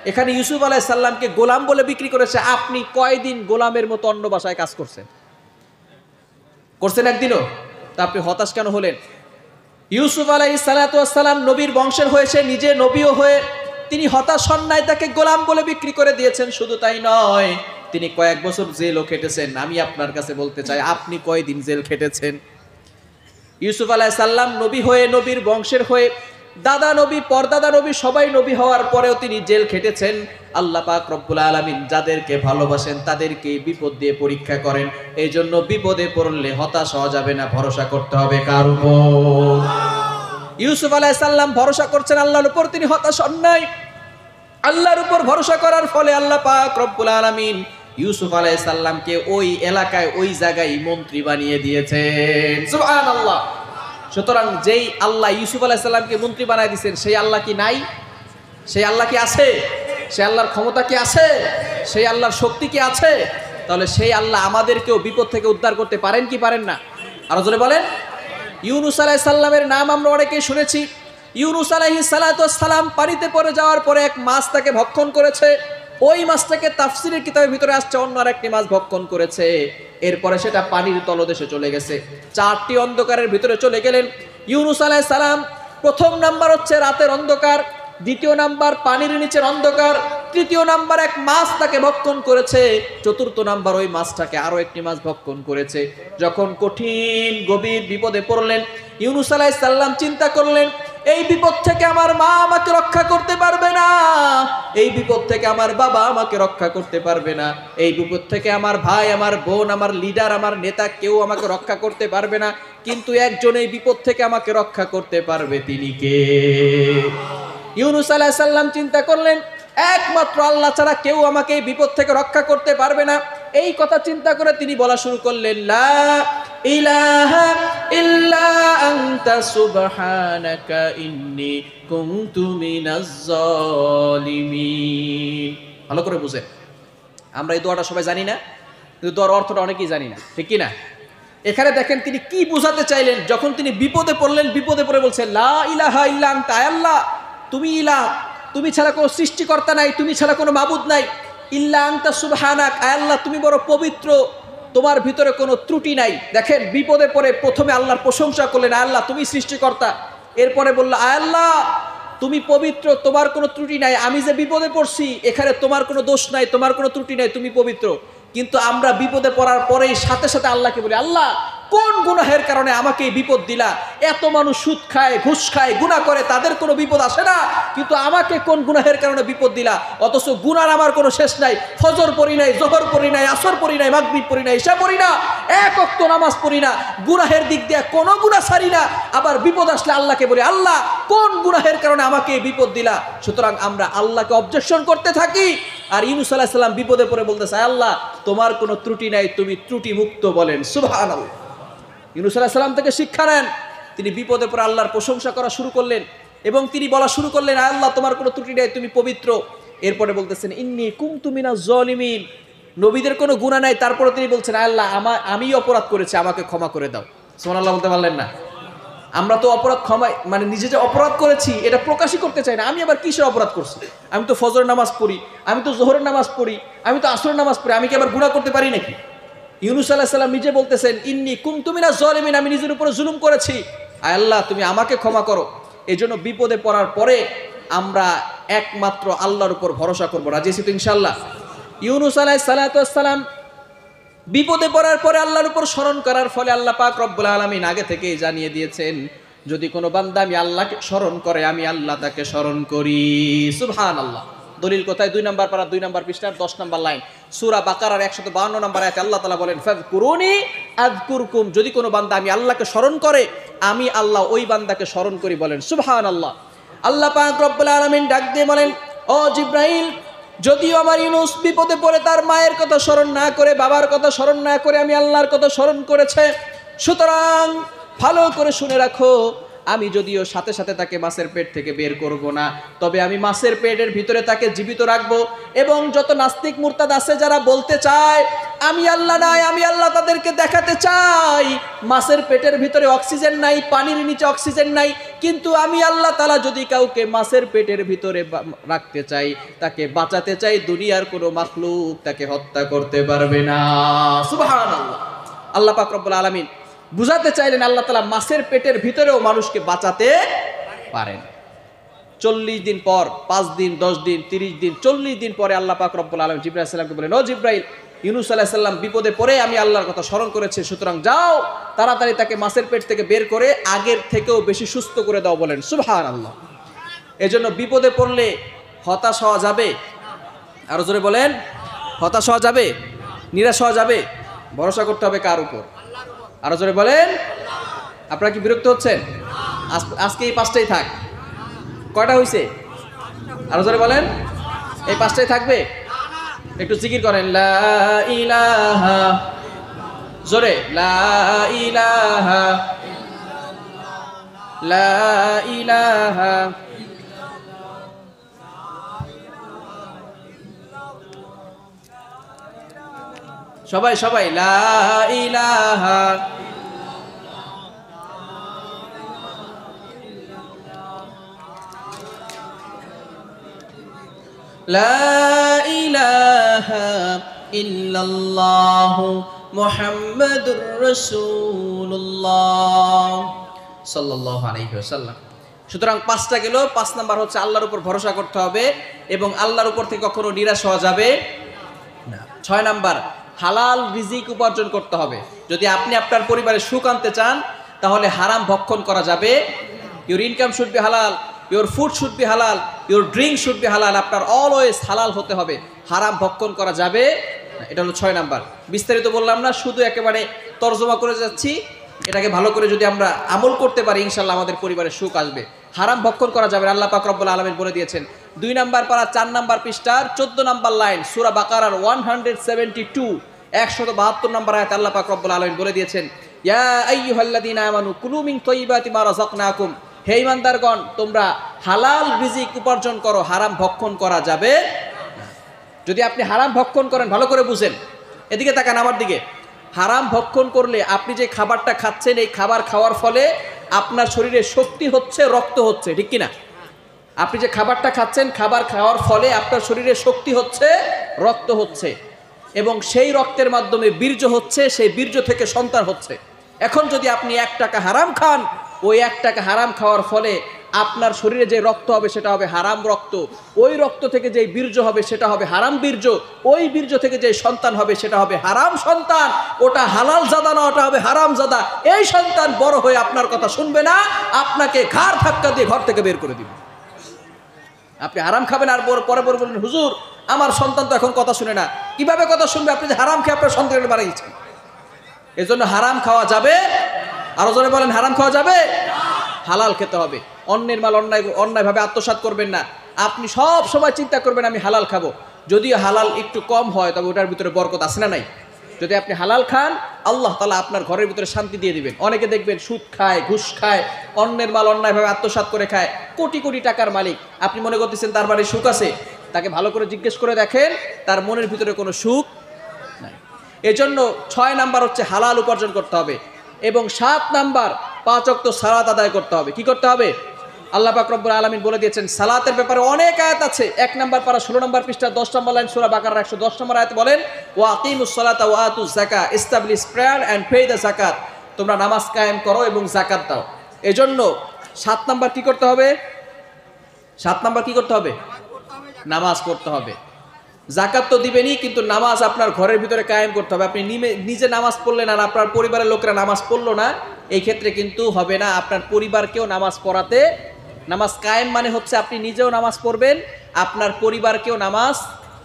এখানে ইউসুফ আলাইহিস সালামকে গোলাম বলে বিক্রি করেছে। আপনি কয়দিন গোলামের মতো অন্য বাসায় কাজ করছেন? করছেন একদিনও? তা আপনি হতাশ কেন হলেন? ইউসুফ আলাইহিস সালাতু ওয়াস সালাম নবীর বংশের হয়েছে, নিজে নবীও হয়ে তিনি হতাশ হন নাই, তাকে গোলাম বলে বিক্রি করে দিয়েছেন। শুধু তাই নয়, তিনি কয়েক বছর জেলও খেটেছেন। আমি আপনার কাছে বলতে চাই, আপনি কয়দিন জেল খেটেছেন? ইউসুফ আলাইহিস সালাম নবী হয়ে, নবীর বংশের হয়ে, দাদা নবী, পরদাদা নবী, সবাই নবী হওয়ার পরেও তিনি জেল খেটেছেন। আল্লাহ পাক রব্বুল আলামিন যাদেরকে ভালোবাসেন তাদেরকে বিপদ দিয়ে পরীক্ষা করেন। এই জন্য বিপদে পড়লে হতাশ হওয়া যাবে না, ভরসা করতে হবে কার উপর? ইউসুফ আলাইহিস সালাম ভরসা করছেন আল্লাহর উপর, তিনি হতাশ হন নাই। আল্লাহর উপর ভরসা করার ফলে আল্লাহ পাক রব্বুল আলামিন ইউসুফ আলাইহিস সালামকে ওই এলাকায়, ওই জায়গায় মন্ত্রী বানিয়ে দিয়েছেন। সুবহানাল্লাহ। সুতরাং যেই আল্লাহ ইউসুফ আলাইহিস সালামকে মন্ত্রী বানায় দিয়েছেন, সেই আল্লাহ কি নাই? সেই আল্লাহ কি আছে? সেই আল্লাহর ক্ষমতা কি আছে? সেই আল্লাহর শক্তি কি আছে? তাহলে সেই আল্লাহ আমাদেরকেও বিপদ থেকে উদ্ধার করতে পারেন কি পারেন না? আরো জোরে বলেন। ইউনুস আলাইহিস সালামের নাম আমরা অনেকেই শুনেছি। ইউনুস আলাইহিস সালাম পানিতে পড়ে যাওয়ার পরে এক মাছ তাকে ভক্ষণ করেছে। ওই মাছটাকে তাফসীরের কিতাবের ভিতরে আসছে অন্য আরেকটি মাছ ভক্ষণ করেছে। এরপরে সেটা পানির তলদেশে চলে গেছে। 4টি অন্ধকারের ভিতরে চলে গেলেন ইউনুস আলাইহিস সালাম। প্রথম নাম্বার হচ্ছে রাতের অন্ধকার, দ্বিতীয় নাম্বার পানির নিচের অন্ধকার, তৃতীয় নাম্বার এক মাছ তাকে ভক্ষণ করেছে, চতুর্থ নাম্বার ওই মাছটাকে আরো একটি মাছ ভক্ষণ করেছে। যখন কঠিন গভীর বিপদে পড়লেন ইউনুস আলাইহিস সালাম চিন্তা করলেন, এই বিপদ থেকে আমার মা আমাকে রক্ষা করতে পারবে না, এই বিপদ থেকে আমার বাবা আমাকে রক্ষা করতে পারবে না, এই বিপদ থেকে আমার ভাই, আমার বোন, আমার লিডার, আমার নেতা কেউ আমাকে রক্ষা করতে পারবে না, কিন্তু একজন এই বিপদ থেকে আমাকে রক্ষা করতে পারবে, তিনি কে? ইউনুস আলাইহিস সালাম চিন্তা করলেন, একমাত্র আল্লাহ ছাড়া কেউ আমাকে এই বিপদ থেকে রক্ষা করতে পারবে না। এই কথা চিন্তা করে তিনি বলা শুরু করলেন, লা ইলাহা ইল্লা আনতা সুবহানাকা ইন্নী কুনতু মিনাজ জালিমিন। ভালো করে বুঝেন, আমরা এই দোয়াটা সবাই জানি না, কিন্তু দোয়ার অর্থটা অনেকেই জানি না, ঠিক কি না? এখানে দেখেন তিনি কি বোঝাতে চাইলেন। যখন তিনি বিপদে পড়লেন, বিপদে পড়ে বলছেন, লা ইলাহা ইল্লা আনতা, আল্লাহ তুমি ইলাহ, তুমি ছাড়া কোনো সৃষ্টিকর্তা নাই, তুমি ছাড়া কোনো মাবুদ নাই, ইল্লা আনতা সুবহানাক, আল্লাহ তুমি বড় পবিত্র, তোমার ভিতরে কোনো ত্রুটি নাই। দেখেন বিপদে পড়ে প্রথমে আল্লাহর প্রশংসা করলেন, আল্লাহ তুমি সৃষ্টিকর্তা। এরপরে বলল, আল্লাহ তুমি পবিত্র, তোমার কোনো ত্রুটি নাই, আমি যে বিপদে পড়ছি এখানে তোমার কোনো দোষ নাই, তোমার কোনো ত্রুটি নাই, তুমি পবিত্র। কিন্তু আমরা বিপদে পড়ার পরেই সাথে সাথে আল্লাহকে বলি, আল্লাহ কোন গুনাহের কারণে আমাকে এই বিপদ দিলা? এত মানুষ সুদ খায়, ঘুষ খায়, গুনাহ করে, তাদের কোনো বিপদ আসে না, কিন্তু আমাকে কোন গুনাহের কারণে বিপদ দিলা? অথচ গুনার আমার কোনো শেষ নাই, ফজর পড়ি নাই, জোহর পড়ি নাই, আসর পড়ি নাই, মাগরিব পড়ি নাই, ইশা পড়ি না, এক ওয়াক্ত নামাজ পড়ি না, গুনাহের দিক দিয়ে কোনো গুনাহ ছাড়ি না, আবার বিপদ আসলে আল্লাহকে বলি, আল্লাহ কোন গুনাহের কারণে আমাকে এই বিপদ দিলা? সুতরাং আমরা আল্লাহকে অবজেকশন করতে থাকি। আর ইউনুস আলাইহিস সালাম বিপদে পড়ে বলতেছে, আল্লাহ তোমার কোনো ত্রুটি নাই, তুমি ত্রুটি মুক্ত। বলেন সুবহানাল্লাহ। ইউনুস আলাইহিস সালাম থেকে শিক্ষা নেন, তিনি বিপদে পড়ে আল্লাহর প্রশংসা করা শুরু করলেন এবং তিনি বলা শুরু করলেন, আল্লাহ তোমার কোনো ত্রুটি নাই, তুমি পবিত্র। এরপরে বলতেছেন, ইন্নী কুনতু মিনাজ জালিমিন, নবীদের কোনো গুনাহ নাই, তারপরে তিনি বলছেন, আল্লাহ আমি অপরাধ করেছি, আমাকে ক্ষমা করে দাও। সুবহানাল্লাহ বলতে পারলেন না? আমরা তো অপরাধ ক্ষমা, মানে নিজে যে অপরাধ করেছি এটা প্রকাশই করতে চাই না। আমি আবার কিসের অপরাধ করছি? আমি তো ফজরের নামাজ পড়ি, আমি তো জোহরের নামাজ পড়ি, আমি তো আসরের নামাজ পড়ি, আমি কি আবার গুনাহ করতে পারি নাকি? ইউনুস আলাইহিস সালাম নিজে বলতেছেন, ইন্নী কুনতু মিনাজ জালিমিন, আমি নিজের উপরে জুলুম করেছি, আল্লাহ তুমি আমাকে ক্ষমা করো। এজন্য বিপদে পড়ার পরে আমরা একমাত্র আল্লাহর উপর ভরসা করব। রাজি আছি তো ইনশাআল্লাহ? ইউনুস আলাইহিস সালাম বিপদে পড়ার পরে আল্লাহর উপর স্মরণ করার ফলে আল্লাহ পাক রব্বুল আলামিন আগে থেকেই জানিয়ে দিয়েছেন, যদি কোনো বান্দা আমি আল্লাহকে স্মরণ করে, আমি আল্লাহ তাকে স্মরণ করি। সুবহানাল্লাহ। দলিল কোথায়? 2 নম্বর পারা 2 নম্বর পৃষ্ঠার 10 নম্বর লাইন, সূরা বাকারার 152 নম্বর আয়াতে আল্লাহ তাআলা বলেন, ফাযকুরুনি আযকুরকুম, যদি কোনো বান্দা আমি আল্লাহকে স্মরণ করে, আমি আল্লাহ ওই বান্দাকে স্মরণ করি। বলেন সুবহানাল্লাহ। আল্লাহ পাক রব্বুল আলামিন ডাক দিয়ে বলেন, ও জিবরাইল, যদিও আমার ইউনুস বিপদে পড়ে তার মায়ের কথা স্মরণ না করে, বাবার কথা স্মরণ না করে আমি আল্লাহর কথা স্মরণ করেছে, সুতরাং ভালো করে শুনে রাখো, আমি যদিও সাথে সাথে তাকে মাছের পেট থেকে বের করব না, তবে আমি মাছের পেটের ভিতরে তাকে জীবিত রাখবো। এবং যত নাস্তিক মুরতাদ আছে যারা বলতে চায় আমি আল্লাহ নাই, আমি আল্লাহ, তাদেরকে দেখাতে চাই মাছের পেটের ভিতরে অক্সিজেন নাই, পানির নিচে অক্সিজেন নাই, কিন্তু আমি আল্লাহ তাআলা যদি কাউকে মাছের পেটের ভিতরে রাখতে চাই, তাকে বাঁচাতে চাই, দুনিয়ার কোনো মাখলুক তাকে হত্যা করতে পারবে না। সুবহানাল্লাহ। আল্লাহ পাক রব্বুল আলামিন বুঝাতে চাইলেন আল্লাহ তাআলা মাছের পেটের ভিতরেও মানুষকে বাঁচাতে পারেন। 40 দিন পর, 5 দিন, 10 দিন, 30 দিন, 40 দিন পরে আল্লাহ পাক রব্বুল আলামিন জিবরাইল আলাইহিস সালামকে বলেন, ও জিবরাইল, ইউনুস আলাইহিস সালাম বিপদে পড়ে আমি আল্লাহর কথা স্মরণ করেছে, সুতরাং যাও তাড়াতাড়ি তাকে মাছের পেট থেকে বের করে আগের থেকেও বেশি সুস্থ করে দাও। বলেন সুবহানাল্লাহ। এজন্য বিপদে পড়লে হতাশ হওয়া যাবে? আরো জোরে বলেন। হতাশ হওয়া যাবে? নিরাশ হওয়া যাবে? ভরসা করতে হবে কার উপর? আরো জোরে বলেন। আপনারা কি বিরক্ত হচ্ছেন? আজকে এই 5টাই থাক। কয়টা হইছে? আরো জোরে বলেন। এই 5টাই থাকবে? একটু জিকির করেন, লা ইলাহা, জোরে, লা ইলাহা, লা ইলাহা সবাই সবাই লা ইলাহা লা ইলাহা ইল্লাল্লাহু মুহাম্মাদুর রাসূলুল্লাহ সাল্লাল্লাহু আলাইহি ওয়াসাল্লাম। সুতরাং পাঁচটা গেল। 5 নাম্বার হচ্ছে আল্লাহর উপর ভরসা করতে হবে এবং আল্লাহর উপর থেকে কখনো নিরাশ হওয়া যাবে না। 6 নাম্বার হালাল রিজিক উপার্জন করতে হবে। যদি আপনি আপনার পরিবারে সুখ আনতে চান তাহলে হারাম ভক্ষণ করা যাবে। ইউর ইনকাম শুড বি হালাল, ইউর ফুড শুড বি হালাল, ইউর ড্রিঙ্ক শুড বি হালাল। আপনার অলওয়েজ হালাল হতে হবে, হারাম ভক্ষণ করা যাবে না। এটা হলো 6 নাম্বার। বিস্তারিত বললাম না, শুধু একেবারে তর্জমা করে যাচ্ছি। এটাকে ভালো করে যদি আমরা আমল করতে পারি ইনশাল্লাহ আমাদের পরিবারে সুখ আসবে। হারাম ভক্ষণ করা যাবে, আল্লাহ পাক রব্বুল আলামিন বলে দিয়েছেন। 2 নাম্বার পারা 4 নাম্বার পৃষ্ঠার 14 নাম্বার লাইন সূরা বাকারার 172 172 নাম্বার আয়াত আল্লাহ পাক রব্বুল আলামিন বলে দিয়েছেন, ইয়া আইয়ুহাল্লাযীনা আমানু কুলু মিন তাইয়্যিবাতি মা রাযাকনাকুম। হে ঈমানদারগণ, তোমরা হালাল রিজিক উপার্জন করো, হারাম ভক্ষণ করা যাবে না। যদি আপনি হারাম ভক্ষণ করেন, ভালো করে বুঝেন, এদিকে তাকান আমার দিকে। হারাম ভক্ষণ করলে আপনি যে খাবারটা খাচ্ছেন, এই খাবার খাওয়ার ফলে আপনার শরীরে শক্তি হচ্ছে, রক্ত হচ্ছে, ঠিক কিনা? আপনি যে খাবারটা খাচ্ছেন, খাবার খাওয়ার ফলে আপনার শরীরে শক্তি হচ্ছে, রক্ত হচ্ছে, এবং সেই রক্তের মাধ্যমে বীর্য হচ্ছে, সেই বীর্য থেকে সন্তান হচ্ছে। এখন যদি আপনি 1 টাকা হারাম খান, ওই 1 টাকা হারাম খাওয়ার ফলে আপনার শরীরে যে রক্ত হবে সেটা হবে হারাম রক্ত, ওই রক্ত থেকে যে বীর্য হবে সেটা হবে হারাম বীর্য, ওই বীর্য থেকে যে সন্তান হবে সেটা হবে হারাম সন্তান। ওটা হালাল জাদা না, ওটা হবে হারাম জাদা। এই সন্তান বড় হয়ে আপনার কথা শুনবে না, আপনাকে ঘাড় ধাক্কা দিয়ে ঘর থেকে বের করে দিবে। আপনি হারাম খাবেন আর পরে বলবেন, হুজুর আমার সন্তান তো এখন কথা শুনে না। কিভাবে কথা শুনবে? আপনি যে হারাম খেয়ে আপনার সন্তানকে বাড়িয়েছেন। এজন্য হারাম খাওয়া যাবে। আরো জোরে বলেন, হারাম খাওয়া যাবে? হালাল খেতে হবে। অন্যের মাল অন্যায়ভাবে আত্মসাৎ করবেন না। আপনি সব সময় চিন্তা করবেন আমি হালাল খাবো। যদিও হালাল একটু কম হয়, তবে ওটার ভিতরে বরকত আছে না নাই? যদি আপনি হালাল খান, আল্লাহ তাআলা আপনার ঘরের ভিতরে শান্তি দিয়ে দিবেন। অনেকে দেখবেন সুদ খায়, ঘুষ খায়, অন্যের মাল অন্যায়ভাবে আত্মসাৎ করে খায়, কোটি কোটি টাকার মালিক। আপনি মনে করতেছেন তার বাড়ির সুখ আছে? তাকে ভালো করে জিজ্ঞেস করে দেখেন, তার মনের ভিতরে কোনো সুখ নাই। এজন্য 6 নাম্বার হচ্ছে হালাল উপার্জন করতে হবে, এবং 7 নাম্বার 5 ওয়াক্ত সালাত আদায় করতে হবে। কি করতে হবে? আল্লাহ পাক রব্বুল আলামিন বলে দিয়েছেন, সালাতের ব্যাপারে অনেক আয়াত আছে। 1 নাম্বার পারা 16 নাম্বার পৃষ্ঠা 10 নম্বর লাইন সূরা বাকারার 110 নম্বর আয়াতে বলেন, ওয়া আকিমুস সালাতা ওয়া আতুজ যাকাত, establish prayer and pay the যাকাত। তোমরা নামাজ কায়েম করো এবং যাকাত দাও। এজন্য 7 নাম্বার কি করতে হবে? 7 নাম্বার কি করতে হবে? নামাজ পড়তে হবে। যাকাত তো দিবেনই, কিন্তু নামাজ আপনার ঘরের ভিতরে কায়েম করতে হবে। আপনি নিজে নামাজ পড়লেন আর আপনার পরিবারের লোকেরা নামাজ পড়লো না, এই ক্ষেত্রে কিন্তু হবে না। আপনার পরিবারকেও নামাজ পড়াতে, নামাজ কায়েম মানে হচ্ছে আপনি নিজেও নামাজ পড়বেন, আপনার পরিবারকেও নামাজ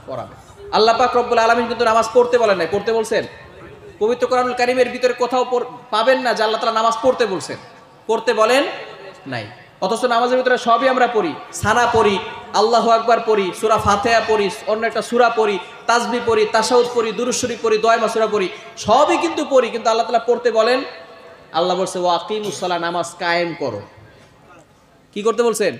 পড়াবেন। আল্লাহ পাক রব্বুল আলামিন কিন্তু নামাজ পড়তে বলেন নাই, পড়তে বলছেন? পবিত্র কোরআনুল কারীমের ভিতরে কোথাও পাবেন না যে আল্লাহ তাআলা নামাজ পড়তে বলছেন, পড়তে বলেন নাই। অথচ নামাজের ভিতরে সবই আমরা পড়ি। সানা পড়ি, আল্লাহু আকবার পড়ি, সূরা ফাতিহা পড়ি, অন্য একটা সূরা পড়ি, তাসবিহ পড়ি, তাশাহুদ পড়ি, দুরূদ শরীফ পড়ি, দোয়া মাসুরা পড়ি, সবই কিন্তু পড়ি। কিন্তু আল্লাহ তাআলা পড়তে বলেন, আল্লাহ বলছে ওয়া আকিমুস সালাহ, নামাজ কায়েম করো। কি করতে বলছেন?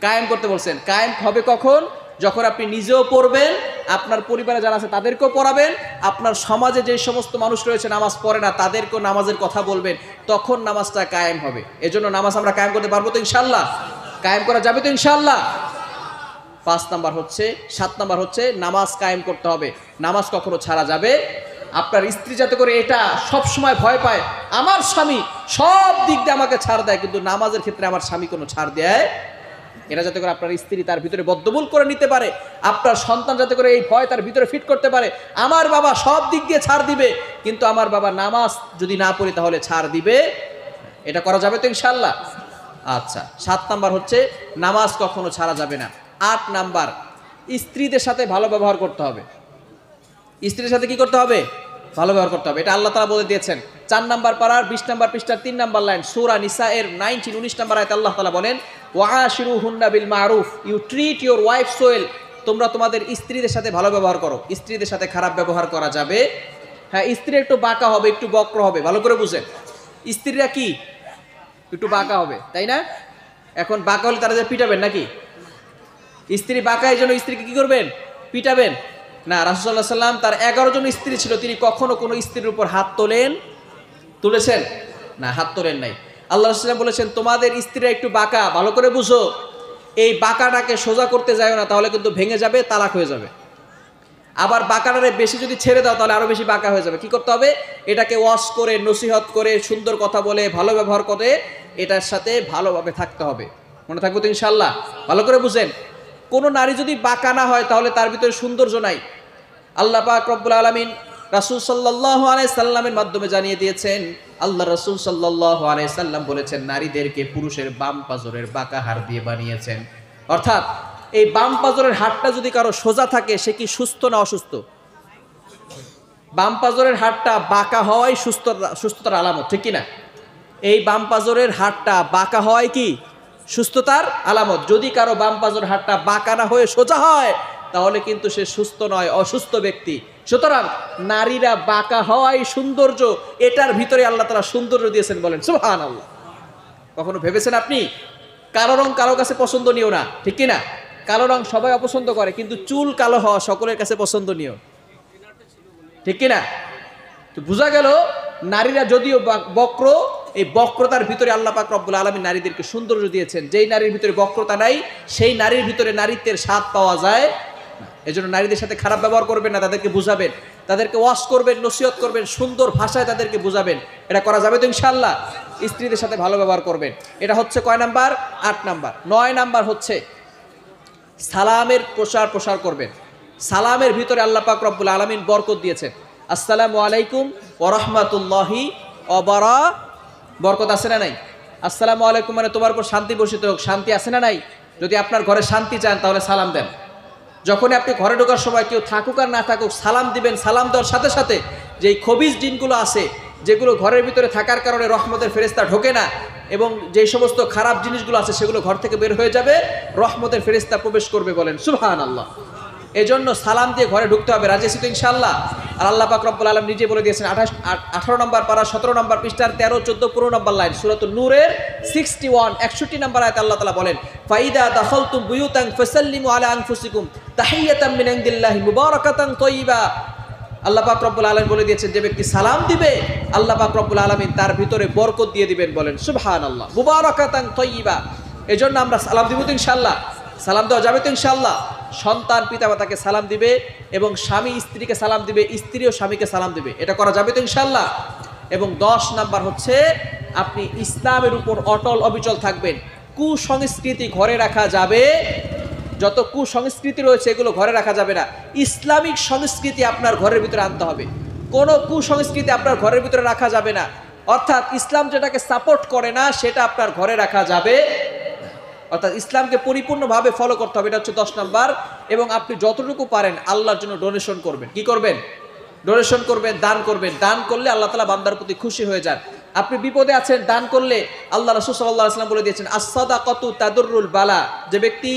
কায়েম করতে বলছেন। কায়েম হবে কখন? যখন আপনি নিজেও পড়বেন, আপনার পরিবারে যারা আছে তাদেরকেও পড়াবেন, আপনার সমাজে যে সমস্ত মানুষ রয়েছে নামাজ পড়ে না তাদেরকেও নামাজের কথা বলবেন, তখন নামাজটা কায়েম হবে। এজন্য নামাজ আমরা কায়েম করতে পারবো তো ইনশাআল্লাহ? কায়েম করা যাবে তো ইনশাআল্লাহ? 5 নাম্বার হচ্ছে, 7 নাম্বার হচ্ছে নামাজ কায়েম করতে হবে। নামাজ কখনো ছাড়া যাবে। আপনার স্ত্রী যাতে করে এটা সব সময় ভয় পায়, আমার স্বামী সব দিক দিয়ে আমাকে ছাড় দেয়, কিন্তু নামাজের ক্ষেত্রে আমার স্বামী কোনো ছাড় দেয়, এটা যাতে করে আপনার স্ত্রী তার ভিতরে বদ্ধমূল করে নিতে পারে, আপনার সন্তান যাতে করে এই ভয় তার ভিতরে ফিট করতে পারে, আমার বাবা সব দিক দিয়ে ছাড় দিবে, কিন্তু আমার বাবা নামাজ যদি না পড়ি তাহলে ছাড় দিবে। এটা করা যাবে তো ইনশাআল্লাহ? আচ্ছা, 7 নাম্বার হচ্ছে নামাজ কখনো ছাড়া যাবে না। 8 নাম্বার, স্ত্রীদের সাথে ভালো ব্যবহার করতে হবে। স্ত্রীর সাথে কি করতে হবে? ভালো ব্যবহার করতে হবে। এটা আল্লাহ তাআলা বলে দিয়েছেন 4 নাম্বার পারার 20 নাম্বার পৃষ্ঠার 3 নাম্বার লাইন সূরা নিসা এর 19 নাম্বার আয়াতে আল্লাহ তাআলা বলেন, ওয়াআশিরুহুন্না বিল মারুফ, you treat your wife well. তোমরা তোমাদের স্ত্রীদের সাথে ভালো ব্যবহার করো। স্ত্রীদের সাথে খারাপ ব্যবহার করা যাবে। হ্যাঁ, স্ত্রী একটু বাঁকা হবে, একটু বক্র হবে, ভালো করে বুঝেন। স্ত্রীরা কি একটু বাঁকা হবে, তাই না? এখন বাঁকা হলে তারা যে পিটাবেন নাকি? স্ত্রী বাঁকা, এই জন্য স্ত্রীকে কি করবেন? পিটাবেন না, রাসূলুল্লাহ সাল্লাম তার 11 জন স্ত্রী ছিল, তিনি কখনো কোনো স্ত্রীর উপর হাত তুলেছেন না, হাত তোলেন নাই। আল্লাহ রাসূল বলেছেন তোমাদের স্ত্রীরা একটু বাঁকা, ভালো করে বুঝো, এই বাঁকাটাকে সোজা করতে যাও না, তাহলে কিন্তু ভেঙে যাবে, তালাক হয়ে যাবে। আবার বাঁকাটারে বেশি যদি ছেড়ে দাও তাহলে আরো বেশি বাঁকা হয়ে যাবে। কি করতে হবে? এটাকে ওয়াশ করে, নসিহত করে, সুন্দর কথা বলে, ভালো ব্যবহার করে এটার সাথে ভালোভাবে থাকতে হবে। মনে থাকবো তো ইনশাআল্লাহ? ভালো করে বুঝেন, কোন নারী যদি বাঁকা না হয় তাহলে তার ভিতরে সৌন্দর্য নাই। আল্লাহ পাক রব্বুল আলামিন রাসূল সাল্লাল্লাহু আলাইহি সাল্লামের মাধ্যমে জানিয়ে দিয়েছেন, আল্লাহ রাসূল সাল্লাল্লাহু আলাইহি সাল্লাম বলেছেন নারীদেরকে পুরুষের বাম পাজরের বাঁকা হাড় দিয়ে বানিয়েছেন। অর্থাৎ এই বাম পাজরের হাড়টা যদি কারো সোজা থাকে সে কি সুস্থ না অসুস্থ? বাম পাজরের হাড়টা বাঁকা হওয়াই সুস্থতার আলামত, ঠিক কি না? এই বাম পাজরের হাড়টা বাঁকা হওয়াই কি সুস্থতার আলামত। যদি কারো বাম পাজরের হাড়টা বাঁকা না হয়ে সোজা হয় তাহলে কিন্তু সে সুস্থ নয়, অসুস্থ ব্যক্তি। সুতরাং নারীরা বাঁকা হওয়াই সৌন্দর্য, এটার ভিতরে আল্লাহ তাআলা সৌন্দর্য দিয়েছেন, বলেন সুবহানাল্লাহ। কখনো ভেবেছেন আপনি? কালো রং কারো কাছে পছন্দনীয় না, ঠিক কি না? কালো রং সবাই অপছন্দ করে, কিন্তু চুল কালো হওয়া সকলের কাছে পছন্দনীয়, ঠিক কি না? তো বোঝা গেল নারীরা যদিও বক্র, এই বক্রতার ভিতরে আল্লাহ পাক রব্বুল আলামিন নারীদেরকে সৌন্দর্য দিয়েছেন। যেই নারীর ভিতরে বক্রতা নাই সেই নারীর ভিতরে নারীত্বের স্বাদ পাওয়া যায় না। এজন্য নারীদের সাথে খারাপ ব্যবহার করবেন না, তাদেরকে বুঝাবেন, তাদেরকে ওয়াশ করবেন, নসিহত করবেন, সুন্দর ভাষায় তাদেরকে বুঝাবেন। এটা করা যাবে তো ইনশাআল্লাহ? স্ত্রীদের সাথে ভালো ব্যবহার করবেন। এটা হচ্ছে কয় নাম্বার? 8 নাম্বার। 9 নাম্বার হচ্ছে সালামের প্রসার করবেন। সালামের ভিতরে আল্লাহ পাক রব্বুল আলামিন বরকত দিয়েছেন। আসসালামু আলাইকুম ওয়া রাহমাতুল্লাহি ওয়া বরকত আছে না নাই? আসসালামু আলাইকুম মানে তোমার উপর শান্তি বর্ষিত হোক, শান্তি আছে না নাই? যদি আপনার ঘরে শান্তি চান তাহলে সালাম দেন। যখনই আপনি ঘরে ঢোকার সময় কেউ থাকুক আর না থাকুক সালাম দিবেন। সালাম দেওয়ার সাথে সাথে যেই খবিজ জিনগুলো আছে, যেগুলো ঘরের ভিতরে থাকার কারণে রহমতের ফেরেশতা ঢোকে না, এবং যেই সমস্ত খারাপ জিনিসগুলো আছে সেগুলো ঘর থেকে বের হয়ে যাবে, রহমতের ফেরেশতা প্রবেশ করবে, বলেন সুবহানাল্লাহ। এজন্য সালাম দিয়ে ঘরে ঢুকতে হবে। রাজি আছি তো ইনশাআল্লাহ? আর আল্লাহ পাক রব্বুল আলামিন নিজে বলে দিয়েছেন 18 নম্বর পারা 17 নম্বর পৃষ্ঠার 13, 14, 15 নম্বর লাইন, সূরাতুন নূরের 61, 61 নম্বর আয়াতে আল্লাহ তাআলা বলেন, ফাইদা দাখালতুম বুয়ুতান ফাসাল্লিমু আলা আনফুসিকুম তাহিয়াতাম মিন ইনদিল্লাহি মুবারাকাতান তাইয়্যিবা। আল্লাহ পাক রব্বুল আলামিন বলে দিয়েছেন যে ব্যক্তি সালাম দিবে আল্লাহ পাক রব্বুল আলামিন তার ভিতরে বরকত দিয়ে দিবেন, বলেন সুবহানাল্লাহ। মুবারাকাতান তাইয়্যিবা। এজন্য আমরা সালাম দিব তো ইনশাআল্লাহ? সালাম দেওয়া যাবে তো ইনশাআল্লাহ? সন্তান পিতামাতাকে সালাম দিবে এবং স্বামী স্ত্রীকে সালাম দিবে, স্ত্রীও স্বামীকে সালাম দিবে। এটা করা যাবে তো ইনশাআল্লাহ? এবং 10 নাম্বার হচ্ছে আপনি ইসলামের উপর অটল অবিচল থাকবেন। কুসংস্কৃতি ঘরে রাখা যাবে, যত কুসংস্কৃতি রয়েছে এগুলো ঘরে রাখা যাবে না। ইসলামিক সংস্কৃতি আপনার ঘরের ভিতরে আনতে হবে। কোনো কুসংস্কৃতি আপনার ঘরের ভিতরে রাখা যাবে না। অর্থাৎ ইসলাম যেটাকে সাপোর্ট করে না সেটা আপনার ঘরে রাখা যাবে। অর্থাৎ ইসলামকে পরিপূর্ণভাবে ফলো করতে হবে, এটা হচ্ছে 10 নাম্বার। এবং আপনি যতটুকু পারেন আল্লাহর জন্য ডোনেশন করবেন। কি করবেন? ডোনেশন করবেন, দান করবেন। দান করলে আল্লাহ তাআলা বান্দার প্রতি খুশি হয়ে যান। আপনি বিপদে আছেন, দান করলে আল্লাহ রাসূল সাল্লাল্লাহু আলাইহি ওয়াসাল্লাম বলে দিয়েছেন আস-সাদাকাতু তাদুররুল বালা। যে ব্যক্তি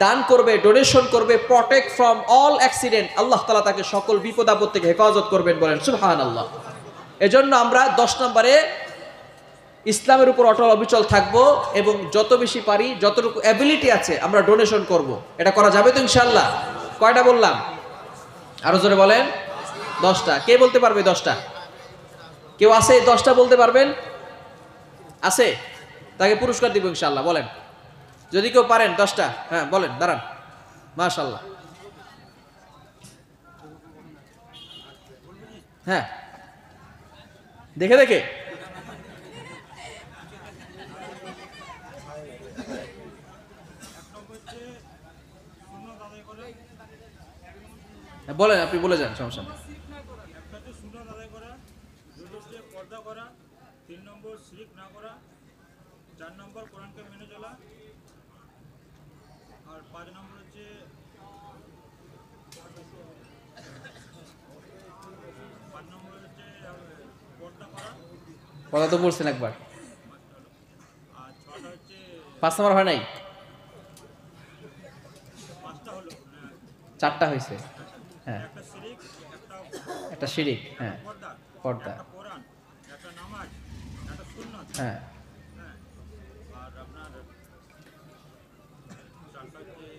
দান করবে, ডোনেশন করবে, প্রটেক্ট ফ্রম অল অ্যাক্সিডেন্ট, আল্লাহ তাআলা তাকে সকল বিপদ আপদ থেকে হেফাজত করবেন, বলেন সুবহানাল্লাহ। এজন্য আমরা 10 নম্বরে ইসলামের উপর অটল অবিচল থাকবো এবং যত বেশি পারি, যতটুকু অ্যাবিলিটি আছে আমরা ডোনেশন করব। এটা করা যাবে তো ইনশাআল্লাহ? কয়টা বললাম? আরো জোরে বলেন। 10টা। কে বলতে পারবে 10টা? কেউ আছে 10টা বলতে পারবেন? আছে? তাকে পুরস্কার দিব ইনশাআল্লাহ, বলেন। যদি কেউ পারেন 10টা, হ্যাঁ বলেন, দাঁড়ান। মাশাআল্লাহ। হ্যাঁ, দেখে দেখে বলেন, আপনি বলে যান, সমস্যা নেই। পর্দা করা, 3 নম্বর শিরক না করা, 4 নম্বর কোরআনকে মেনে চলা, আর 5 নম্বর হচ্ছে 5 নম্বর হচ্ছে পর্দা করা, কথা তো বলছেন একবার। আর 6টা হচ্ছে 5 নাম্বার হয় নাই? 5টা হলো 4টা হয়েছে। হ্যাঁ, একটা শিরক, একটা শিরিক, হ্যাঁ, পর্দা, পর্দা, একটা কোরআন, একটা নামাজ, একটা সুন্নাত, হ্যাঁ। আর আপনার 4টা হচ্ছে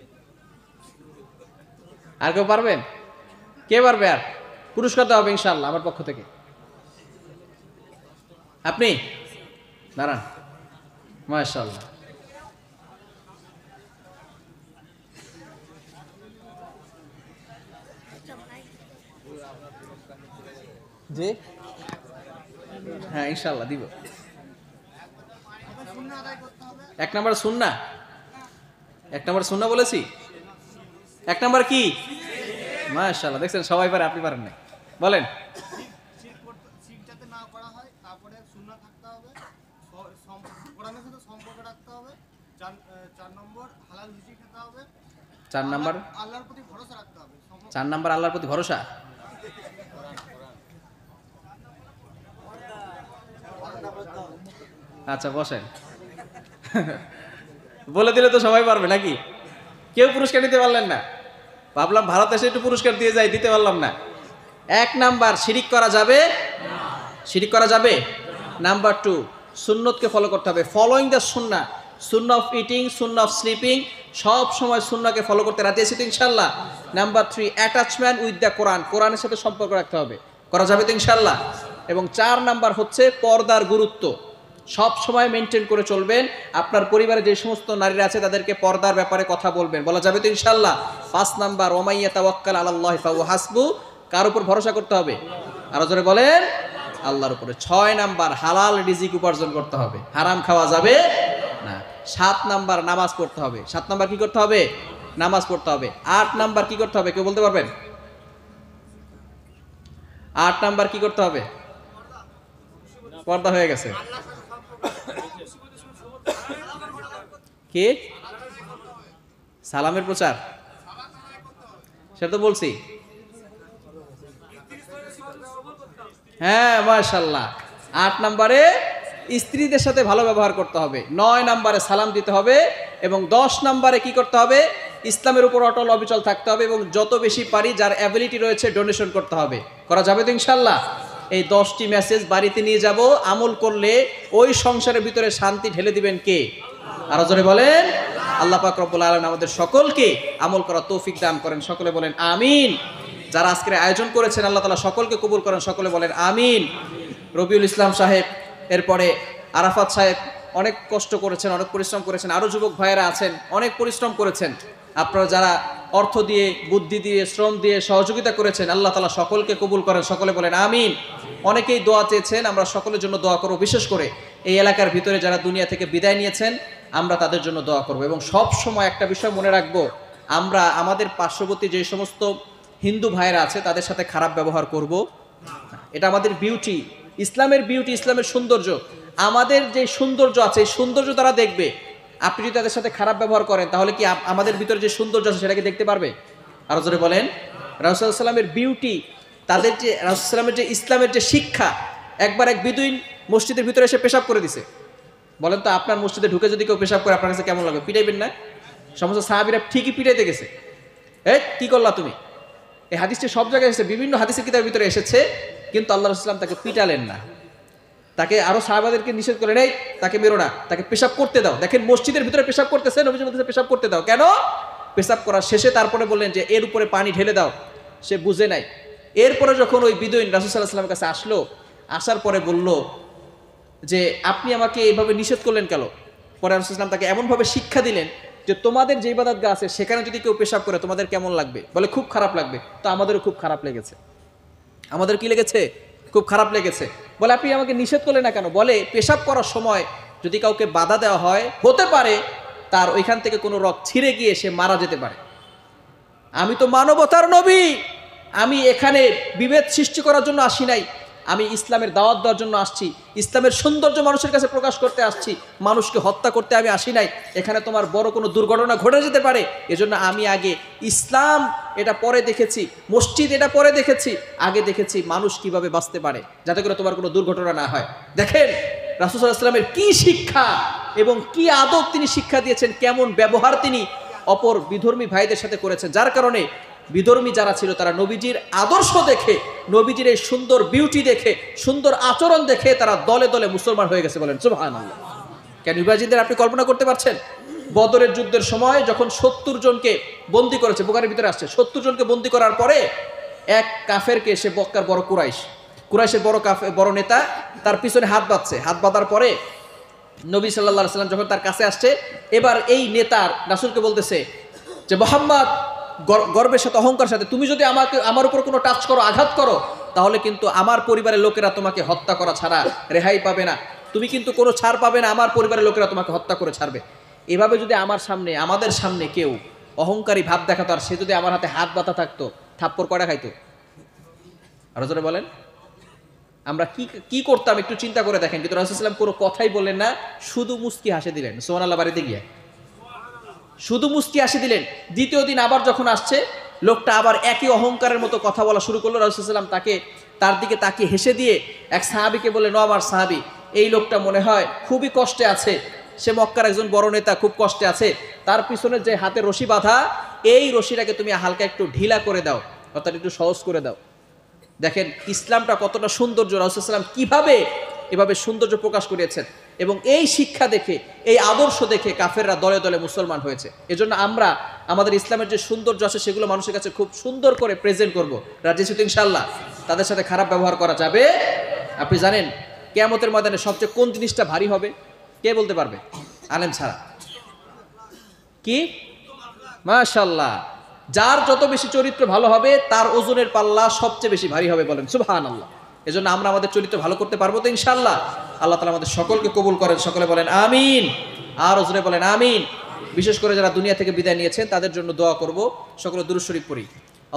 আর কেউ পারবেন? কে পারবে আর? পুরস্কার দেওয়া হবে ইনশাআল্লাহ আমার পক্ষ থেকে। আপনি দাঁড়ান, মাশাআল্লাহ। জি হ্যাঁ ইনশাআল্লাহ দিব। 1 নাম্বার সুন্নাহ, 1 নাম্বার সুন্নাহ বলেছি। 1 নাম্বার কি? মাশাআল্লাহ, দেখছেন সবাই পারে, আপনি পারেন না। বলেন। শিরক যাতে না করা হয়, তারপরে সুন্নাহ থাকতে হবে, কোরআনের সাথে সম্পর্ক রাখতে হবে, 4 নম্বর হালাল রুজি খেতে হবে, 4 নাম্বার, আল্লাহর প্রতি ভরসা রাখতে হবে। 4 নাম্বার আল্লাহর প্রতি ভরসা। আচ্ছা বসেন। বলে দিলে তো সবাই পারবে নাকি? কেউ পুরস্কার দিতে পারলেন না? ভাবলাম ভারত এসে একটু পুরস্কার দিয়ে যাই, দিতে পারলাম না। 1 নাম্বার শিরিক করা যাবে, শিরিক করা যাবে। নাম্বার 2 সুন্নতকে ফলো করতে হবে, following the Sunnah, Sunnah of eating, Sunnah of sleeping, সব সময় সুন্নাহকে ফলো করতে রাজি আছি তো ইনশাআল্লাহ। নাম্বার 3 অ্যাটাচমেন্ট উইথ দ্য কোরআন, কোরআনের সাথে সম্পর্ক রাখতে হবে, করা যাবে তো ইনশাআল্লাহ। এবং 4 নাম্বার হচ্ছে পর্দার গুরুত্ব, সব সময় মেনটেন করে চলবেন। আপনার পরিবারে যে সমস্ত নারীরা আছে তাদেরকে পর্দার ব্যাপারে কথা বলবেন, বলা যাবে তো ইনশাআল্লাহ। 5 নাম্বার ওমাইয়া তাওয়াক্কাল আলাল্লাহি ফাহুয়া হাসবু, কার উপর ভরসা করতে হবে? আরো জোরে বলেন, আল্লাহর উপরে। 6 নাম্বার হালাল রিজিক উপার্জন করতে হবে, হারাম খাওয়া যাবে না। 7 নাম্বার নামাজ পড়তে হবে। 7 নাম্বার কি করতে হবে? নামাজ পড়তে হবে। 8 নাম্বার কি করতে হবে? কেউ বলতে পারবেন? 8 নাম্বার কি করতে হবে? পর্দা হয়ে গেছে। কি? সালামের প্রচার, সেটা তো বলছি। হ্যাঁ মাশাআল্লাহ। 8 নম্বরে স্ত্রীদের সাথে ভালো ব্যবহার করতে হবে। 9 নম্বরে সালাম দিতে হবে। এবং 10 নম্বরে কি করতে হবে? ইসলামের উপর অটল অবিচল থাকতে হবে এবং যত বেশি পারি যার অ্যাবিলিটি রয়েছে ডোনেশন করতে হবে, করা যাবে তো ইনশাআল্লাহ। এই 10টি মেসেজ বাড়িতে নিয়ে যাব, আমল করলে ওই সংসারের ভিতরে শান্তি ঢেলে দিবেন কে? আরো জোরে বলেন। আল্লাহ পাক রব্বুল আলামিন আমাদের সকলকে আমল করার তৌফিক দান করেন, সকলে বলেন আমিন। যারা আজকের আয়োজন করেছেন আল্লাহ তাআলা সকলকে কবুল করেন, সকলে বলেন আমিন। রবিউল ইসলাম সাহেব, এরপরে আরাফাত সাহেব অনেক কষ্ট করেছেন, অনেক পরিশ্রম করেছেন, আরো যুবক ভাইয়েরা আছেন অনেক পরিশ্রম করেছেন। আপনারা যারা অর্থ দিয়ে, বুদ্ধি দিয়ে, শ্রম দিয়ে সহযোগিতা করেছেন আল্লাহ তাআলা সকলকে কবুল করেন, সকলে বলেন আমিন। অনেকেই দোয়া চেয়েছেন, আমরা সকলের জন্য দোয়া করব। বিশেষ করে এই এলাকার ভিতরে যারা দুনিয়া থেকে বিদায় নিয়েছেন আমরা তাদের জন্য দোয়া করব। এবং সব সময় একটা বিষয় মনে রাখবো, আমরা আমাদের পার্শ্ববর্তী যে সমস্ত হিন্দু ভাইয়েরা আছে তাদের সাথে খারাপ ব্যবহার করব না। এটা আমাদের বিউটি, ইসলামের বিউটি, ইসলামের সৌন্দর্য। আমাদের যে সৌন্দর্য আছে এই সৌন্দর্য তারা দেখবে। আপনি যদি তাদের সাথে খারাপ ব্যবহার করেন তাহলে কি আমাদের ভিতরে যে সৌন্দর্য আছে সেটাকে দেখতে পারবে? আরো জোরে বলেন। রাসূলুল্লাহ সাল্লাল্লাহু আলাইহি ওয়াসাল্লামের বিউটি, তাদের যে রাসূলুল্লাহ সাল্লাল্লাহু আলাইহি ওয়াসাল্লামের যে ইসলামের যে শিক্ষা। একবার এক বিদুইন মসজিদের ভিতরে এসে পেশাব করে দিছে। বলেন তো আপনার মসজিদে ঢুকে যদি কেউ পেশাব করে আপনার কাছে কেমন লাগবে? পিটাইবেন না? সমস্ত সাহাবীরা ঠিকই পিটাইতে গেছে। এই কি করলা তুমি? এই হাদিসটি সব জায়গায় এসেছে, বিভিন্ন হাদিসের কিতাবের ভিতরে এসেছে, কিন্তু আল্লাহ রাসূল তাকে পিটালেন না। তাকে আরো সাহাবাদেরকে নিষেধ করে, নেই তাকে মেরো না, তাকে পেশাব করতে দাও। দেখেন মসজিদের ভিতরে পেশাব করতেছে, নবীজি বলতেছে পেশাব করতে দাও। কেন? পেশাব করার শেষে তারপরে বললেন যে এর উপরে পানি ঢেলে দাও। সে বুঝে নাই। এরপরে যখন ওই বিদুইন রাসূল সাল্লাল্লাহু আলাইহি ওয়াসাল্লামের কাছে আসলো, আসার পরে বলল যে আপনি আমাকে এইভাবে নিষেধ করলেন কেন? পরে রাসূল সাল্লাল্লাহু আলাইহি ওয়াসাল্লাম তাকে এমনভাবে শিক্ষা দিলেন যে তোমাদের যে ইবাদতগাহ আছে সেখানে যদি কেউ পেশাব করে তোমাদের কেমন লাগবে? বলে খুব খারাপ লাগবে। তো আমাদেরও খুব খারাপ লেগেছে। আমাদের কি লেগেছে? খুব খারাপ লেগেছে। বলে আপনি আমাকে নিষেধ করলেন না কেন? বলে পেশাব করার সময় যদি কাউকে বাধা দেওয়া হয়, হতে পারে তার ওইখান থেকে কোনো রক্ত ছিঁড়ে গিয়ে সে মারা যেতে পারে। আমি তো মানবতার নবী, আমি এখানে বিভেদ সৃষ্টি করার জন্য আসি নাই, আমি ইসলামের দাওয়াত দেওয়ার জন্য আসছি, ইসলামের সৌন্দর্য মানুষের কাছে প্রকাশ করতে আসছি, মানুষকে হত্যা করতে আমি আসি নাই। এখানে তোমার বড় কোনো দুর্ঘটনা ঘটে যেতে পারে, এজন্য আমি আগে ইসলাম এটা পরে দেখেছি, মসজিদ এটা পরে দেখেছি, আগে দেখেছি মানুষ কিভাবে বাঁচতে পারে যাতে করে তোমার কোনো দুর্ঘটনা না হয়। দেখেন রাসূল সাল্লাল্লাহু আলাইহি ওয়াসাল্লামের কি শিক্ষা এবং কি আদব তিনি শিক্ষা দিয়েছেন, কেমন ব্যবহার তিনি অপর বিধর্মী ভাইদের সাথে করেছেন, যার কারণে বিধর্মী যারা ছিল তারা নবীজির আদর্শ দেখে, নবীজির এই সুন্দর বিউটি দেখে, সুন্দর আচরণ দেখে তারা দলে দলে মুসলমান হয়ে গেছে। বলেন সুবহানাল্লাহ। কেন বিভাজিতদের আপনি কল্পনা করতে পারছেন? বদরের যুদ্ধের সময় যখন 70 জনকে বন্দী করেছে, বুখারীর ভিতরে আসছে, 70 জনকে বন্দী করার পরে এক কাফেরকে, সে বক্কার বড় কুরাইশের বড় নেতা, তার পিছনে হাত বাঁধছে। হাত বাঁধার পরে নবী সাল্লাল্লাহু আলাইহি সাল্লাম যখন তার কাছে আসছে, এবার এই নেতার রাসূলকে বলতেছে যে মুহাম্মদ, গর্বের সাথে অহংকারের সাথে, তুমি যদি আমার উপর কোনো টাচ করো, আঘাত করো, তাহলে কিন্তু আমার পরিবারের লোকেরা তোমাকে হত্যা করা ছাড়া রেহাই পাবে না। তুমি কিন্তু কোনো ছাড় পাবে না, আমার পরিবারের লোকেরা তোমাকে হত্যা করে ছাড়বে। এভাবে যদি আমাদের সামনে কেউ অহংকারী ভাব দেখাতো, আর সে যদি আমার হাতে হাত বাঁধা থাকতো, থাপ্পড় কয়টা খাইতো? আরো জোরে বলেন। আমরা কি করতাম একটু চিন্তা করে দেখেন। কিন্তু রাসূলুল্লাহ সাল্লাল্লাহু আলাইহি ওয়াসাল্লাম কোনো কথাই বললেন না, শুধু মুস্কি হাসি দিলেন। সুবহানাল্লাহ, বাড়িতে গিয়ে শুধু মুস্কি হাসি দিলেন। দ্বিতীয় দিন আবার যখন আসছে, লোকটা আবার একই অহংকারের মতো কথা বলা শুরু করলো। রাসূলুল্লাহ সাল্লাল্লাহু আলাইহি ওয়াসাল্লাম তার দিকে তাকিয়ে হেসে দিয়ে এক সাহাবীকে বললেন, ও আমার সাহাবী, এই লোকটা মনে হয় খুবই কষ্টে আছে, সে মক্কার একজন বড় নেতা, খুব কষ্টে আছে, তার পিছনে যে হাতে রশি বাঁধা, এই রশিটাকে তুমি হালকা একটু ঢিলা করে দাও, অর্থাৎ একটু সহজ করে দাও। দেখেন ইসলামটা কতটা সৌন্দর্য, রাসূলুল্লাহ সাল্লাল্লাহু আলাইহি ওয়াসাল্লাম কিভাবে এভাবে সৌন্দর্য প্রকাশ করিয়েছেন। এবং এই শিক্ষা দেখে, এই আদর্শ দেখে কাফেররা দলে দলে মুসলমান হয়েছে। এজন্য আমরা আমাদের ইসলামের যে সৌন্দর্য আছে সেগুলো মানুষের কাছে খুব সুন্দর করে প্রেজেন্ট করব। রাজি আছি তো ইনশাআল্লাহ? তাদের সাথে খারাপ ব্যবহার করা যাবে। আপনি জানেন কিয়ামতের ময়দানে সবচেয়ে কোন জিনিসটা ভারী হবে? কে বলতে পারবে আলেম ছাড়া? কি? মাশাআল্লাহ, যার যত বেশি চরিত্র ভালো হবে তার ওজনের পাল্লা সবচেয়ে বেশি ভারী হবে, বলেন সুবহানাল্লাহ। এজন্য আমরা আমাদের চরিত্র ভালো করতে পারবো তো ইনশাআল্লাহ? আল্লাহ তাআলা আমাদের সকলকে কবুল করেন, সকলে বলেন আমিন, আর ওজনে বলেন আমিন। বিশেষ করে যারা দুনিয়া থেকে বিদায় নিয়েছেন তাদের জন্য দোয়া করব। সকলে দুরূদ শরীফ পড়ি।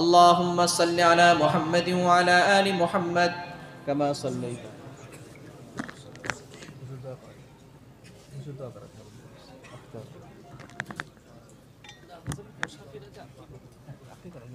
আল্লাহুম্মা সাল্লি আলা মুহাম্মাদিন ওয়া আলা আলি মুহাম্মাদ কামা সাল্লাইতা। আপনি করেন